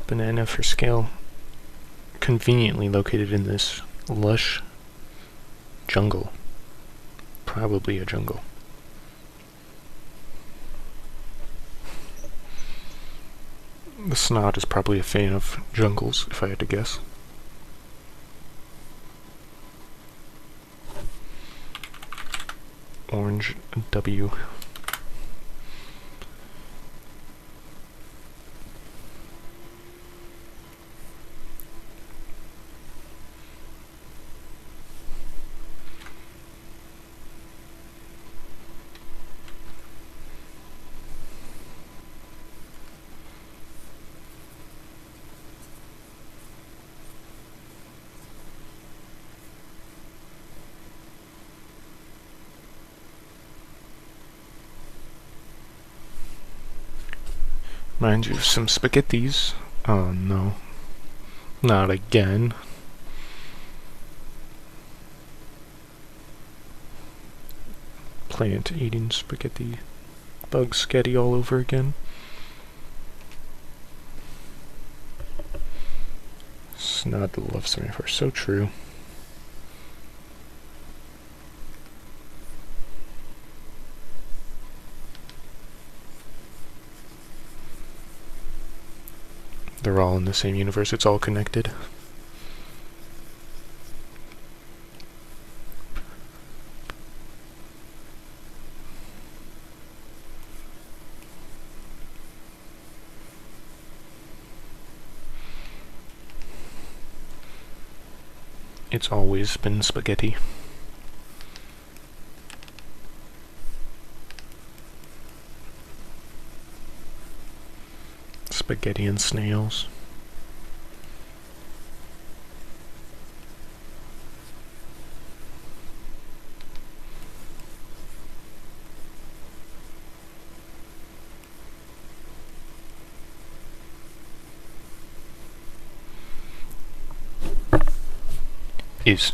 Banana for scale, conveniently located in this lush jungle. Probably a jungle. The snot is probably a fan of jungles, if I had to guess. Orange W. Mind you, some spaghettis. Oh no. Not again. Plant eating spaghetti. Bug sketty all over again. not the love story first. So true. They're all in the same universe. It's all connected. It's always been spaghetti. Spaghetti and snails. Is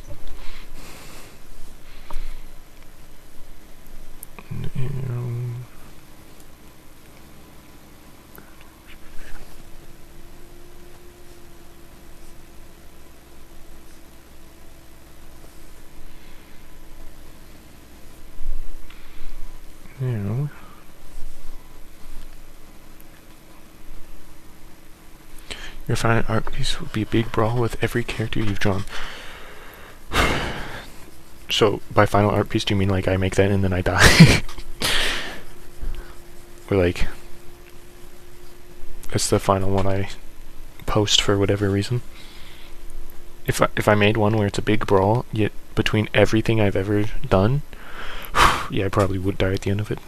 your final art piece would be a big brawl with every character you've drawn. So, by final art piece, do you mean like I make that and then I die? Or like, it's the final one I post for whatever reason? If I made one where it's a big brawl, yet between everything I've ever done, yeah, I probably would die at the end of it.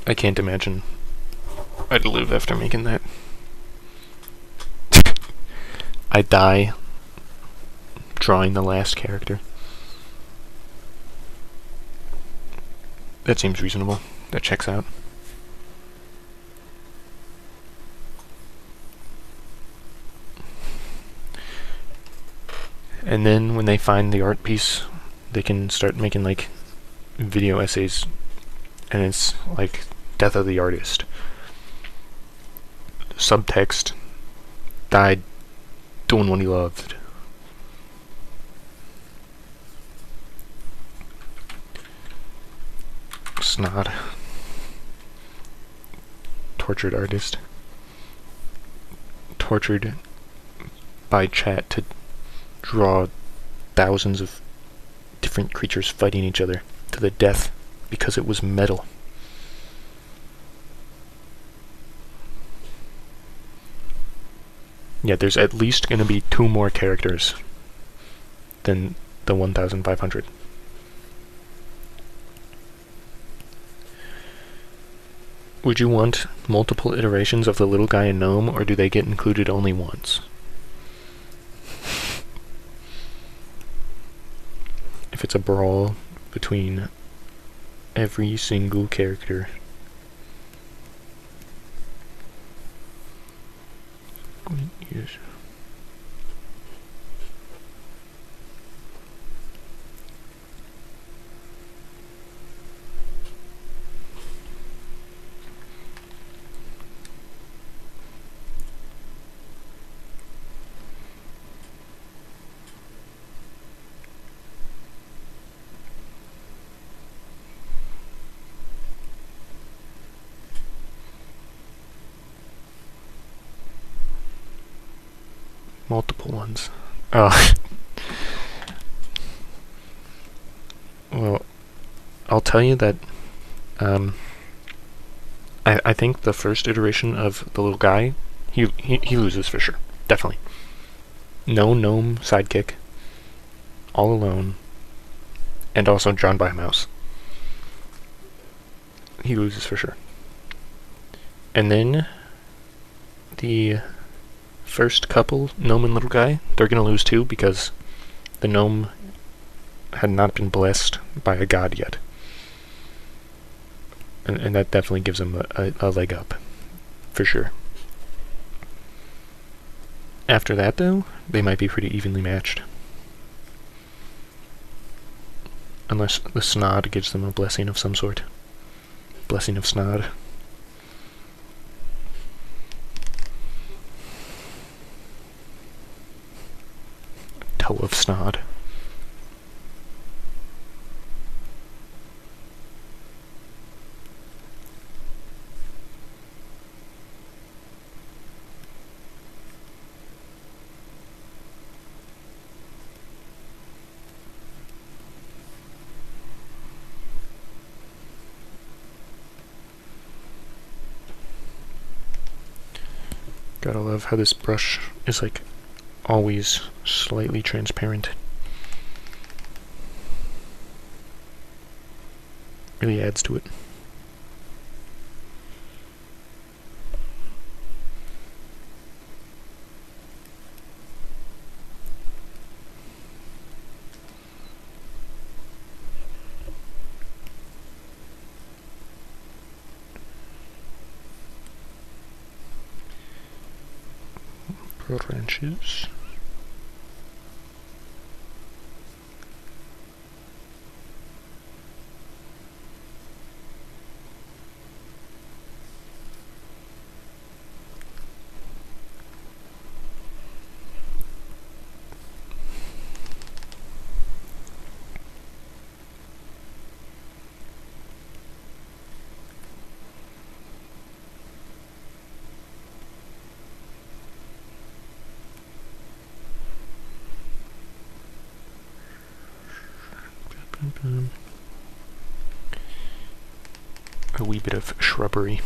I can't imagine I'd live after making that. I die drawing the last character. That seems reasonable. That checks out. And then when they find the art piece, they can start making like video essays, and it's like death of the artist. Subtext: died doing what he loved. Snot. Tortured artist. Tortured by chat to draw thousands of different creatures fighting each other to the death because it was metal. Yeah, there's at least going to be 2 more characters than the 1,500. Would you want multiple iterations of the little guy and gnome, or do they get included only once? If it's a brawl between every single character. Yes. Multiple ones. Oh. Well, I'll tell you that I think the first iteration of the little guy, he loses for sure. Definitely. No gnome sidekick. All alone. And also drawn by a mouse. He loses for sure. And then the first couple, gnome and little guy, they're gonna lose too because the gnome had not been blessed by a god yet. And that definitely gives him a leg up, for sure. After that though, they might be pretty evenly matched. Unless the Snod gives them a blessing of some sort. Blessing of Snod. toe of snot. Gotta love how this brush is like always slightly transparent. Really adds to it. Branches. A wee bit of shrubbery.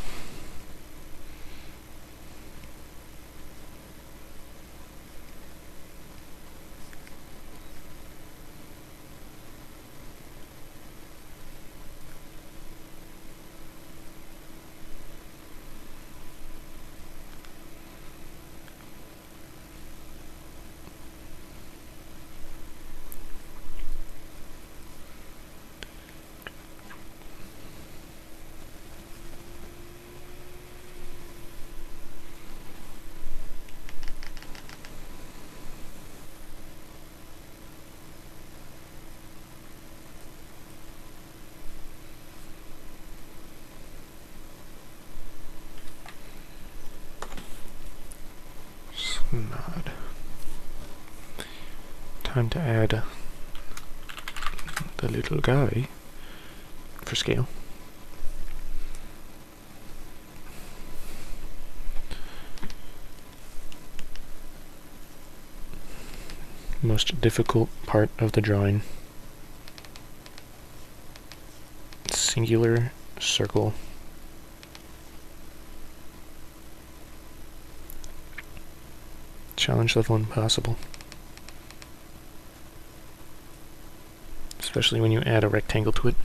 Nod. Time to add the little guy for scale. Most difficult part of the drawing. Singular circle. Challenge level impossible. Especially when you add a rectangle to it.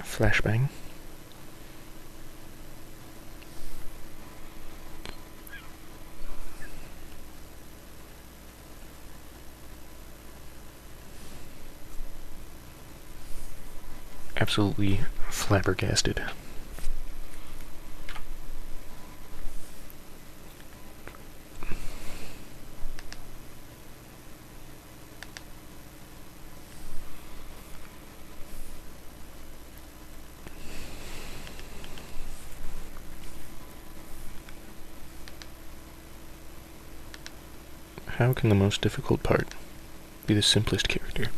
Flashbang. Absolutely flabbergasted. How can the most difficult part be the simplest character?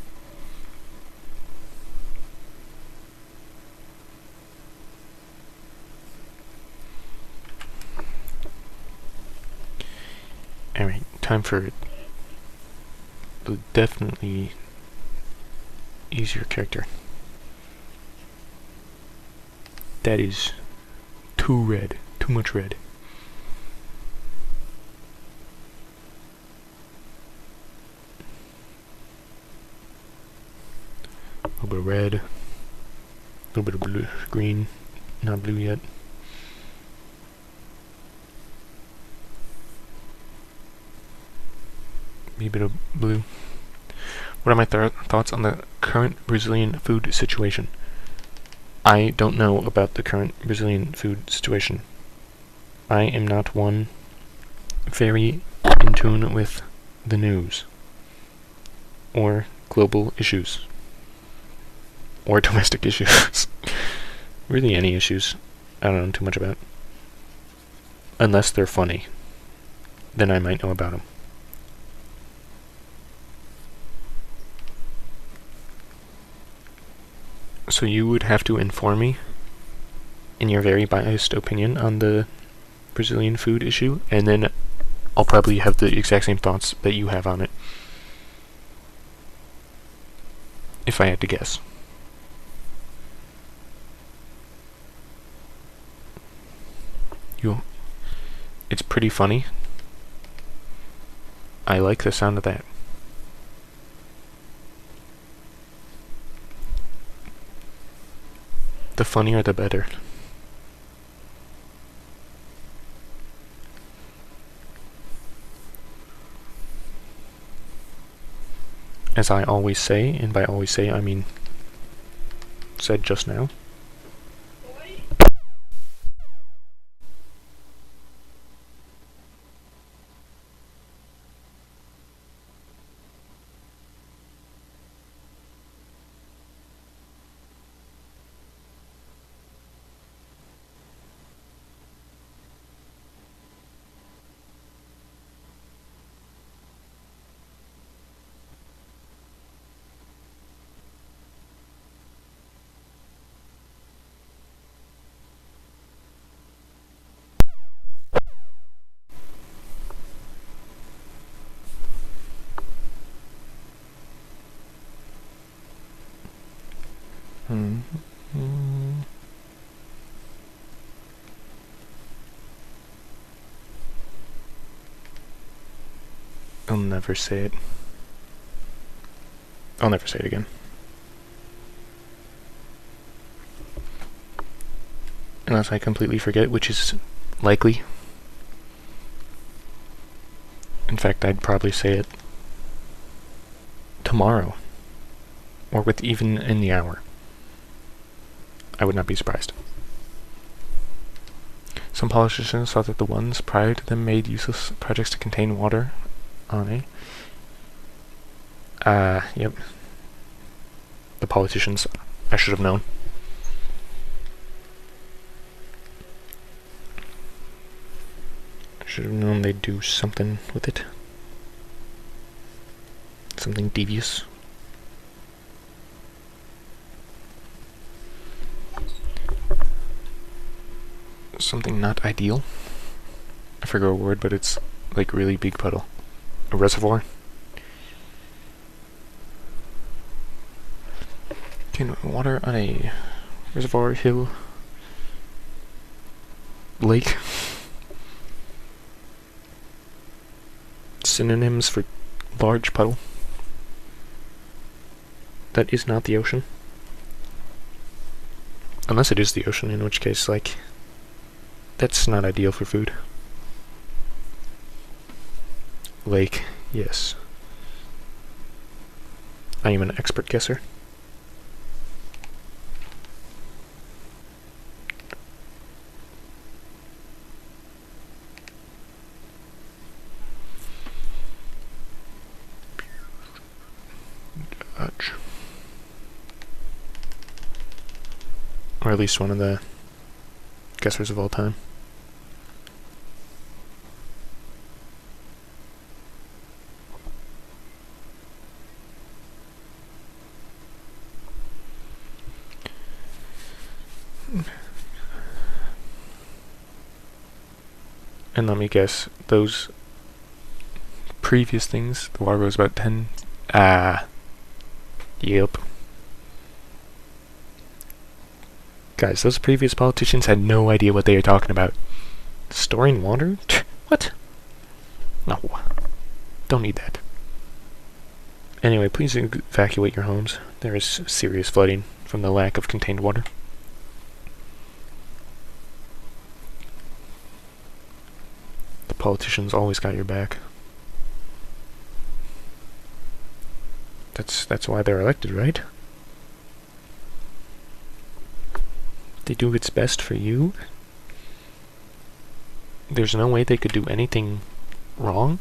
Alright, time for the definitely easier character. That is too red, too much red. A little bit of red, a little bit of blue, green, not blue yet. A bit of blue. What are my thoughts on the current Brazilian food situation? I don't know about the current Brazilian food situation. I am not one very in tune with the news, or global issues, or domestic issues. Really any issues I don't know too much about. Unless they're funny, then I might know about them. So you would have to inform me in your very biased opinion on the Brazilian food issue, and then I'll probably have the exact same thoughts that you have on it, if I had to guess. It's pretty funny. I like the sound of that. The funnier the better. As I always say, and by always say I mean said just now. I'll never say it. I'll never say it again. Unless I completely forget, which is likely. In fact, I'd probably say it tomorrow, or with even in the hour. I would not be surprised. Some politicians thought that the ones prior to them made useless projects to contain water on a... yep. The politicians, I should have known. I should have known they'd do something with it. Something devious. Something not ideal. I forgot a word, but it's like really big puddle. A reservoir. Can water on a reservoir, hill, lake. Synonyms for large puddle. That is not the ocean. Unless it is the ocean, in which case, like, that's not ideal for food. Lake, yes. I am an expert guesser. Or at least one of the guessers of all time. And let me guess, those previous things, the water was about 10. Yep. Guys, those previous politicians had no idea what they were talking about. Storing water? What? No. Don't need that. Anyway, please evacuate your homes. There is serious flooding from the lack of contained water. The politicians always got your back. That's why they're elected, right? They do its best for you. there's no way they could do anything wrong?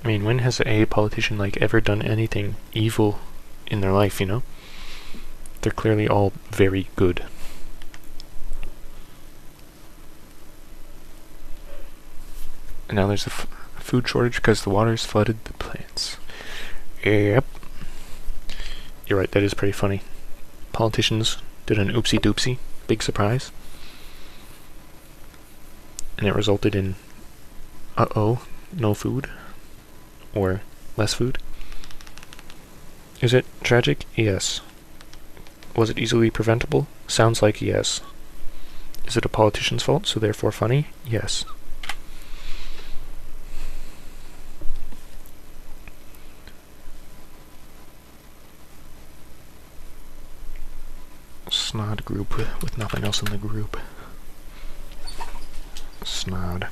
I mean, when has a politician, like, ever done anything evil in their life, you know? They're clearly all very good. And now there's a food shortage because the water's flooded the plants. Yep. You're right, that is pretty funny. Politicians did an oopsie doopsie, big surprise. And it resulted in, uh-oh, no food. Or less food. Is it tragic? Yes. Was it easily preventable? Sounds like yes. Is it a politician's fault, so therefore funny? Yes. Snod group with nothing else in the group. Snod.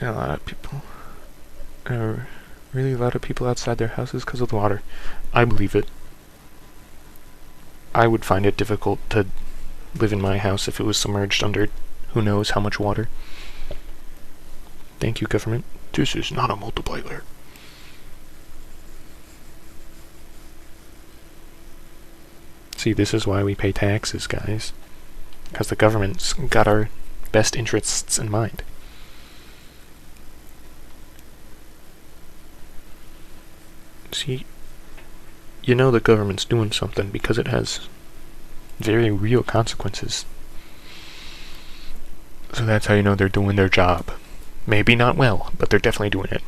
A lot of people. Really a lot of people outside their houses because of the water. I believe it. I would find it difficult to live in my house if it was submerged under who knows how much water. Thank you, government. This is not a multiplier. See, this is why we pay taxes, guys. Because the government's got our best interests in mind. See, you know the government's doing something because it has very real consequences. So that's how you know they're doing their job. Maybe not well, but they're definitely doing it.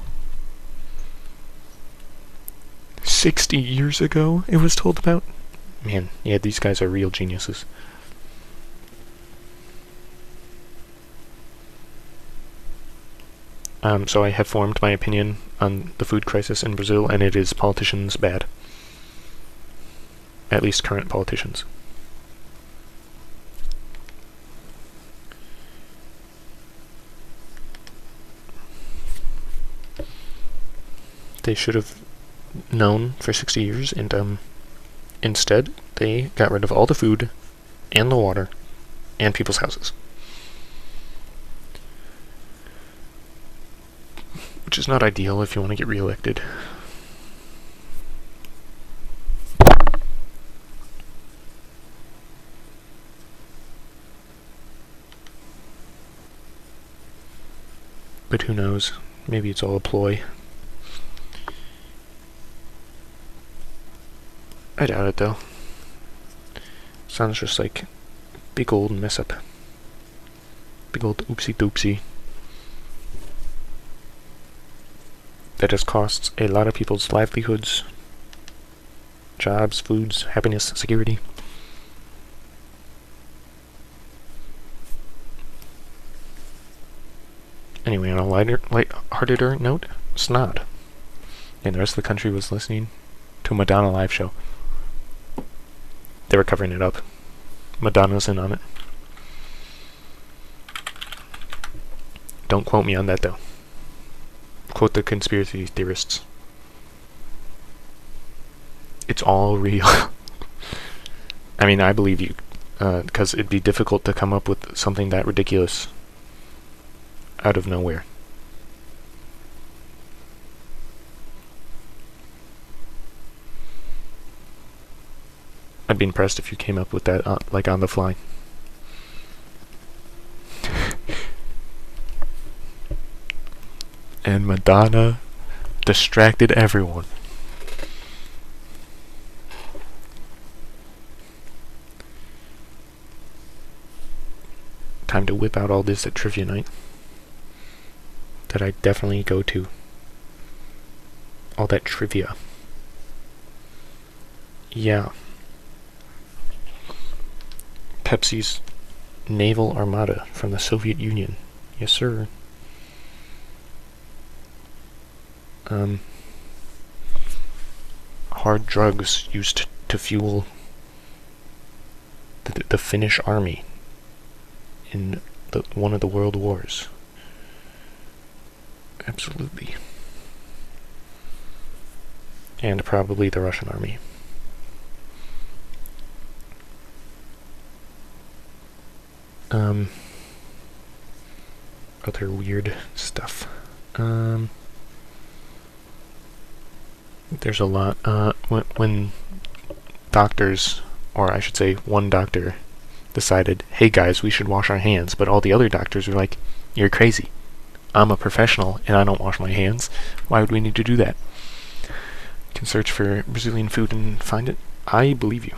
60 years ago it was told about? Man, yeah, these guys are real geniuses. So I have formed my opinion on the food crisis in Brazil, and it is politicians bad. At least current politicians. They should have known for 60 years, and instead they got rid of all the food, and the water, and people's houses. Which is not ideal if you want to get reelected. But who knows? Maybe it's all a ploy. I doubt it, though. Sounds just like big old mess up. Big old oopsie doopsie. That just costs a lot of people's livelihoods, jobs, foods, happiness, security. Anyway, on a lighthearted note, Snod. And the rest of the country was listening to a Madonna live show. They were covering it up. Madonna's in on it. Don't quote me on that, though. Quote the conspiracy theorists. It's all real. I mean, I believe you, because it'd be difficult to come up with something that ridiculous out of nowhere. I'd be impressed if you came up with that, like, on the fly. And Madonna distracted everyone. Time to whip out all this at trivia night. That I definitely go to. All that trivia. Yeah. Pepsi's naval armada from the Soviet Union. Yes, sir. Hard drugs used to fuel the Finnish army in one of the world wars. Absolutely. And probably the Russian army. Other weird stuff. There's a lot. When doctors, or I should say one doctor, decided, hey guys, we should wash our hands, but all the other doctors were like, you're crazy. I'm a professional and I don't wash my hands. Why would we need to do that? You can search for Brazilian food and find it. I believe you.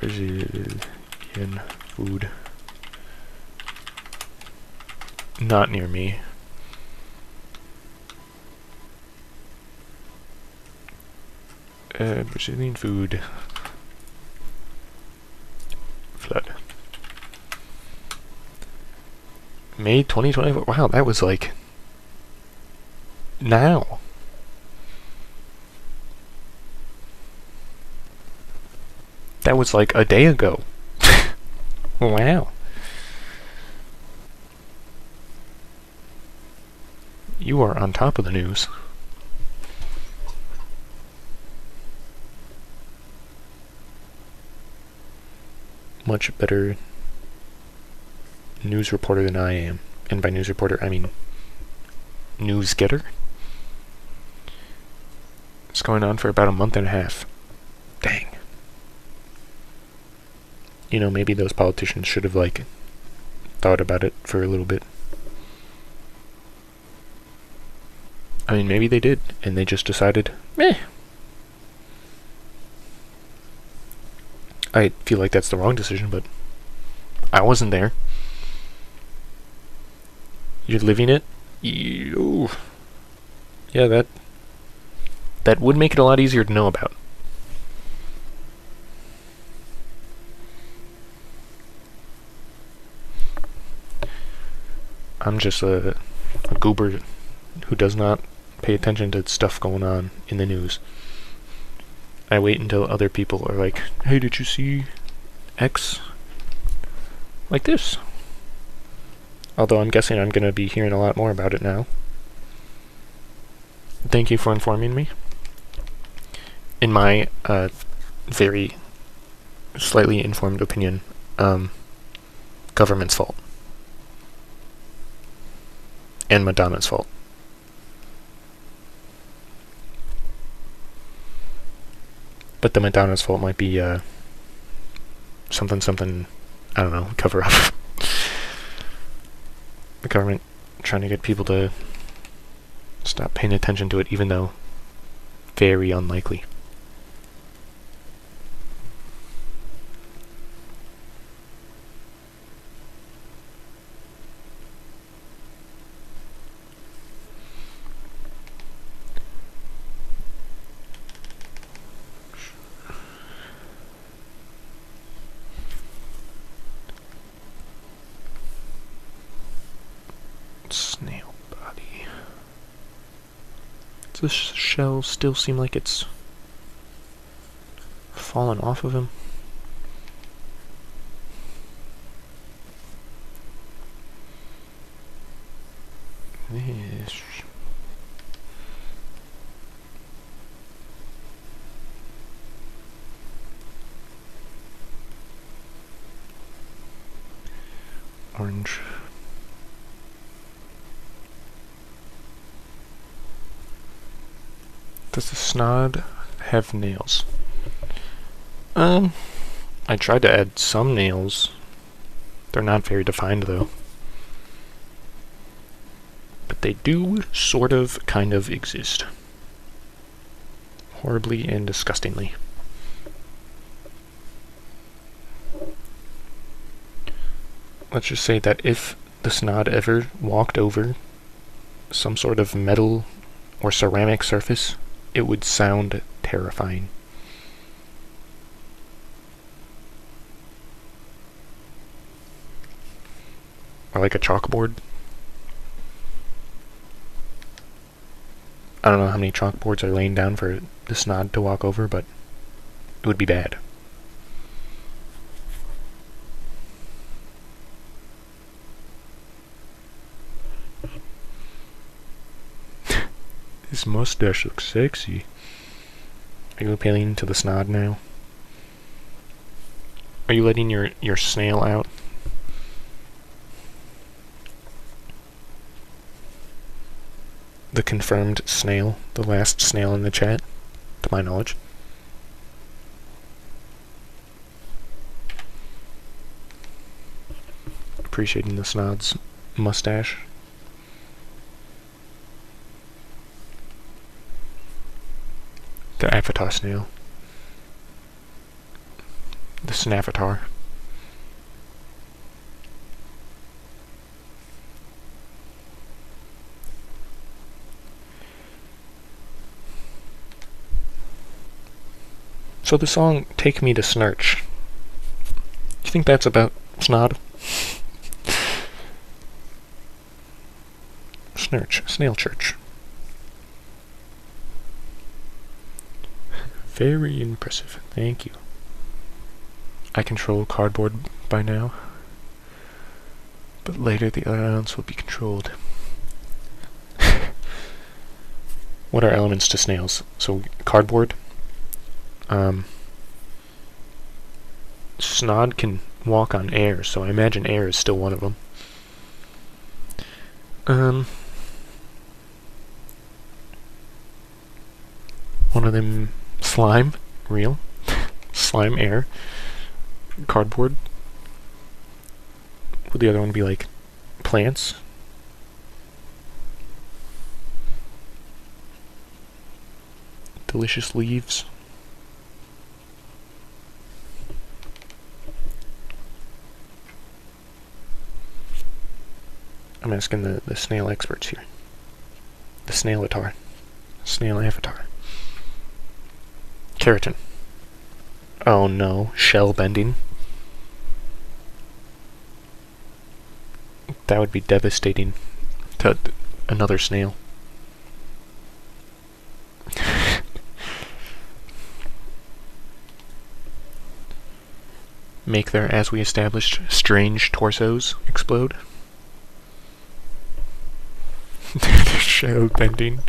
Brazilian food. Not near me. Brazilian food. Flood. May 2024. Wow, that was like now. That was like a day ago. Wow. You are on top of the news. Much better news reporter than I am. And by news reporter, I mean news getter. It's going on for about a month and a half. Dang. You know, maybe those politicians should have, like, thought about it for a little bit. I mean, maybe they did, and they just decided, meh. I feel like that's the wrong decision, but I wasn't there. You're living it? Yeah, that would make it a lot easier to know about. I'm just a goober who does not pay attention to stuff going on in the news. I wait until other people are like, hey, did you see X? Like this. Although I'm guessing I'm going to be hearing a lot more about it now. Thank you for informing me. In my very slightly informed opinion, government's fault. And Madonna's fault. But the Madonna's fault might be something, I don't know, cover up. The government trying to get people to stop paying attention to it, even though very unlikely. Snail body. Does this shell still seem like it's fallen off of him? Yes. Orange. Does the snod have nails? I tried to add some nails. They're not very defined though. But they do sort of, kind of exist. Horribly and disgustingly. Let's just say that if the snod ever walked over some sort of metal or ceramic surface, it would sound terrifying. Or like a chalkboard. I don't know how many chalkboards are laying down for the snod to walk over, but it would be bad. His mustache looks sexy. Are you appealing to the snod now? Are you letting your snail out? The confirmed snail, the last snail in the chat, to my knowledge. Appreciating the snod's mustache. The avatar snail. The snavatar. So the song Take Me to Snurch. Do you think that's about snod? Snurch, snail church. Very impressive, thank you. I control cardboard by now, but later the other elements will be controlled. What are elements to snails? So cardboard. Snod can walk on air, so I imagine air is still one of them. One of them slime, real. Slime, air. Cardboard. Would the other one be like plants? Delicious leaves. I'm asking the snail experts here. The snail-atar. Snail avatar. Keratin. Oh no, shell bending. That would be devastating to another snail. Make their, as we established, strange torsos explode. Shell bending.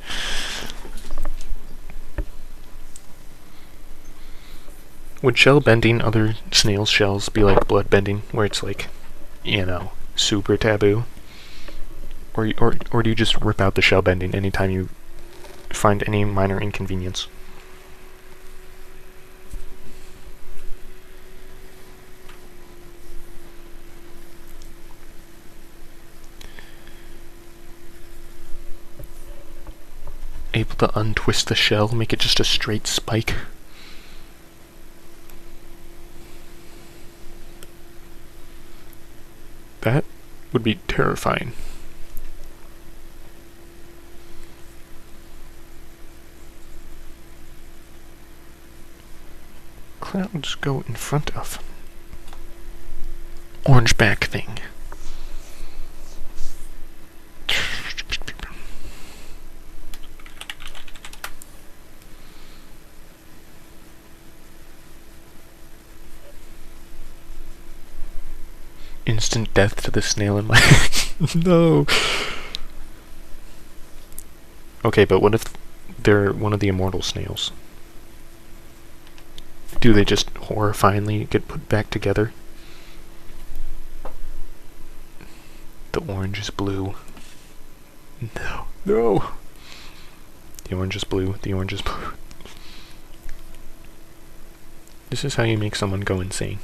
Would shell bending other snails' shells be like blood bending, where it's like, you know, super taboo? Or do you just rip out the shell bending anytime you find any minor inconvenience? Able to untwist the shell, make it just a straight spike. That would be terrifying. Clouds go in front of. Orange back thing. Instant death to the snail in my no. Okay, but what if they're one of the immortal snails? Do they just horrifyingly get put back together? The orange is blue. No. No! The orange is blue. The orange is blue. This is how you make someone go insane.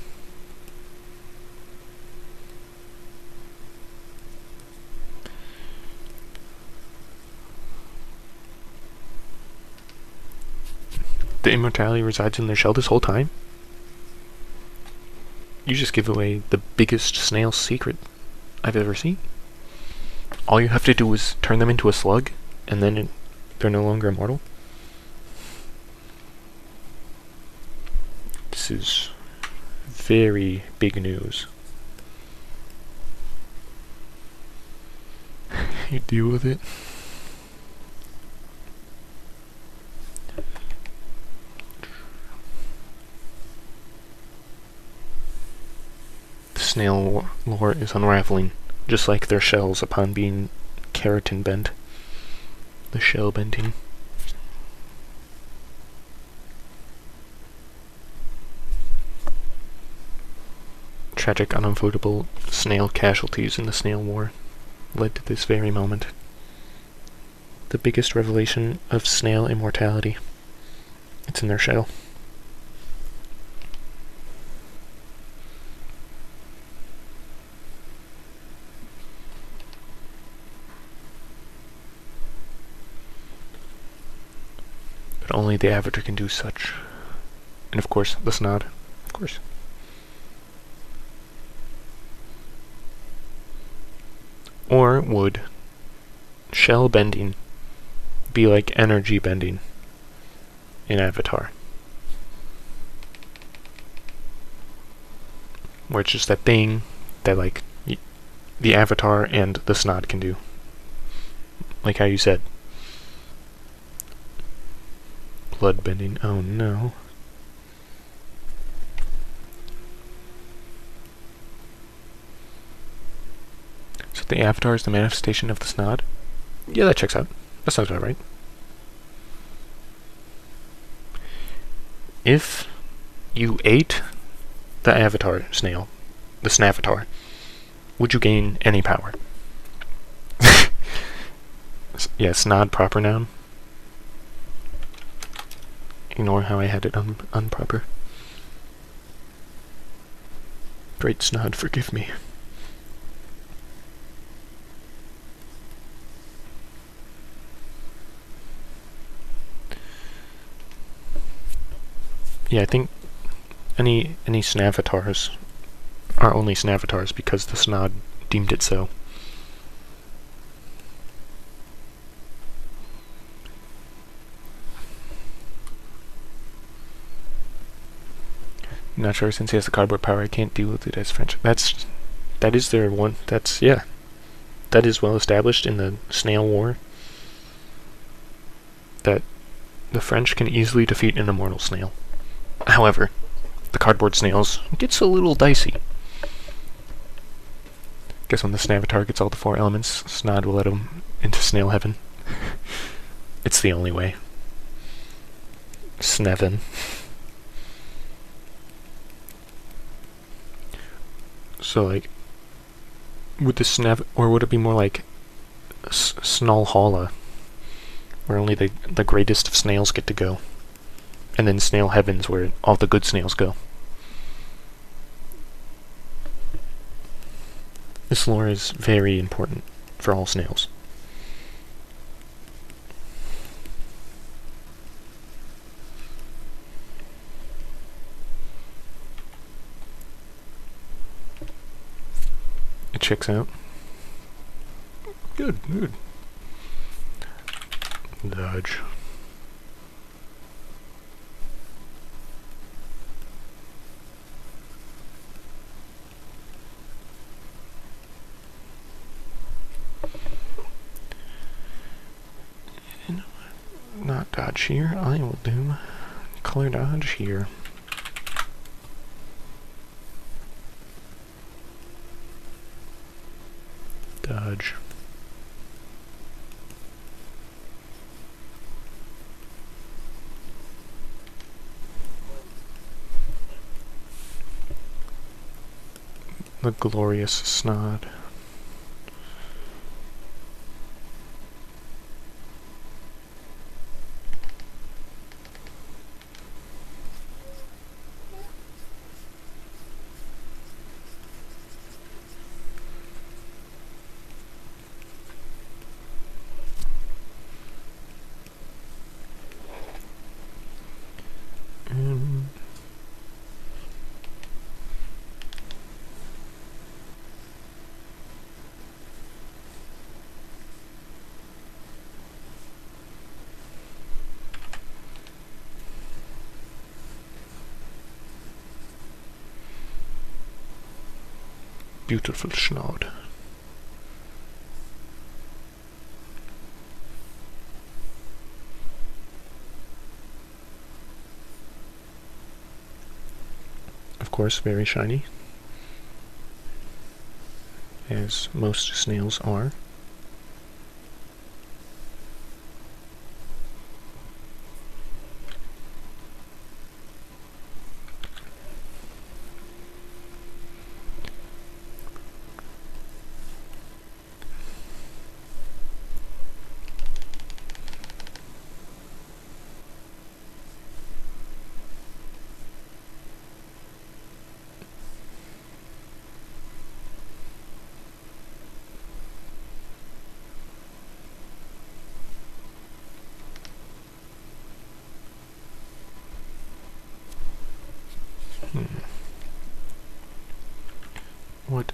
The immortality resides in their shell this whole time? You just give away the biggest snail secret I've ever seen. All you have to do is turn them into a slug, and then they're no longer immortal? This is very big news. You deal with it. Snail lore is unraveling, just like their shells upon being keratin bent. The shell bending. tragic, unavoidable snail casualties in the snail war led to this very moment. The biggest revelation of snail immortality. It's in their shell. But only the Avatar can do such. And of course, the Snod. Of course. Or would shell bending be like energy bending in Avatar? Where it's just that thing that, like, the Avatar and the Snod can do. Like how you said. Blood bending. Oh no. So the Avatar is the manifestation of the Snod? Yeah, that checks out. That sounds about right. If you ate the Avatar snail, the Snavatar, would you gain any power? Yeah, Snod proper noun. Ignore how I had it unproper. Great Snod, forgive me. Yeah, I think any Snavatars are only Snavatars because the Snod deemed it so. Not sure, since he has the cardboard power, I can't deal with it as French. That is their one. Yeah. That is well established in the Snail War. That the French can easily defeat an immortal snail. However, the cardboard snails gets a little dicey. Guess when the Snavatar gets all the 4 elements, Snod will let him into snail heaven. It's the only way. Snevin. So, like, would the Snev, or would it be more like Snalhalla, where only the greatest of snails get to go, and then Snail Heavens, where all the good snails go? This lore is very important for all snails. It checks out. Good, good. Dodge. Not dodge here. I will do color dodge here. Dodge. The glorious Snod. Beautiful Snod. Of course, very shiny, as most snails are.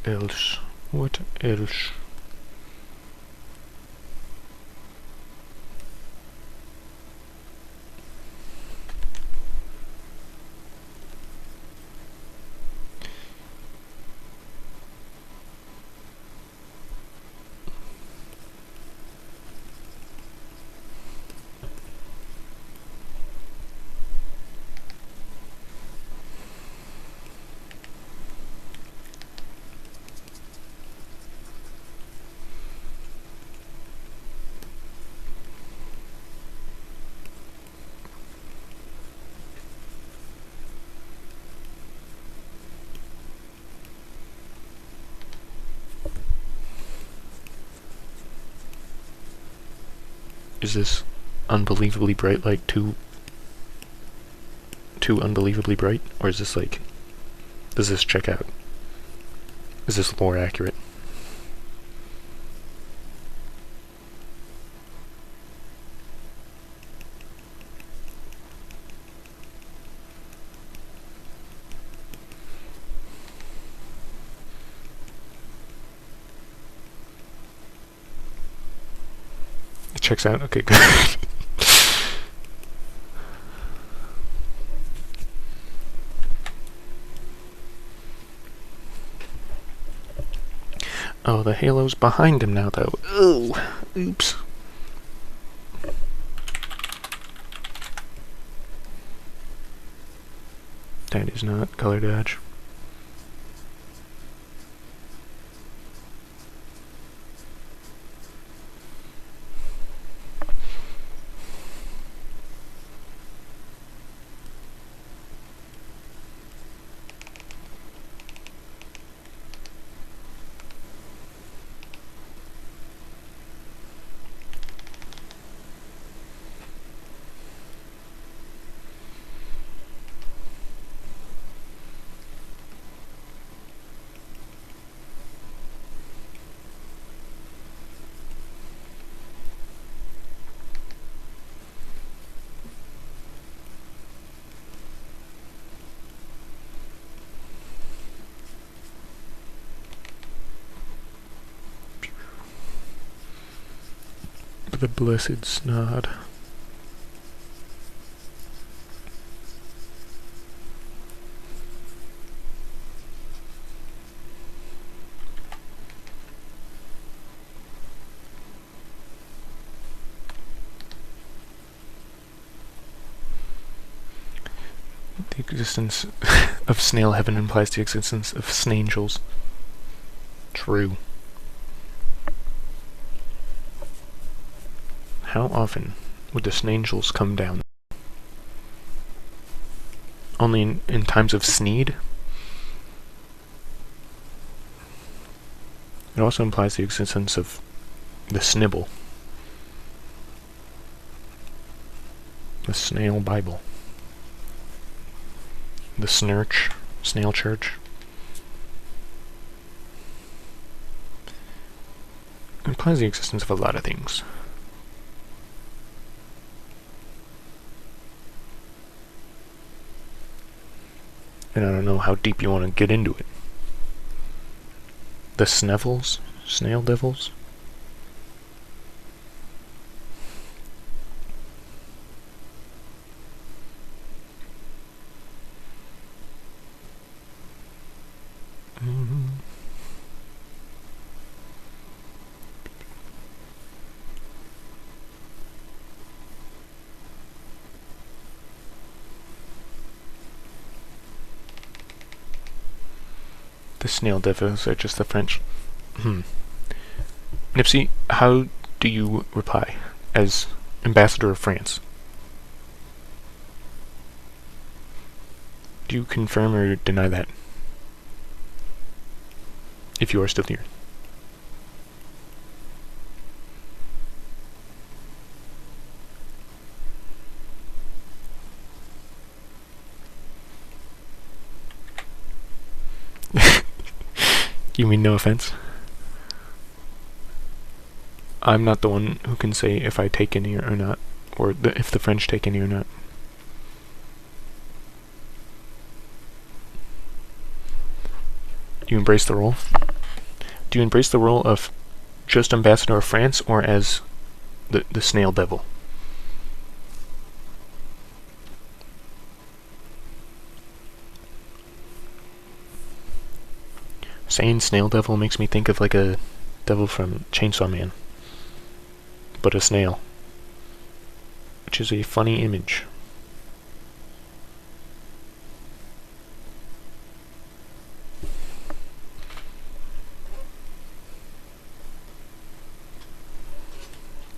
What else? What else? Is this unbelievably bright, like too unbelievably bright? Or is this like, does this check out? Is this lore accurate? It checks out? Okay, good. Oh, the halo's behind him now, though. Oh, oops. That is not color dodge. The blessed snod. The existence of snail heaven implies the existence of snangels. True. How often would the snangels come down? Only in times of sneed? It also implies the existence of the snibble. The snail Bible. The snurch, snail church. It implies the existence of a lot of things. And I don't know how deep you want to get into it. The snevels? Snail devils? The snail devils are just the French. Nipsey, how do you reply as ambassador of France? Do you confirm or deny that? If you are still here. You mean no offense? I'm not the one who can say if I take any or not, or if the French take any or not. You embrace the role? Do you embrace the role of just ambassador of France or as the snail devil? Saying snail devil makes me think of like a devil from Chainsaw Man, but a snail, which is a funny image.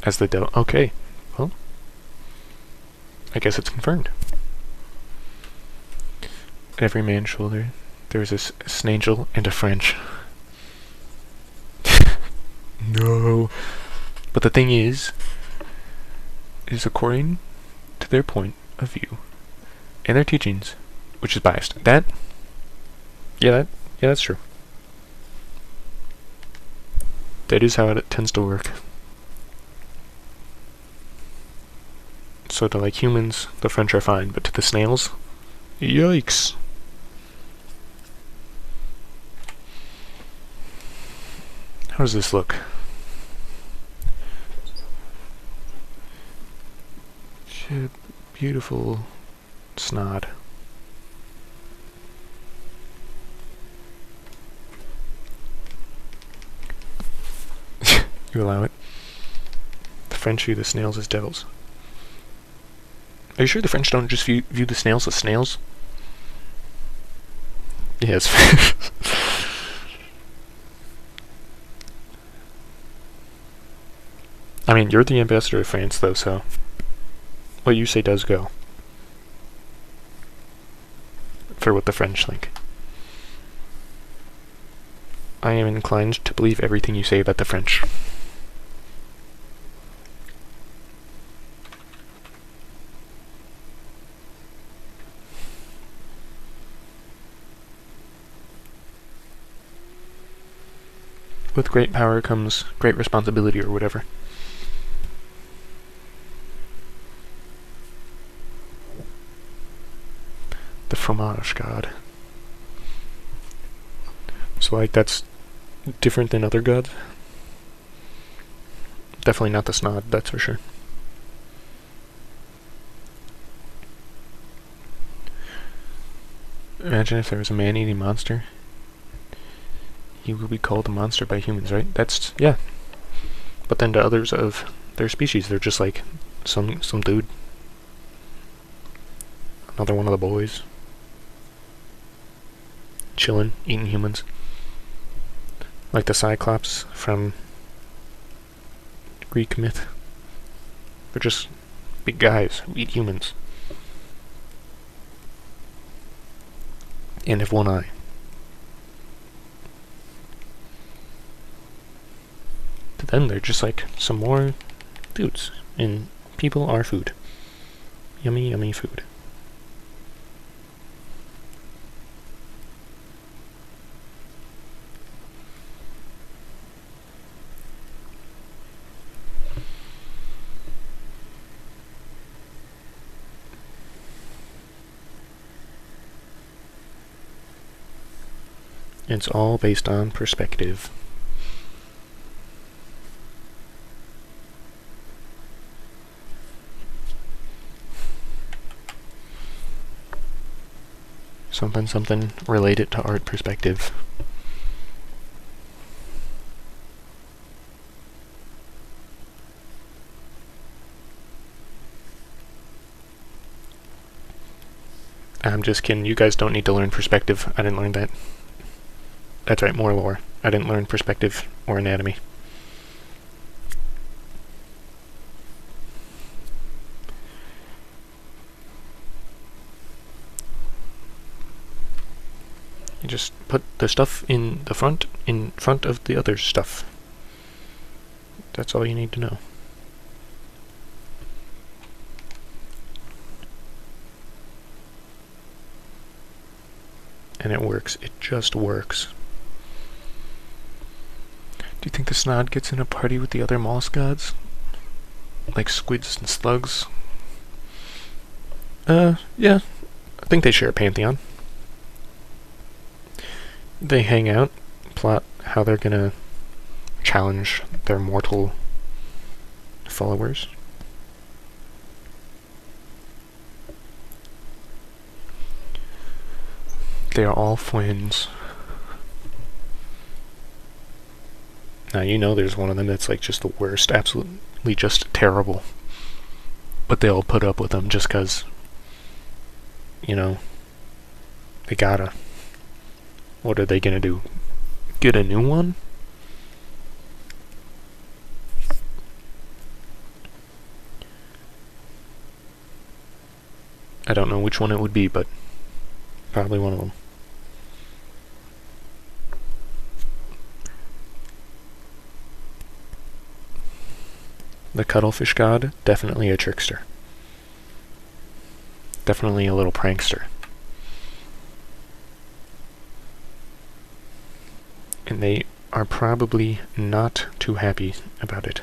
As the devil. Okay, well, I guess it's confirmed. Every man's shoulder, there's a snangel and a French. No. But the thing is according to their point of view and their teachings, which is biased. Yeah, that's true. That is how it tends to work. So to like humans, the French are fine, but to the snails, yikes. How does this look? Beautiful snod. You allow it. The French view the snails as devils. Are you sure the French don't just view the snails as snails? Yes. I mean, you're the ambassador of France, though, so what you say does go. For what the French think. I am inclined to believe everything you say about the French. With great power comes great responsibility, or whatever. The fromage god. So like that's different than other gods? Definitely not the snod, that's for sure. Imagine if there was a man-eating monster. He will be called a monster by humans, right? That's, yeah. But then to others of their species, they're just like some dude. Another one of the boys. Chillin', eating humans. Like the Cyclops from Greek myth. They're just big guys who eat humans. And have one eye. To them, they're just like some more dudes. And people are food. Yummy, yummy food. It's all based on perspective. Something related to art perspective. I'm just kidding, you guys don't need to learn perspective. I didn't learn that. That's right, more lore. I didn't learn perspective or anatomy. You just put the stuff in front of the other stuff. That's all you need to know. And it works. It just works. Do you think the snod gets in a party with the other mollusk gods? Like squids and slugs? Yeah. I think they share a pantheon. They hang out, plot how they're gonna challenge their mortal followers. They are all friends. Now you know there's one of them that's like just the worst, absolutely just terrible. But they all put up with them just cause, you know, they gotta. What are they gonna do? Get a new one? I don't know which one it would be, but probably one of them. The cuttlefish god, definitely a trickster. Definitely a little prankster. And they are probably not too happy about it.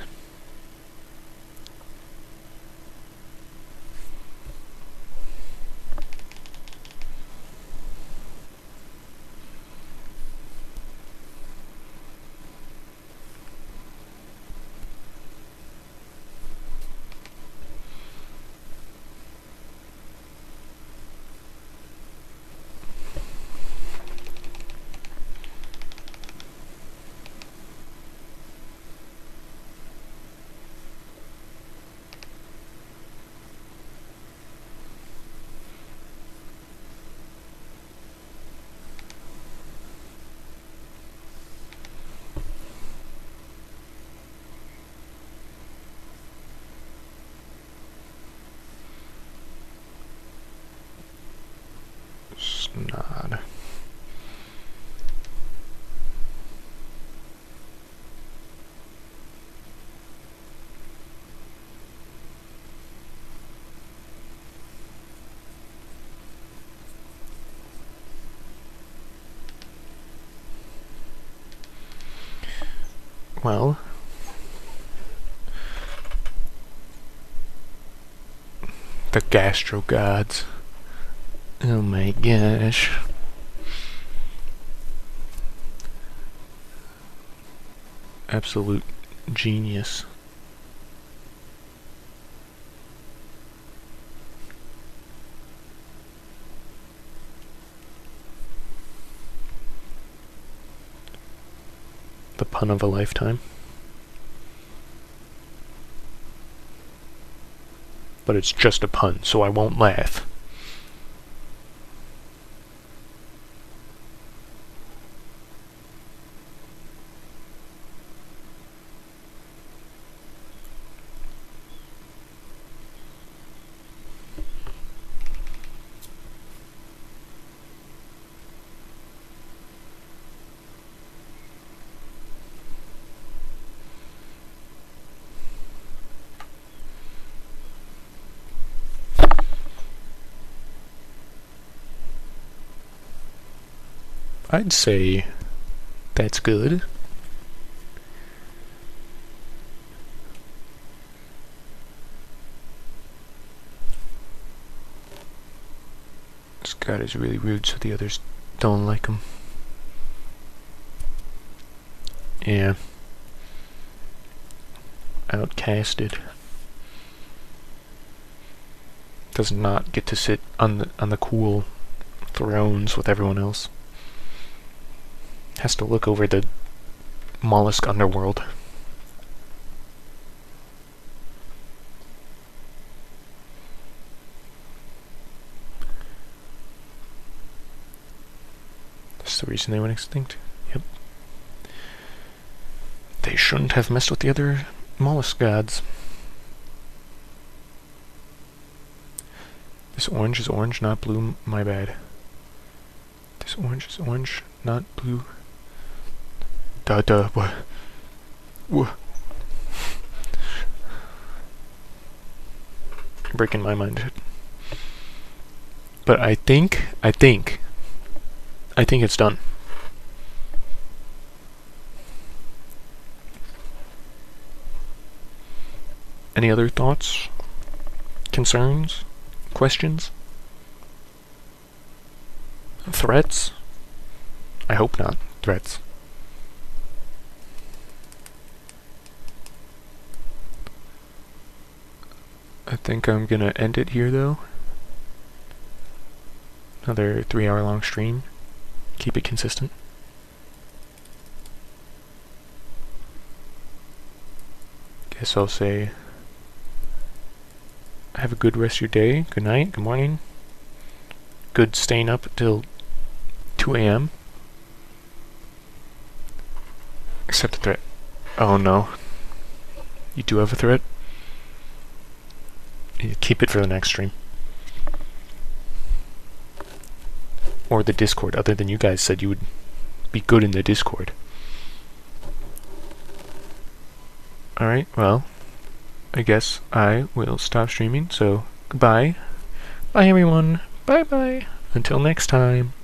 Snod. Well, the gastro gods. Oh my gosh. Absolute genius. The pun of a lifetime. But it's just a pun, so I won't laugh. I'd say that's good. This god is really rude, so the others don't like him. Yeah. Outcasted. Does not get to sit on the cool thrones with everyone else. Has to look over the mollusk underworld. That's the reason they went extinct. Yep. They shouldn't have messed with the other mollusk gods. This orange is orange, not blue, my bad. This orange is orange, not blue. What? You're breaking my mind. But I think it's done. Any other thoughts? Concerns? Questions? Threats? I hope not. Threats. think I'm gonna end it here though. Another 3-hour long stream. Keep it consistent. Guess I'll say have a good rest of your day. Good night, good morning. Good staying up till 2 a.m. Accept the threat. Oh no. You do have a threat? You keep it for the next stream. Or the Discord, other than you guys said you would be good in the Discord. Alright, well, I guess I will stop streaming, so goodbye. Bye everyone. Bye bye. Until next time.